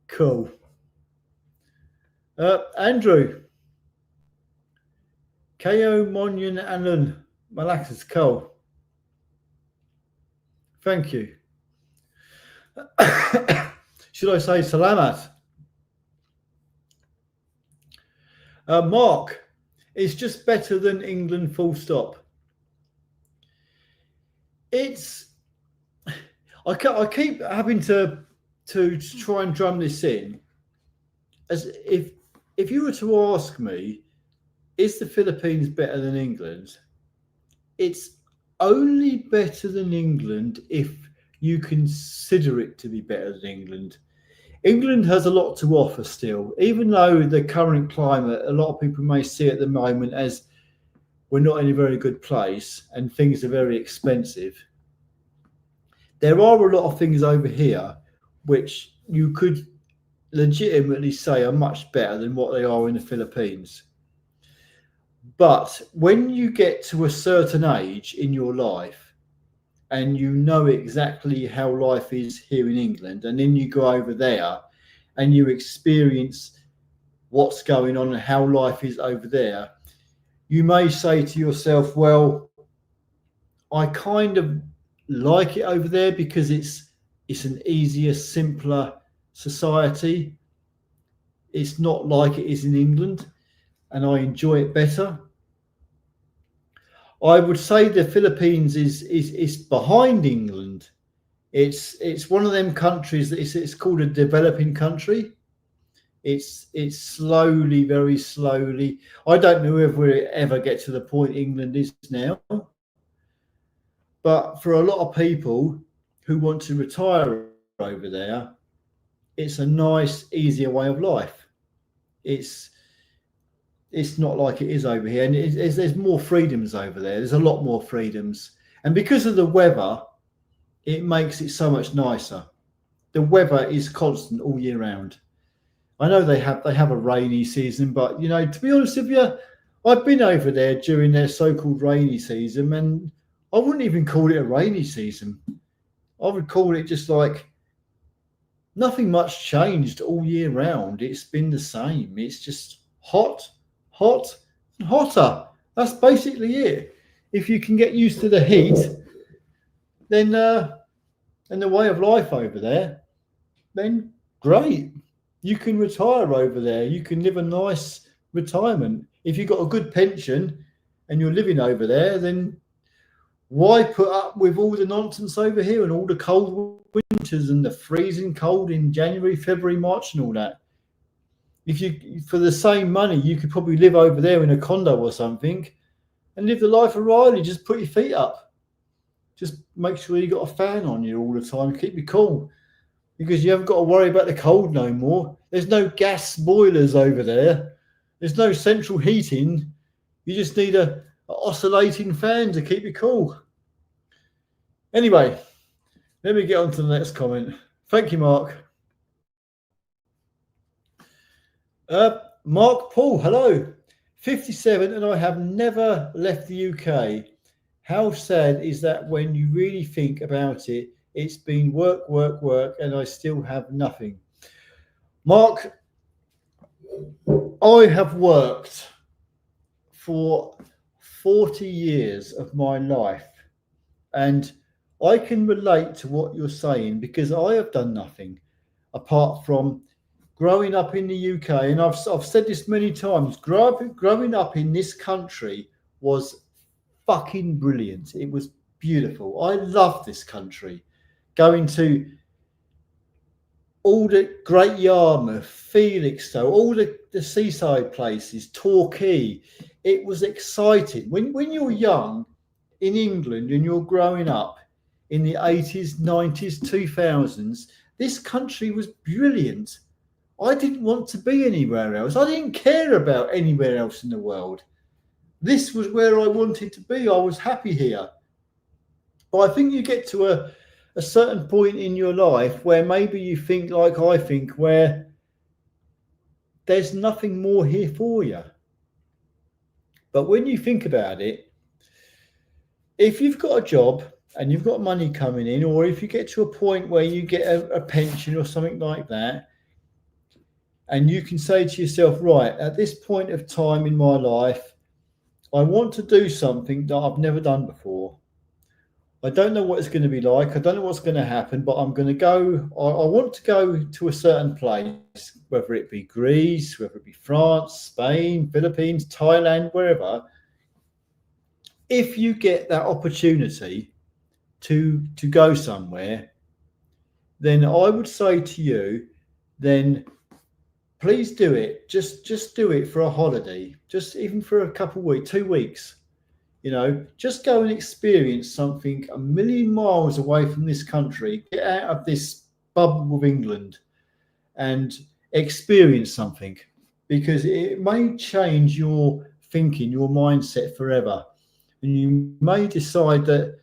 [SPEAKER 1] cool. Andrew, Ko Monyan Alan Malaxis Cole. Thank you. Should I say salamat? Mark, it's just better than England, full stop. I keep having to try and drum this in, as if you were to ask me, is the Philippines better than England? It's only better than England if you consider it to be better than England. England has a lot to offer still, even though the current climate, a lot of people may see at the moment as we're not in a very good place and things are very expensive. There are a lot of things over here which you could legitimately say are much better than what they are in the Philippines. But when you get to a certain age in your life and you know exactly how life is here in England, and then you go over there and you experience what's going on and how life is over there, you may say to yourself, well, I kind of like it over there because it's an easier, simpler society. It's not like it is in England, and I enjoy it better. I would say the Philippines is behind England. It's one of them countries that it's called a developing country. It's slowly, very slowly. I don't know if we ever get to the point England is now, but for a lot of people who want to retire over there, it's a nice, easier way of life. It's not like it is over here, and there's more freedoms over there. There's a lot more freedoms, and because of the weather, it makes it so much nicer. The weather is constant all year round. I know they have a rainy season, but you know, to be honest with you, I've been over there during their so-called rainy season, and I wouldn't even call it a rainy season. I would call it just like nothing much changed all year round. It's been the same. It's just hot, and hotter. That's basically it. If you can get used to the heat, then and the way of life over there, then great. You can retire over there. You can live a nice retirement. If you've got a good pension and you're living over there, then why put up with all the nonsense over here and all the cold winters and the freezing cold in January, February, March and all that? If you, for the same money, you could probably live over there in a condo or something and live the life of Riley. Just put your feet up. Just make sure you got a fan on you all the time. Keep you cool, because you haven't got to worry about the cold no more. There's no gas boilers over there. There's no central heating. You just need a oscillating fan to keep you cool. Anyway, let me get on to the next comment. Thank you, Mark. Mark Paul, hello. 57 and I have never left the UK. how sad is that when you really think about it? It's been work, work, work, and I still have nothing. Mark, I have worked for 40 years of my life, and I can relate to what you're saying because I have done nothing apart from growing up in the UK. And I've said this many times, growing up in this country was fucking brilliant. It was beautiful. I love this country. Going to all the Great Yarmouth, Felixstowe, all the seaside places, Torquay. It was exciting. When you're young in England and you're growing up in the 80s, 90s, 2000s, this country was brilliant. I didn't want to be anywhere else. I didn't care about anywhere else in the world. This was where I wanted to be. I was happy here. But I think you get to a certain point in your life where maybe you think like I think, where there's nothing more here for you. But when you think about it, if you've got a job and you've got money coming in, or if you get to a point where you get a pension or something like that, and you can say to yourself, right, at this point of time in my life, I want to do something that I've never done before. I don't know what it's going to be like. I don't know what's going to happen, but I'm going to go. I want to go to a certain place, whether it be Greece, whether it be France, Spain, Philippines, Thailand, wherever. If you get that opportunity to go somewhere, then I would say to you, then please do it. Just do it for a holiday, just even for a couple of weeks, 2 weeks. You know, just go and experience something a million miles away from this country. Get out of this bubble of England and experience something, because it may change your thinking, your mindset forever. And you may decide that,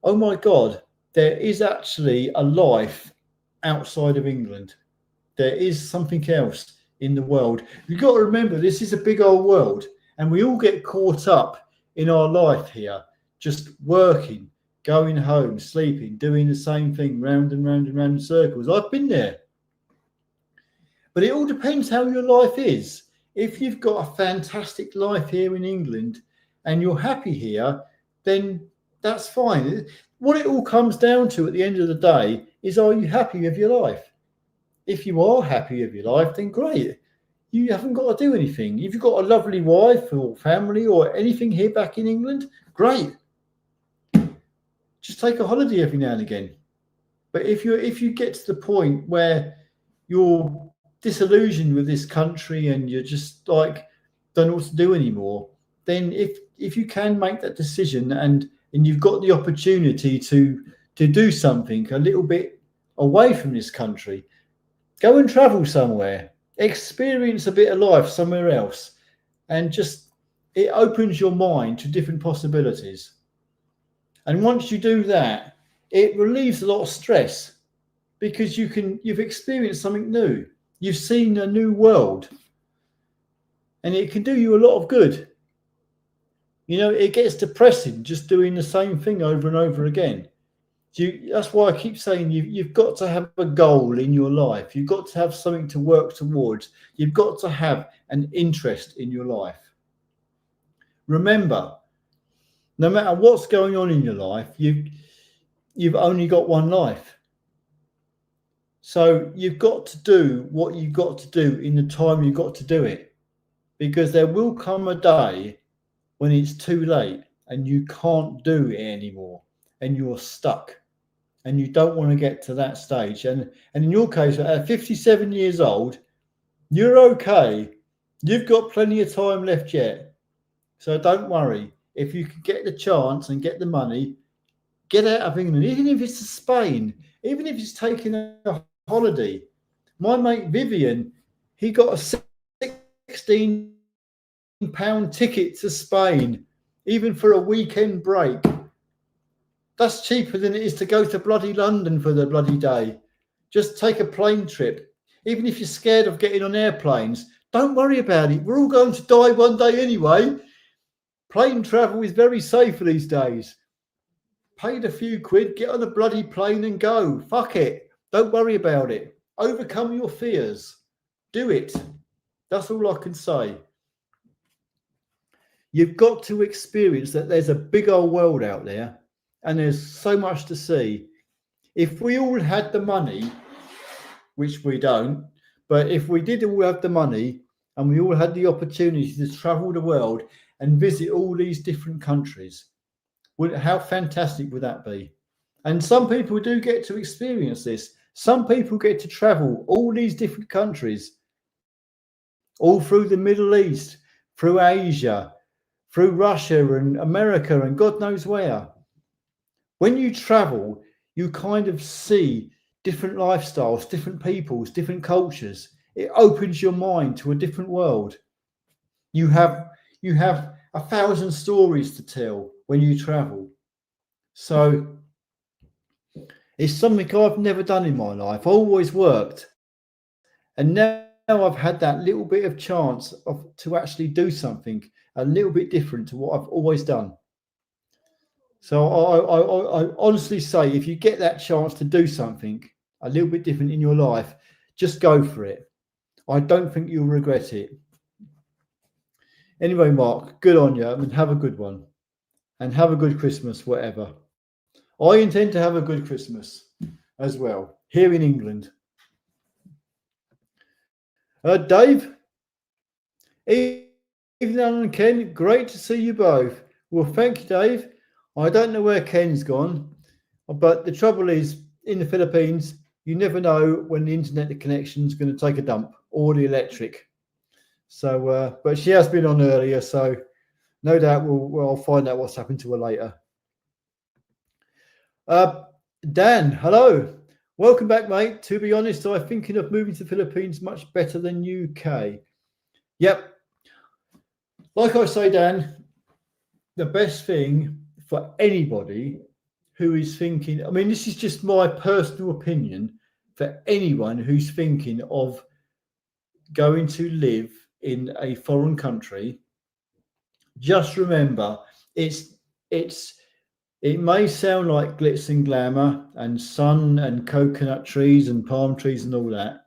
[SPEAKER 1] oh my God, there is actually a life outside of England. There is something else in the world. You've got to remember, this is a big old world, and we all get caught up in our life here, just working, going home, sleeping, doing the same thing round and round and round in circles. I've been there. But it all depends how your life is. If you've got a fantastic life here in England and you're happy here, then that's fine. What it all comes down to at the end of the day is, are you happy with your life? If you are happy with your life, then great. You haven't got to do anything. If you've got a lovely wife or family or anything here back in England, great. Just take a holiday every now and again. But if you get to the point where you're disillusioned with this country and you're just like don't know what to do anymore, then if you can make that decision and you've got the opportunity to do something a little bit away from this country, go and travel somewhere. Experience a bit of life somewhere else, and just it opens your mind to different possibilities. And once you do that, it relieves a lot of stress, because you've experienced something new. You've seen a new world, and it can do you a lot of good. You know, it gets depressing just doing the same thing over and over again. That's why I keep saying you've got to have a goal in your life. You've got to have something to work towards. You've got to have an interest in your life. Remember, no matter what's going on in your life, you've only got one life. So you've got to do what you've got to do in the time you've got to do it, because there will come a day when it's too late and you can't do it anymore and you're stuck. And you don't want to get to that stage. And in your case, at 57 years old, you're okay. You've got plenty of time left yet. So don't worry. If you can get the chance and get the money, get out of England, even if it's to Spain, even if it's taking a holiday. My mate Vivian, he got a £16 ticket to Spain, even for a weekend break. That's cheaper than it is to go to bloody London for the bloody day. Just take a plane trip. Even if you're scared of getting on airplanes, don't worry about it. We're all going to die one day anyway. Plane travel is very safe these days. Paid a few quid, get on a bloody plane and go. Fuck it. Don't worry about it. Overcome your fears. Do it. That's all I can say. You've got to experience that there's a big old world out there and there's so much to see. If we all had the money, which we don't, but if we did all have the money and we all had the opportunity to travel the world and visit all these different countries, how fantastic would that be? And some people do get to experience this. Some people get to travel all these different countries, all through the Middle East, through Asia, through Russia and America and God knows where. When you travel, you kind of see different lifestyles, different peoples, different cultures. It opens your mind to a different world. You have 1,000 stories to tell when you travel. So it's something I've never done in my life. I always worked. And now I've had that little bit of chance to actually do something a little bit different to what I've always done. So I honestly say, if you get that chance to do something a little bit different in your life, just go for it. I don't think you'll regret it. Anyway, Mark, good on you and have a good one. And have a good Christmas, whatever. I intend to have a good Christmas as well, here in England. Dave? Evening, Alan and Ken. Great to see you both. Well, thank you, Dave. I don't know where Ken's gone, but the trouble is, in the Philippines, you never know when the internet connection is going to take a dump or the electric. So, but she has been on earlier, so no doubt we'll find out what's happened to her later. Dan, hello. Welcome back, mate. To be honest, I'm thinking of moving to the Philippines much better than UK. Yep. Like I say, Dan, the best thing for anybody who is thinking, I mean, this is just my personal opinion, for anyone who's thinking of going to live in a foreign country, just remember, it may sound like glitz and glamour and sun and coconut trees and palm trees and all that,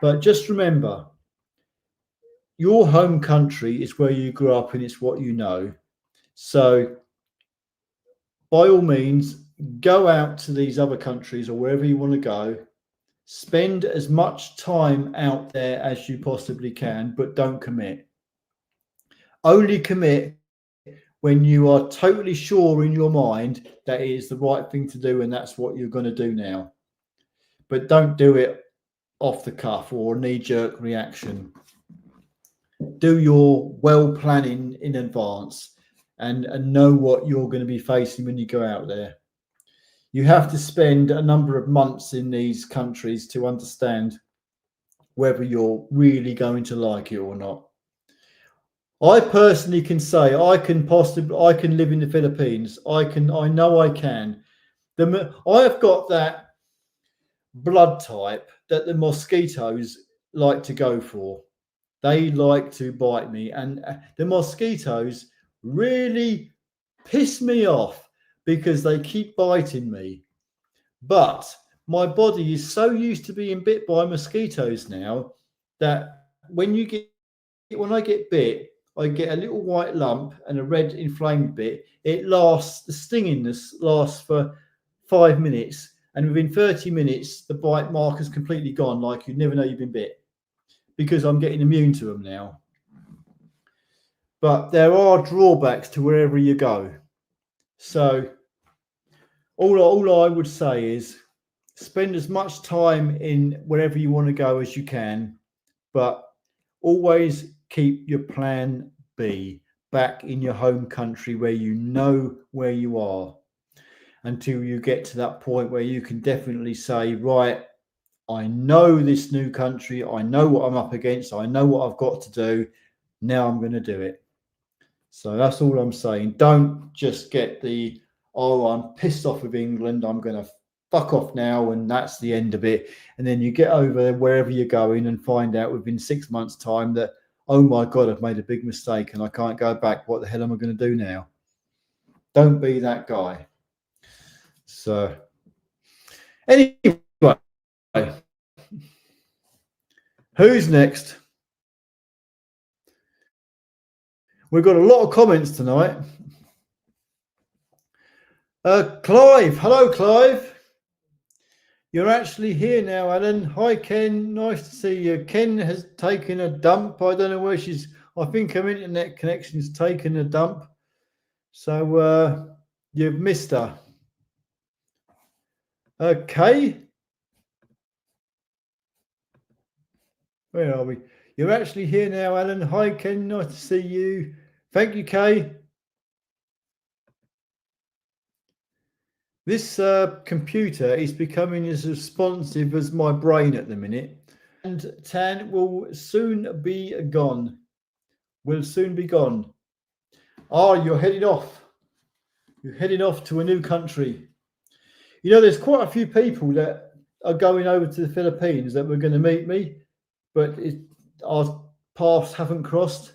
[SPEAKER 1] but just remember, your home country is where you grew up and it's what you know. So by all means, go out to these other countries or wherever you want to go. Spend as much time out there as you possibly can, but don't commit. Only commit when you are totally sure in your mind that it is the right thing to do and that's what you're going to do now. But don't do it off the cuff or knee-jerk reaction. Do your well planning in advance and know what you're going to be facing when you go out there. You have to spend a number of months in these countries to understand whether you're really going to like it or not. I personally can say I can live in the Philippines. I know I can. I have got that blood type that the mosquitoes like to go for. They like to bite me, and the mosquitoes really piss me off because they keep biting me. But my body is so used to being bit by mosquitoes now that when I get bit, I get a little white lump and a red inflamed bit. The stinginess lasts for 5 minutes, and within 30 minutes, the bite marker's completely gone, like you never know you've been bit, because I'm getting immune to them now. But there are drawbacks to wherever you go. So all I would say is spend as much time in wherever you want to go as you can, but always keep your plan B back in your home country where you know where you are, until you get to that point where you can definitely say, right, I know this new country, I know what I'm up against, I know what I've got to do, now I'm going to do it. So that's all I'm saying. Don't just get I'm pissed off with England, I'm going to fuck off now and that's the end of it. And then you get over wherever you're going and find out within 6 months' time that, oh my God, I've made a big mistake and I can't go back. What the hell am I going to do now? Don't be that guy. So, anyway, who's next? We've got a lot of comments tonight. Clive. Hello, Clive. You're actually here now, Alan. Hi, Ken. Nice to see you. Ken has taken a dump. I don't know where she's. I think her internet connection's taken a dump. So you've missed her. Kay? Where are we? You're actually here now, Alan. Hi, Ken. Nice to see you. Thank you, Kay. This computer is becoming as responsive as my brain at the minute. And Tan will soon be gone. Will soon be gone. Oh, you're heading off. You're heading off to a new country. You know, there's quite a few people that are going over to the Philippines that were going to meet me, but our paths haven't crossed,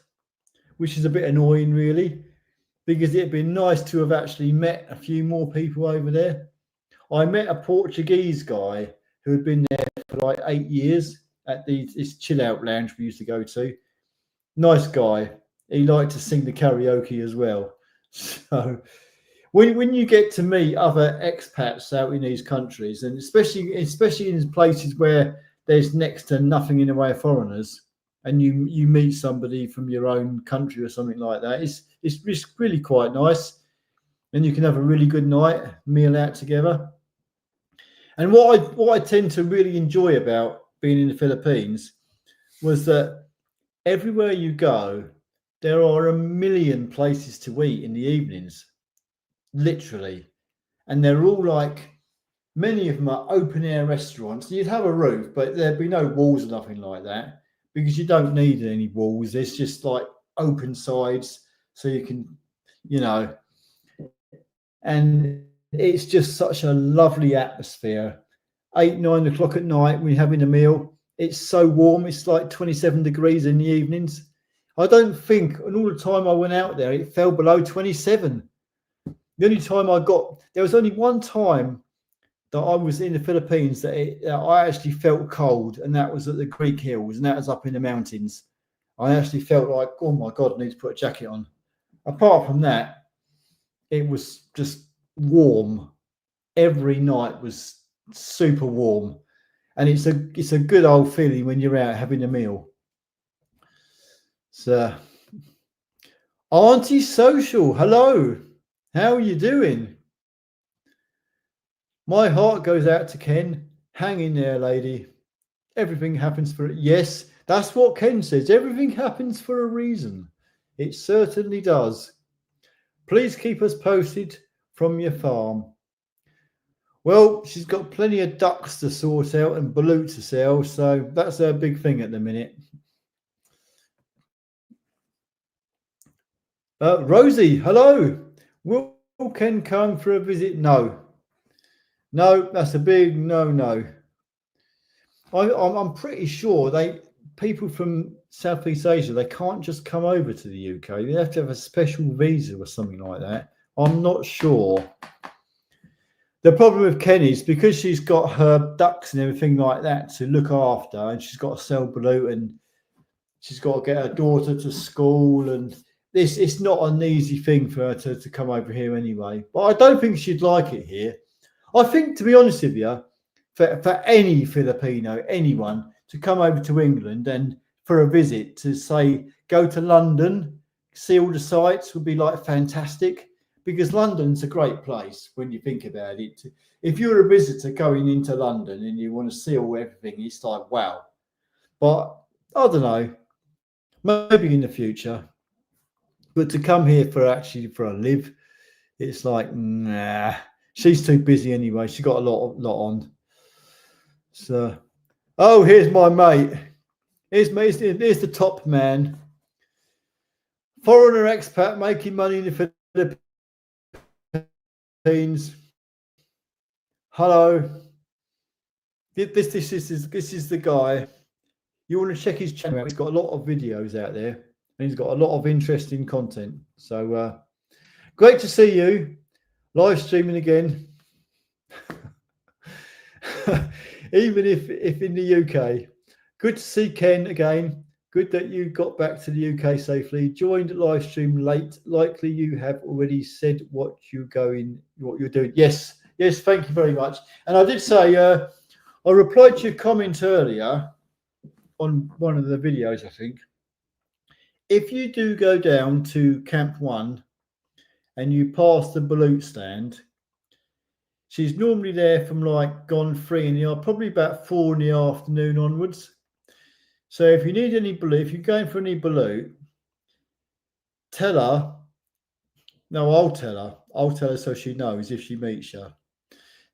[SPEAKER 1] which is a bit annoying, really, because it'd been nice to have actually met a few more people over there. I met a Portuguese guy who had been there for like 8 years at this chill out lounge we used to go to. Nice guy. He liked to sing the karaoke as well. So when you get to meet other expats out in these countries, and especially in places where there's next to nothing in the way of foreigners, and you meet somebody from your own country or something like that, it's really quite nice, and you can have a really good meal out together. And what I tend to really enjoy about being in the Philippines was that everywhere you go, there are a million places to eat in the evenings, literally, and they're all like, many of them are open air restaurants. You'd have a roof, but there'd be no walls or nothing like that, because you don't need any walls. There's just like open sides, so you can, and it's just such a lovely atmosphere. 8-9 o'clock at night when you're having a meal, it's so warm. It's like 27 degrees in the evenings. I don't think, and all the time I went out there, it fell below 27. The only time there was only one time that I was in the Philippines that I actually felt cold, and that was at the Greek Hills, and that was up in the mountains. I actually felt like, oh my God, I need to put a jacket on. Apart from that, it was just warm. Every night was super warm, and it's a good old feeling when you're out having a meal. So, Auntie Social, hello. How are you doing? My heart goes out to Ken. Hang in there, lady. Everything happens for it. Yes, that's what Ken says. Everything happens for a reason. It certainly does. Please keep us posted from your farm. Well, she's got plenty of ducks to sort out and balut to sell, so that's her big thing at the minute. Rosie, hello. Will Ken come for a visit? No, that's a big no. I'm pretty sure people from Southeast Asia, they can't just come over to the UK. They have to have a special visa or something like that. I'm not sure. The problem with Kenny is because she's got her ducks and everything like that to look after, and she's got to sell balut, and she's got to get her daughter to school, and it's not an easy thing for her to come over here anyway. But I don't think she'd like it here. I think, to be honest with you, for any Filipino, anyone, to come over to England and for a visit, to say, go to London, see all the sights, would be like fantastic, because London's a great place when you think about it. If you're a visitor going into London and you want to see all everything, it's like, wow. But I don't know, maybe in the future. But to come here for a live, it's like, nah. She's too busy anyway. She's got a lot on. So, oh, here's my mate. Here's the top man. Foreigner expat making money in the Philippines. Hello. This is the guy. you want to check his channel out. He's got a lot of videos out there, and he's got a lot of interesting content. So great to see you live streaming again. Even if in the UK. Good to see Ken again. Good that you got back to the UK safely. Joined live stream late. Likely you have already said what you're doing. Yes, thank you very much. And I did say I replied to your comment earlier on one of the videos, I think. If you do go down to Camp 1 and you pass the balut stand, she's normally there from like gone 3 in the afternoon, probably about 4 in the afternoon onwards. So if you need any balut, if you're going for any balut, tell her. No, I'll tell her. I'll tell her so she knows if she meets you.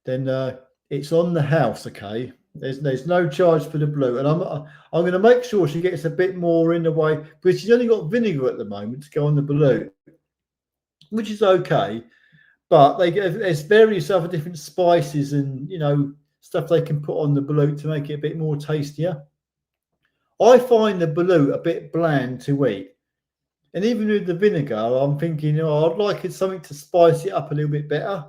[SPEAKER 1] Then it's on the house, okay? There's no charge for the balut, and I'm going to make sure she gets a bit more in the way, because she's only got vinegar at the moment to go on the balut, which is okay. But there's various other different spices and stuff they can put on the balut to make it a bit more tastier. I find the balut a bit bland to eat, and even with the vinegar, I'm thinking, I'd like something to spice it up a little bit better.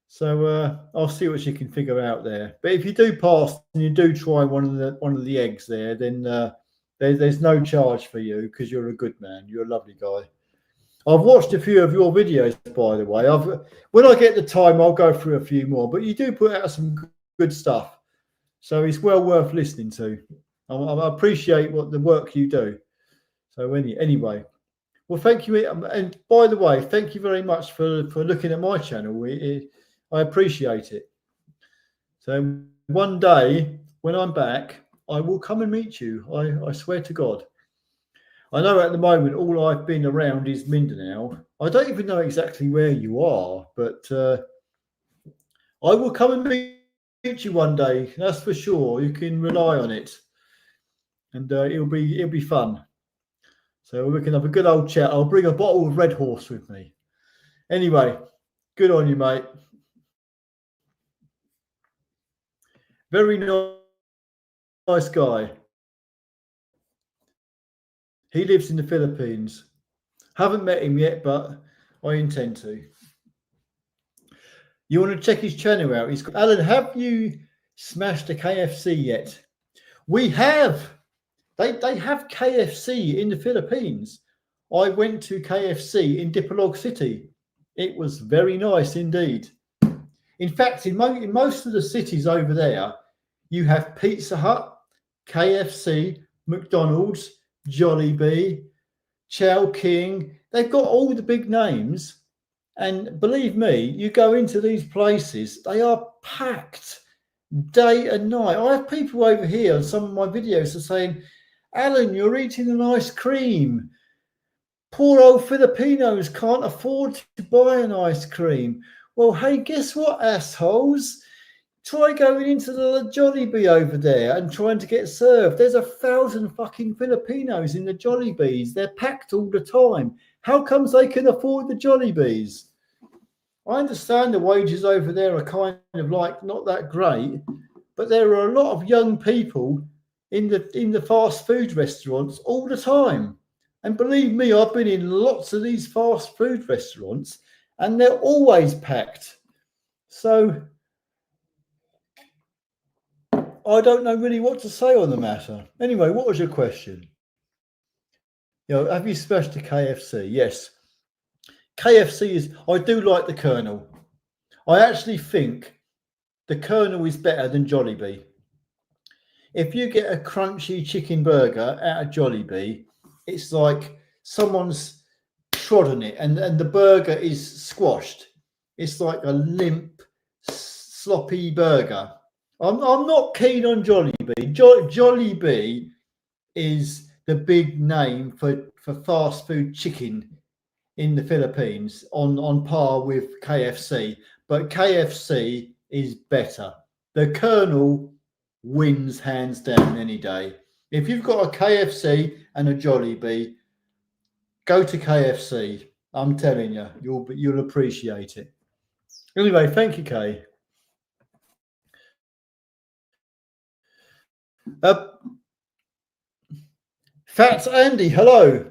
[SPEAKER 1] So I'll see what she can figure out there. But if you do pass and you do try one of the eggs there, then there's no charge for you, because you're a good man. You're a lovely guy. I've watched a few of your videos, by the way. When I get the time, I'll go through a few more. But you do put out some good stuff, so it's well worth listening to. I appreciate the work you do. So anyway, well, thank you. And by the way, thank you very much for looking at my channel. I appreciate it. So one day when I'm back, I will come and meet you. I swear to God. I know at the moment all I've been around is Mindanao. I don't even know exactly where you are, but I will come and meet you one day. That's for sure. You can rely on it. And it'll be fun. So we can have a good old chat. I'll bring a bottle of Red Horse with me. Anyway, good on you, mate. Very nice guy. He lives in the Philippines. Haven't met him yet, but I intend to. You want to check his channel out? Alan, have you smashed a KFC yet? We have. They have KFC in the Philippines. I went to KFC in Dipolog City. It was very nice indeed. In fact, in most of the cities over there, you have Pizza Hut, KFC, McDonald's, Jollibee, Chowking. They've got all the big names. And believe me, you go into these places, they are packed day and night. I have people over here, and some of my videos are saying, Alan, you're eating an ice cream. Poor old Filipinos can't afford to buy an ice cream. Well, hey, guess what, assholes? Try going into the Jollibee over there and trying to get served. There's 1,000 fucking Filipinos in the Jollibees. They're packed all the time. How comes they can afford the Jollibees? I understand the wages over there are kind of like not that great, but there are a lot of young people in the fast food restaurants all the time. And believe me, I've been in lots of these fast food restaurants and they're always packed. So I don't know really what to say on the matter. Anyway, what was your question? Have you smashed a KFC? Yes. KFC I do like the Colonel. I actually think the Colonel is better than Jollibee. If you get a crunchy chicken burger out of Jollibee, it's like someone's trodden it and the burger is squashed. It's like a limp, sloppy burger. I'm not keen on Jollibee. Jollibee is the big name for fast food chicken in the Philippines, on par with KFC. But KFC is better. The Colonel wins hands down any day. If you've got a KFC and a Jollibee, go to KFC. I'm telling you, you'll appreciate it. Anyway, thank you, Kay. Fat Andy, hello.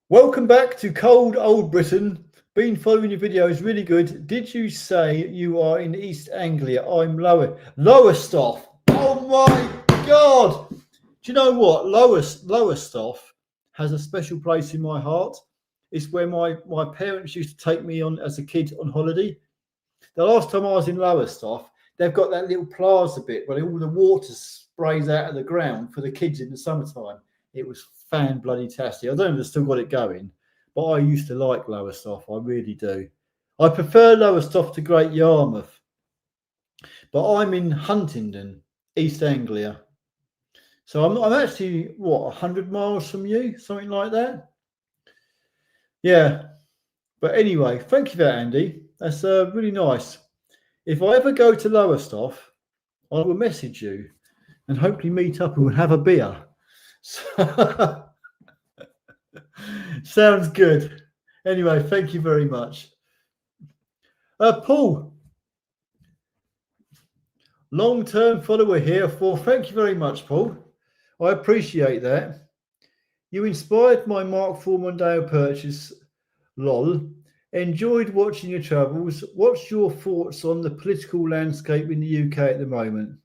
[SPEAKER 1] Welcome back to cold old Britain. Been following your videos, really good. Did you say you are in East Anglia? I'm Lowestoft. Oh my God. Do you know what? Lowestoft has a special place in my heart. It's where my parents used to take me on as a kid on holiday. The last time I was in Lowestoft, they've got that little plaza bit where all the water sprays out of the ground for the kids in the summertime. It was fan-bloody-tastic. I don't know if they've still got it going, but I used to like Lowestoft. I really do. I prefer Lowestoft to Great Yarmouth, but I'm in Huntingdon, East Anglia. So I'm actually, 100 miles from you? Something like that? Yeah. But anyway, thank you for that, Andy. That's really nice. If I ever go to Lowestoft, I will message you and hopefully meet up and we'll have a beer. So, sounds good. Anyway, thank you very much. Paul, long-term follower here thank you very much, Paul. I appreciate that. You inspired my Mark IV Mondeo purchase, lol. Enjoyed watching your travels. What's your thoughts on the political landscape in the UK at the moment?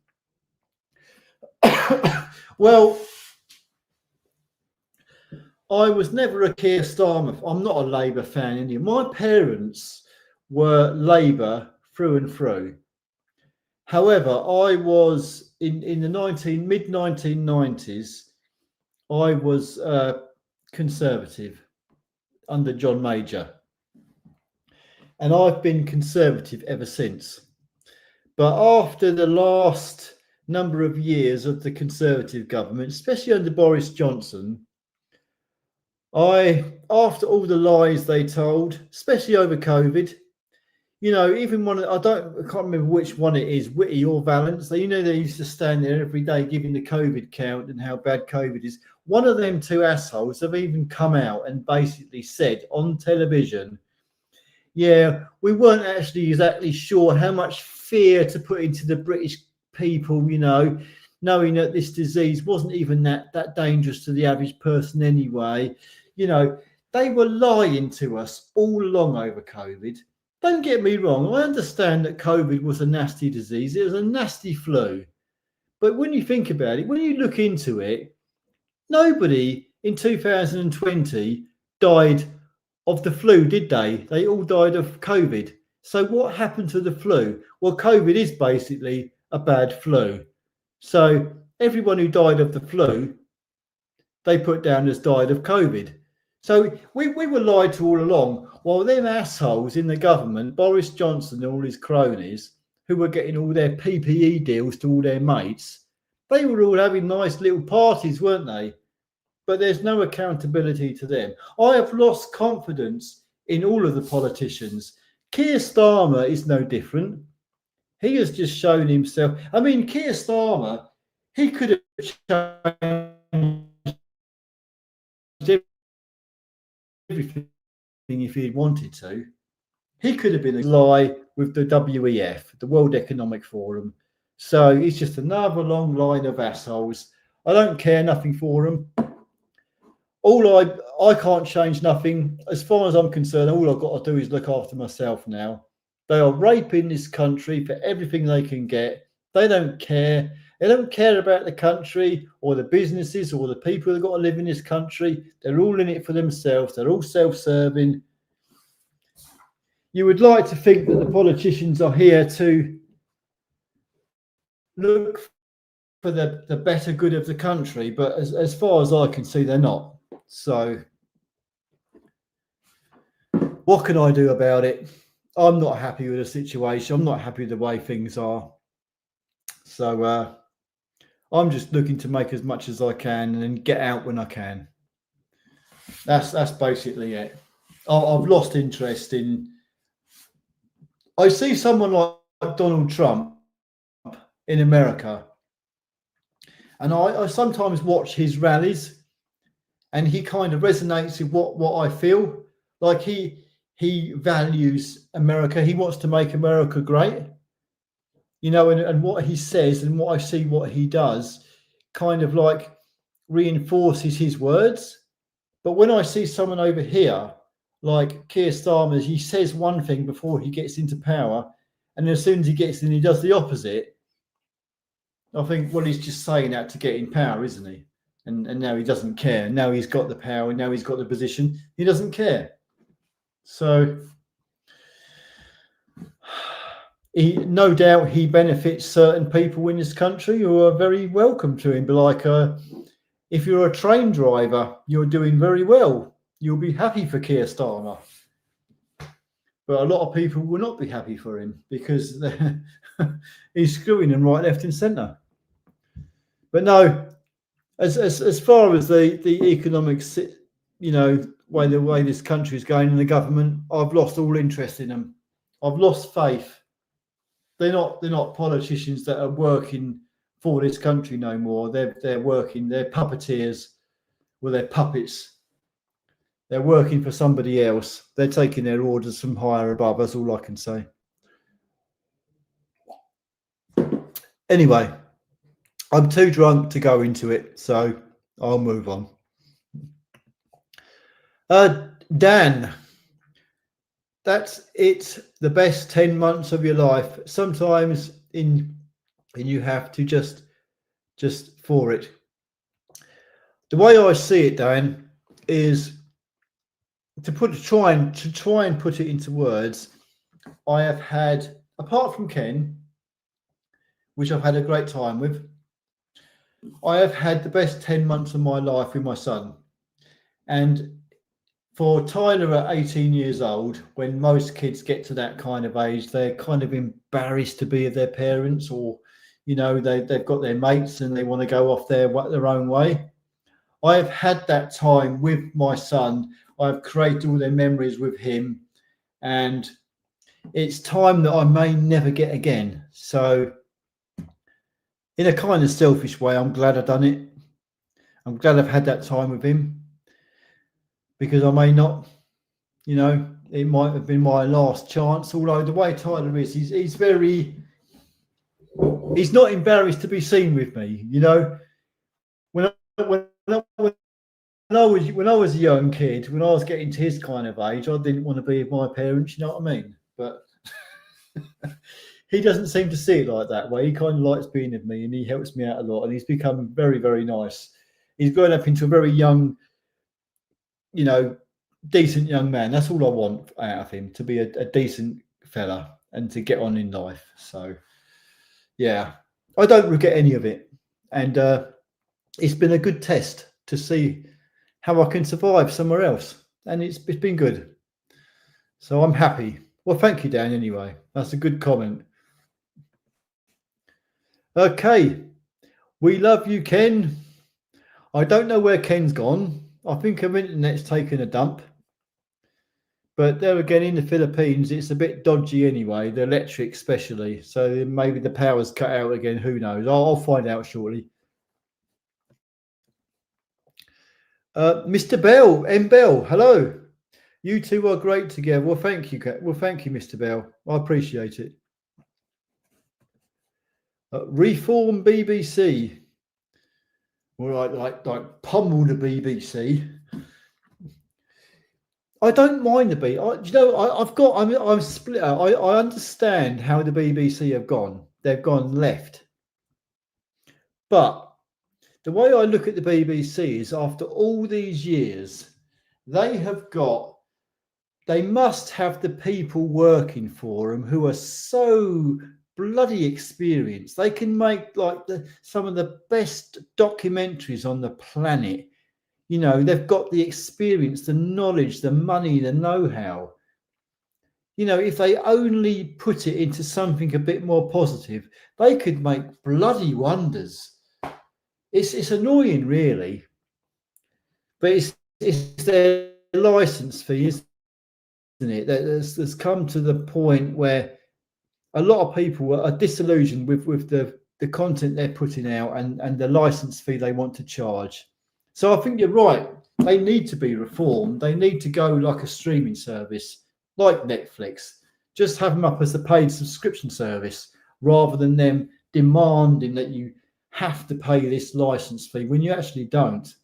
[SPEAKER 1] Well, I was never a Keir Starmer. I'm not a Labour fan anymore. My parents were Labour through and through. However, I was in the mid 1990s. I was Conservative under John Major, and I've been Conservative ever since. But after the last number of years of the Conservative government, especially under Boris Johnson, after all the lies they told, especially over COVID, even I can't remember which one it is, Whitty or Valence. They used to stand there every day giving the COVID count and how bad COVID is. One of them two assholes have even come out and basically said on television, yeah, we weren't actually exactly sure how much fear to put into the British people, knowing that this disease wasn't even that dangerous to the average person anyway. They were lying to us all along over COVID. Don't get me wrong. I understand that COVID was a nasty disease. It was a nasty flu. But when you think about it, when you look into it, nobody in 2020 died of the flu, did they? They all died of COVID. So what happened to the flu? Well, COVID is basically a bad flu. So everyone who died of the flu, they put down as died of COVID. So we were lied to all along, while them assholes in the government, Boris Johnson and all his cronies, who were getting all their PPE deals to all their mates, they were all having nice little parties, weren't they? But there's no accountability to them. I have lost confidence in all of the politicians. Keir Starmer is no different. He has just shown himself. I mean, Keir Starmer, he could have changed everything if he wanted to. He could have been a lie with the WEF, the World Economic Forum. So he's just another long line of assholes. I don't care nothing for them. I can't change nothing. As far as I'm concerned, all I've got to do is look after myself now. They are raping this country for everything they can get. They don't care. They don't care about the country or the businesses or the people that got to live in this country. They're all in it for themselves. They're all self-serving. You would like to think that the politicians are here to look for the better good of the country, but as far as I can see, they're not. So what can I do about it? I'm not happy with the situation. I'm not happy with the way things are. So I'm just looking to make as much as I can and then get out when I can. That's basically it. I've lost interest in. I see someone like Donald Trump in America, and I sometimes watch his rallies, and he kind of resonates with what I feel. Like he values America. He wants to make America great. And what he says and what I see, what he does, kind of like reinforces his words. But when I see someone over here, like Keir Starmer, he says one thing before he gets into power, and as soon as he gets in, he does the opposite. I think, well, he's just saying that to get in power, isn't he? And now he doesn't care. Now he's got the power, and now he's got the position. He doesn't care. So, no doubt he benefits certain people in this country who are very welcome to him. But like, if you're a train driver, you're doing very well. You'll be happy for Keir Starmer. But a lot of people will not be happy for him because he's screwing them right, left, and centre. But no, as far as the economics, the way this country is going and the government, I've lost all interest in them. I've lost faith. They're not politicians that are working for this country no more. They're working. They're puppeteers. Well, they're puppets. They're working for somebody else. They're taking their orders from higher above. That's all I can say. Anyway, I'm too drunk to go into it, so I'll move on. Dan, that's it. The best 10 months of your life. Sometimes you have to just for it. The way I see it, Dan, is to try and put it into words. I have had, apart from Ken, which I've had a great time with, I have had the best 10 months of my life with my son. And for Tyler at 18 years old, when most kids get to that kind of age, they're kind of embarrassed to be with their parents, or, they've got their mates and they want to go off their own way. I have had that time with my son. I've created all their memories with him, and it's time that I may never get again. So in a kind of selfish way, I'm glad I've done it. I'm glad I've had that time with him, because I may not, it might have been my last chance. Although the way Tyler is, he's not embarrassed to be seen with me. When I was a young kid, when I was getting to his kind of age, I didn't want to be with my parents. You know what I mean? But he doesn't seem to see it like that way. He kind of likes being with me, and he helps me out a lot. And he's become very, very nice. He's grown up into a very young, decent young man. That's all I want out of him, to be a decent fella and to get on in life. So, yeah, I don't regret any of it. And it's been a good test to see how I can survive somewhere else. And it's been good. So I'm happy. Well, thank you, Dan, anyway. That's a good comment. Okay. We love you, Ken. I don't know where Ken's gone. I think her internet's taken a dump. But there again, in the Philippines, it's a bit dodgy anyway, the electric especially. So maybe the power's cut out again. Who knows? I'll find out shortly. Mr. Bell, M. Bell, hello. You two are great together. Well, thank you. Well, thank you, Mr. Bell. I appreciate it. Reform BBC. Well, like pummel the BBC. I don't mind the BBC. I'm split. I understand how the BBC have gone. They've gone left. But the way I look at the BBC is, after all these years, they must have the people working for them who are so bloody experienced. They can make some of the best documentaries on the planet. They've got the experience, the knowledge, the money, the know-how. If they only put it into something a bit more positive, they could make bloody wonders. It's annoying, really, but it's their license fee, isn't it? That's come to the point where a lot of people are disillusioned with the content they're putting out and the license fee they want to charge. So I think you're right. They need to be reformed. They need to go like a streaming service, like Netflix. Just have them up as a paid subscription service, rather than them demanding that you have to pay this license fee when you actually don't.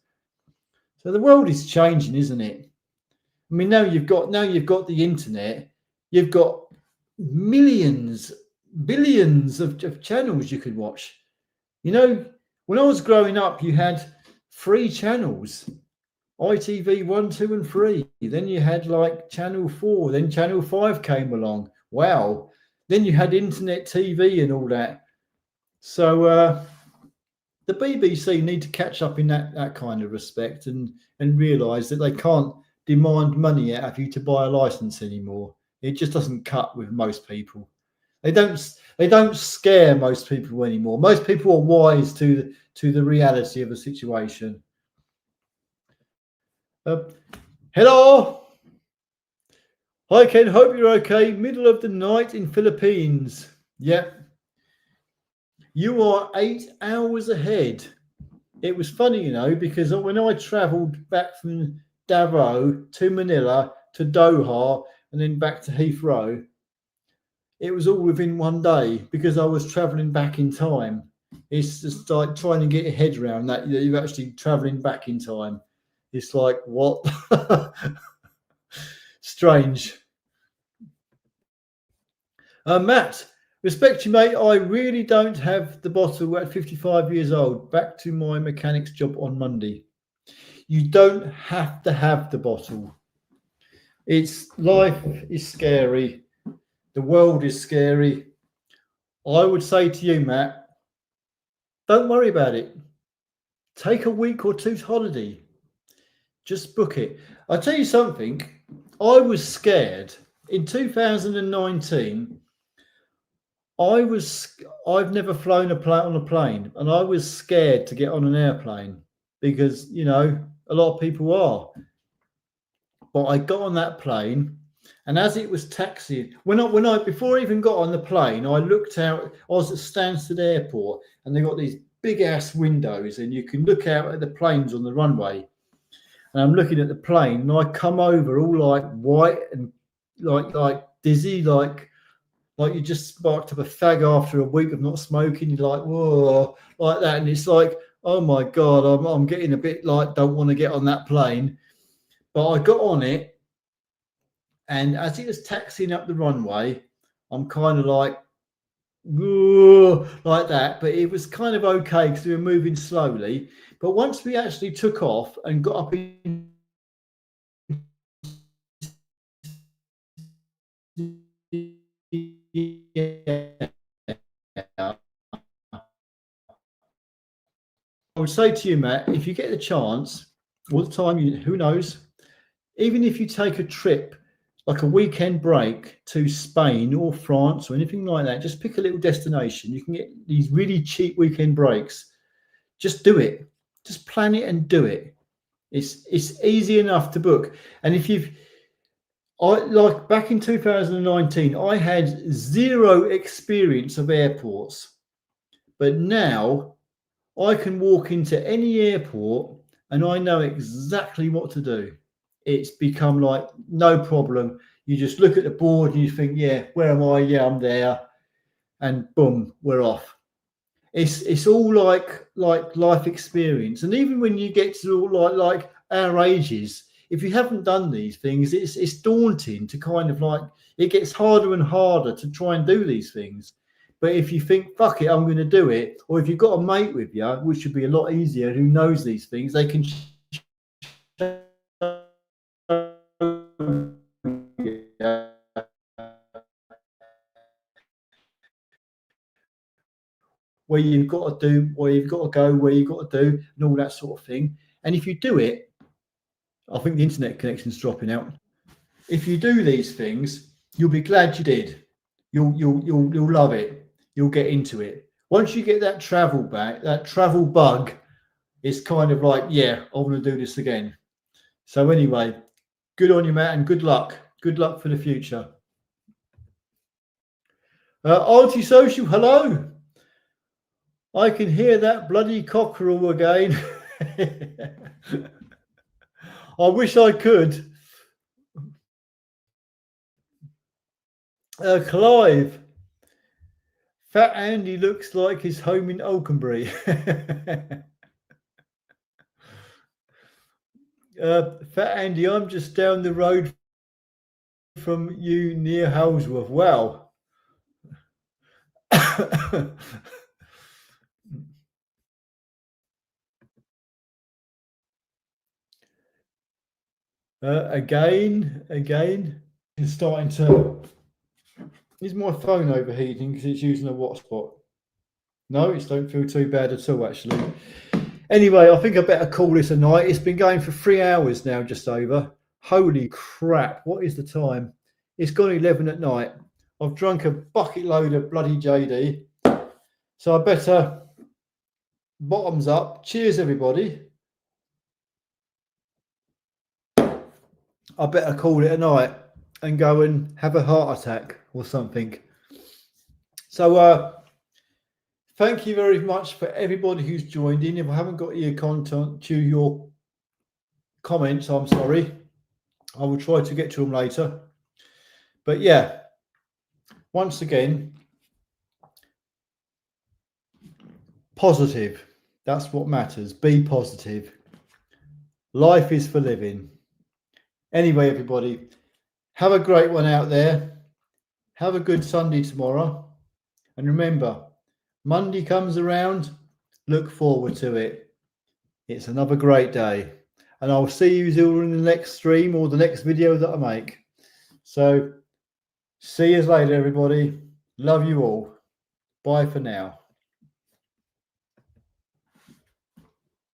[SPEAKER 1] So the world is changing, isn't it? I mean, now you've got the internet, you've got millions, billions of channels you could watch. You know, when I was growing up, you had 3 channels. ITV 1, 2, and 3. Then you had like Channel 4. Then Channel 5 came along. Wow. Then you had internet TV and all that. So the BBC need to catch up in that kind of respect and realise that they can't demand money out of you to buy a license anymore. It just doesn't cut with most people. They don't scare most people anymore. Most people are wise to the reality of the situation. Hello. Hi Ken, hope you're okay. Middle of the night in Philippines. Yep. You are 8 hours ahead. It was funny, you know, because when I travelled back from Davao to Manila to Doha and then back to Heathrow, it was all within one day because I was travelling back in time. It's just like trying to get your head around that you're actually travelling back in time. It's like, what? Strange. Matt, respect you, mate. I really don't have the bottle at 55 years old. Back to my mechanic's job on Monday. You don't have to have the bottle. Life is scary. The world is scary. I would say to you, Matt, don't worry about it. Take a week or two's holiday. Just book it. I'll tell you something. I was scared in 2019. I've never flown on a plane, and I was scared to get on an airplane because, you know, a lot of people are. But I got on that plane, and as it was taxiing, before I even got on the plane, I looked out. I was at Stansted Airport, and they got these big ass windows, and you can look out at the planes on the runway. And I'm looking at the plane, and I come over all like white and like dizzy, like you just sparked up a fag after a week of not smoking. You're like, whoa, like that, and it's like, oh my god, I'm getting a bit like don't want to get on that plane. But I got on it, and as it was taxiing up the runway, I'm kind of like, whoa, like that. But it was kind of okay because we were moving slowly. But once we actually took off and got up in I would say to you, Matt, if you get the chance, all the time, who knows, even if you take a trip, like a weekend break to Spain or France or anything like that, just pick a little destination. You can get these really cheap weekend breaks. Just do it. Just plan it and do it. It's easy enough to book. And like back in 2019, I had zero experience of airports, but now I can walk into any airport and I know exactly what to do. It's become like no problem. You just look at the board and you think, yeah, where am I? Yeah, I'm there. And boom, we're off. It's all like life experience. And even when you get to like our ages, if you haven't done these things, it's daunting to kind of like, it gets harder and harder to try and do these things. But if you think, fuck it, I'm going to do it, or if you've got a mate with you, which should be a lot easier, who knows these things, they can where you've got to do, where you've got to go, where you've got to do, and all that sort of thing. And if you do it, I think the internet connection's dropping out. If you do these things, you'll be glad you did. You'll love it. You'll get into it. Once you get that travel back, that travel bug, it's kind of like, yeah, I want to do this again. So anyway, good on you, Matt, and good luck. Good luck for the future. Anti-social, hello. I can hear that bloody cockerel again. I wish I could. Clive, Fat Andy looks like he's home in Oakenbury. Fat Andy, I'm just down the road from you near Halesworth. Wow. Again, it's starting to. Is my phone overheating because it's using a hotspot? No, it don't feel too bad at all, actually. Anyway, I think I better call this a night. It's been going for 3 hours now, just over. Holy crap, what is the time? It's gone 11 at night. I've drunk a bucket load of bloody JD. So I better bottoms up. Cheers, everybody. I better call it a night and go and have a heart attack or something. So thank you very much for everybody who's joined in. If I haven't got your content to your comments, I'm sorry. I will try to get to them later. But yeah, once again, positive. That's what matters. Be positive. Life is for living. Anyway, everybody, have a great one out there. Have a good Sunday tomorrow. And remember, Monday comes around, look forward to it. It's another great day. And I'll see you all in the next stream or the next video that I make. So, see you later, everybody. Love you all. Bye for now.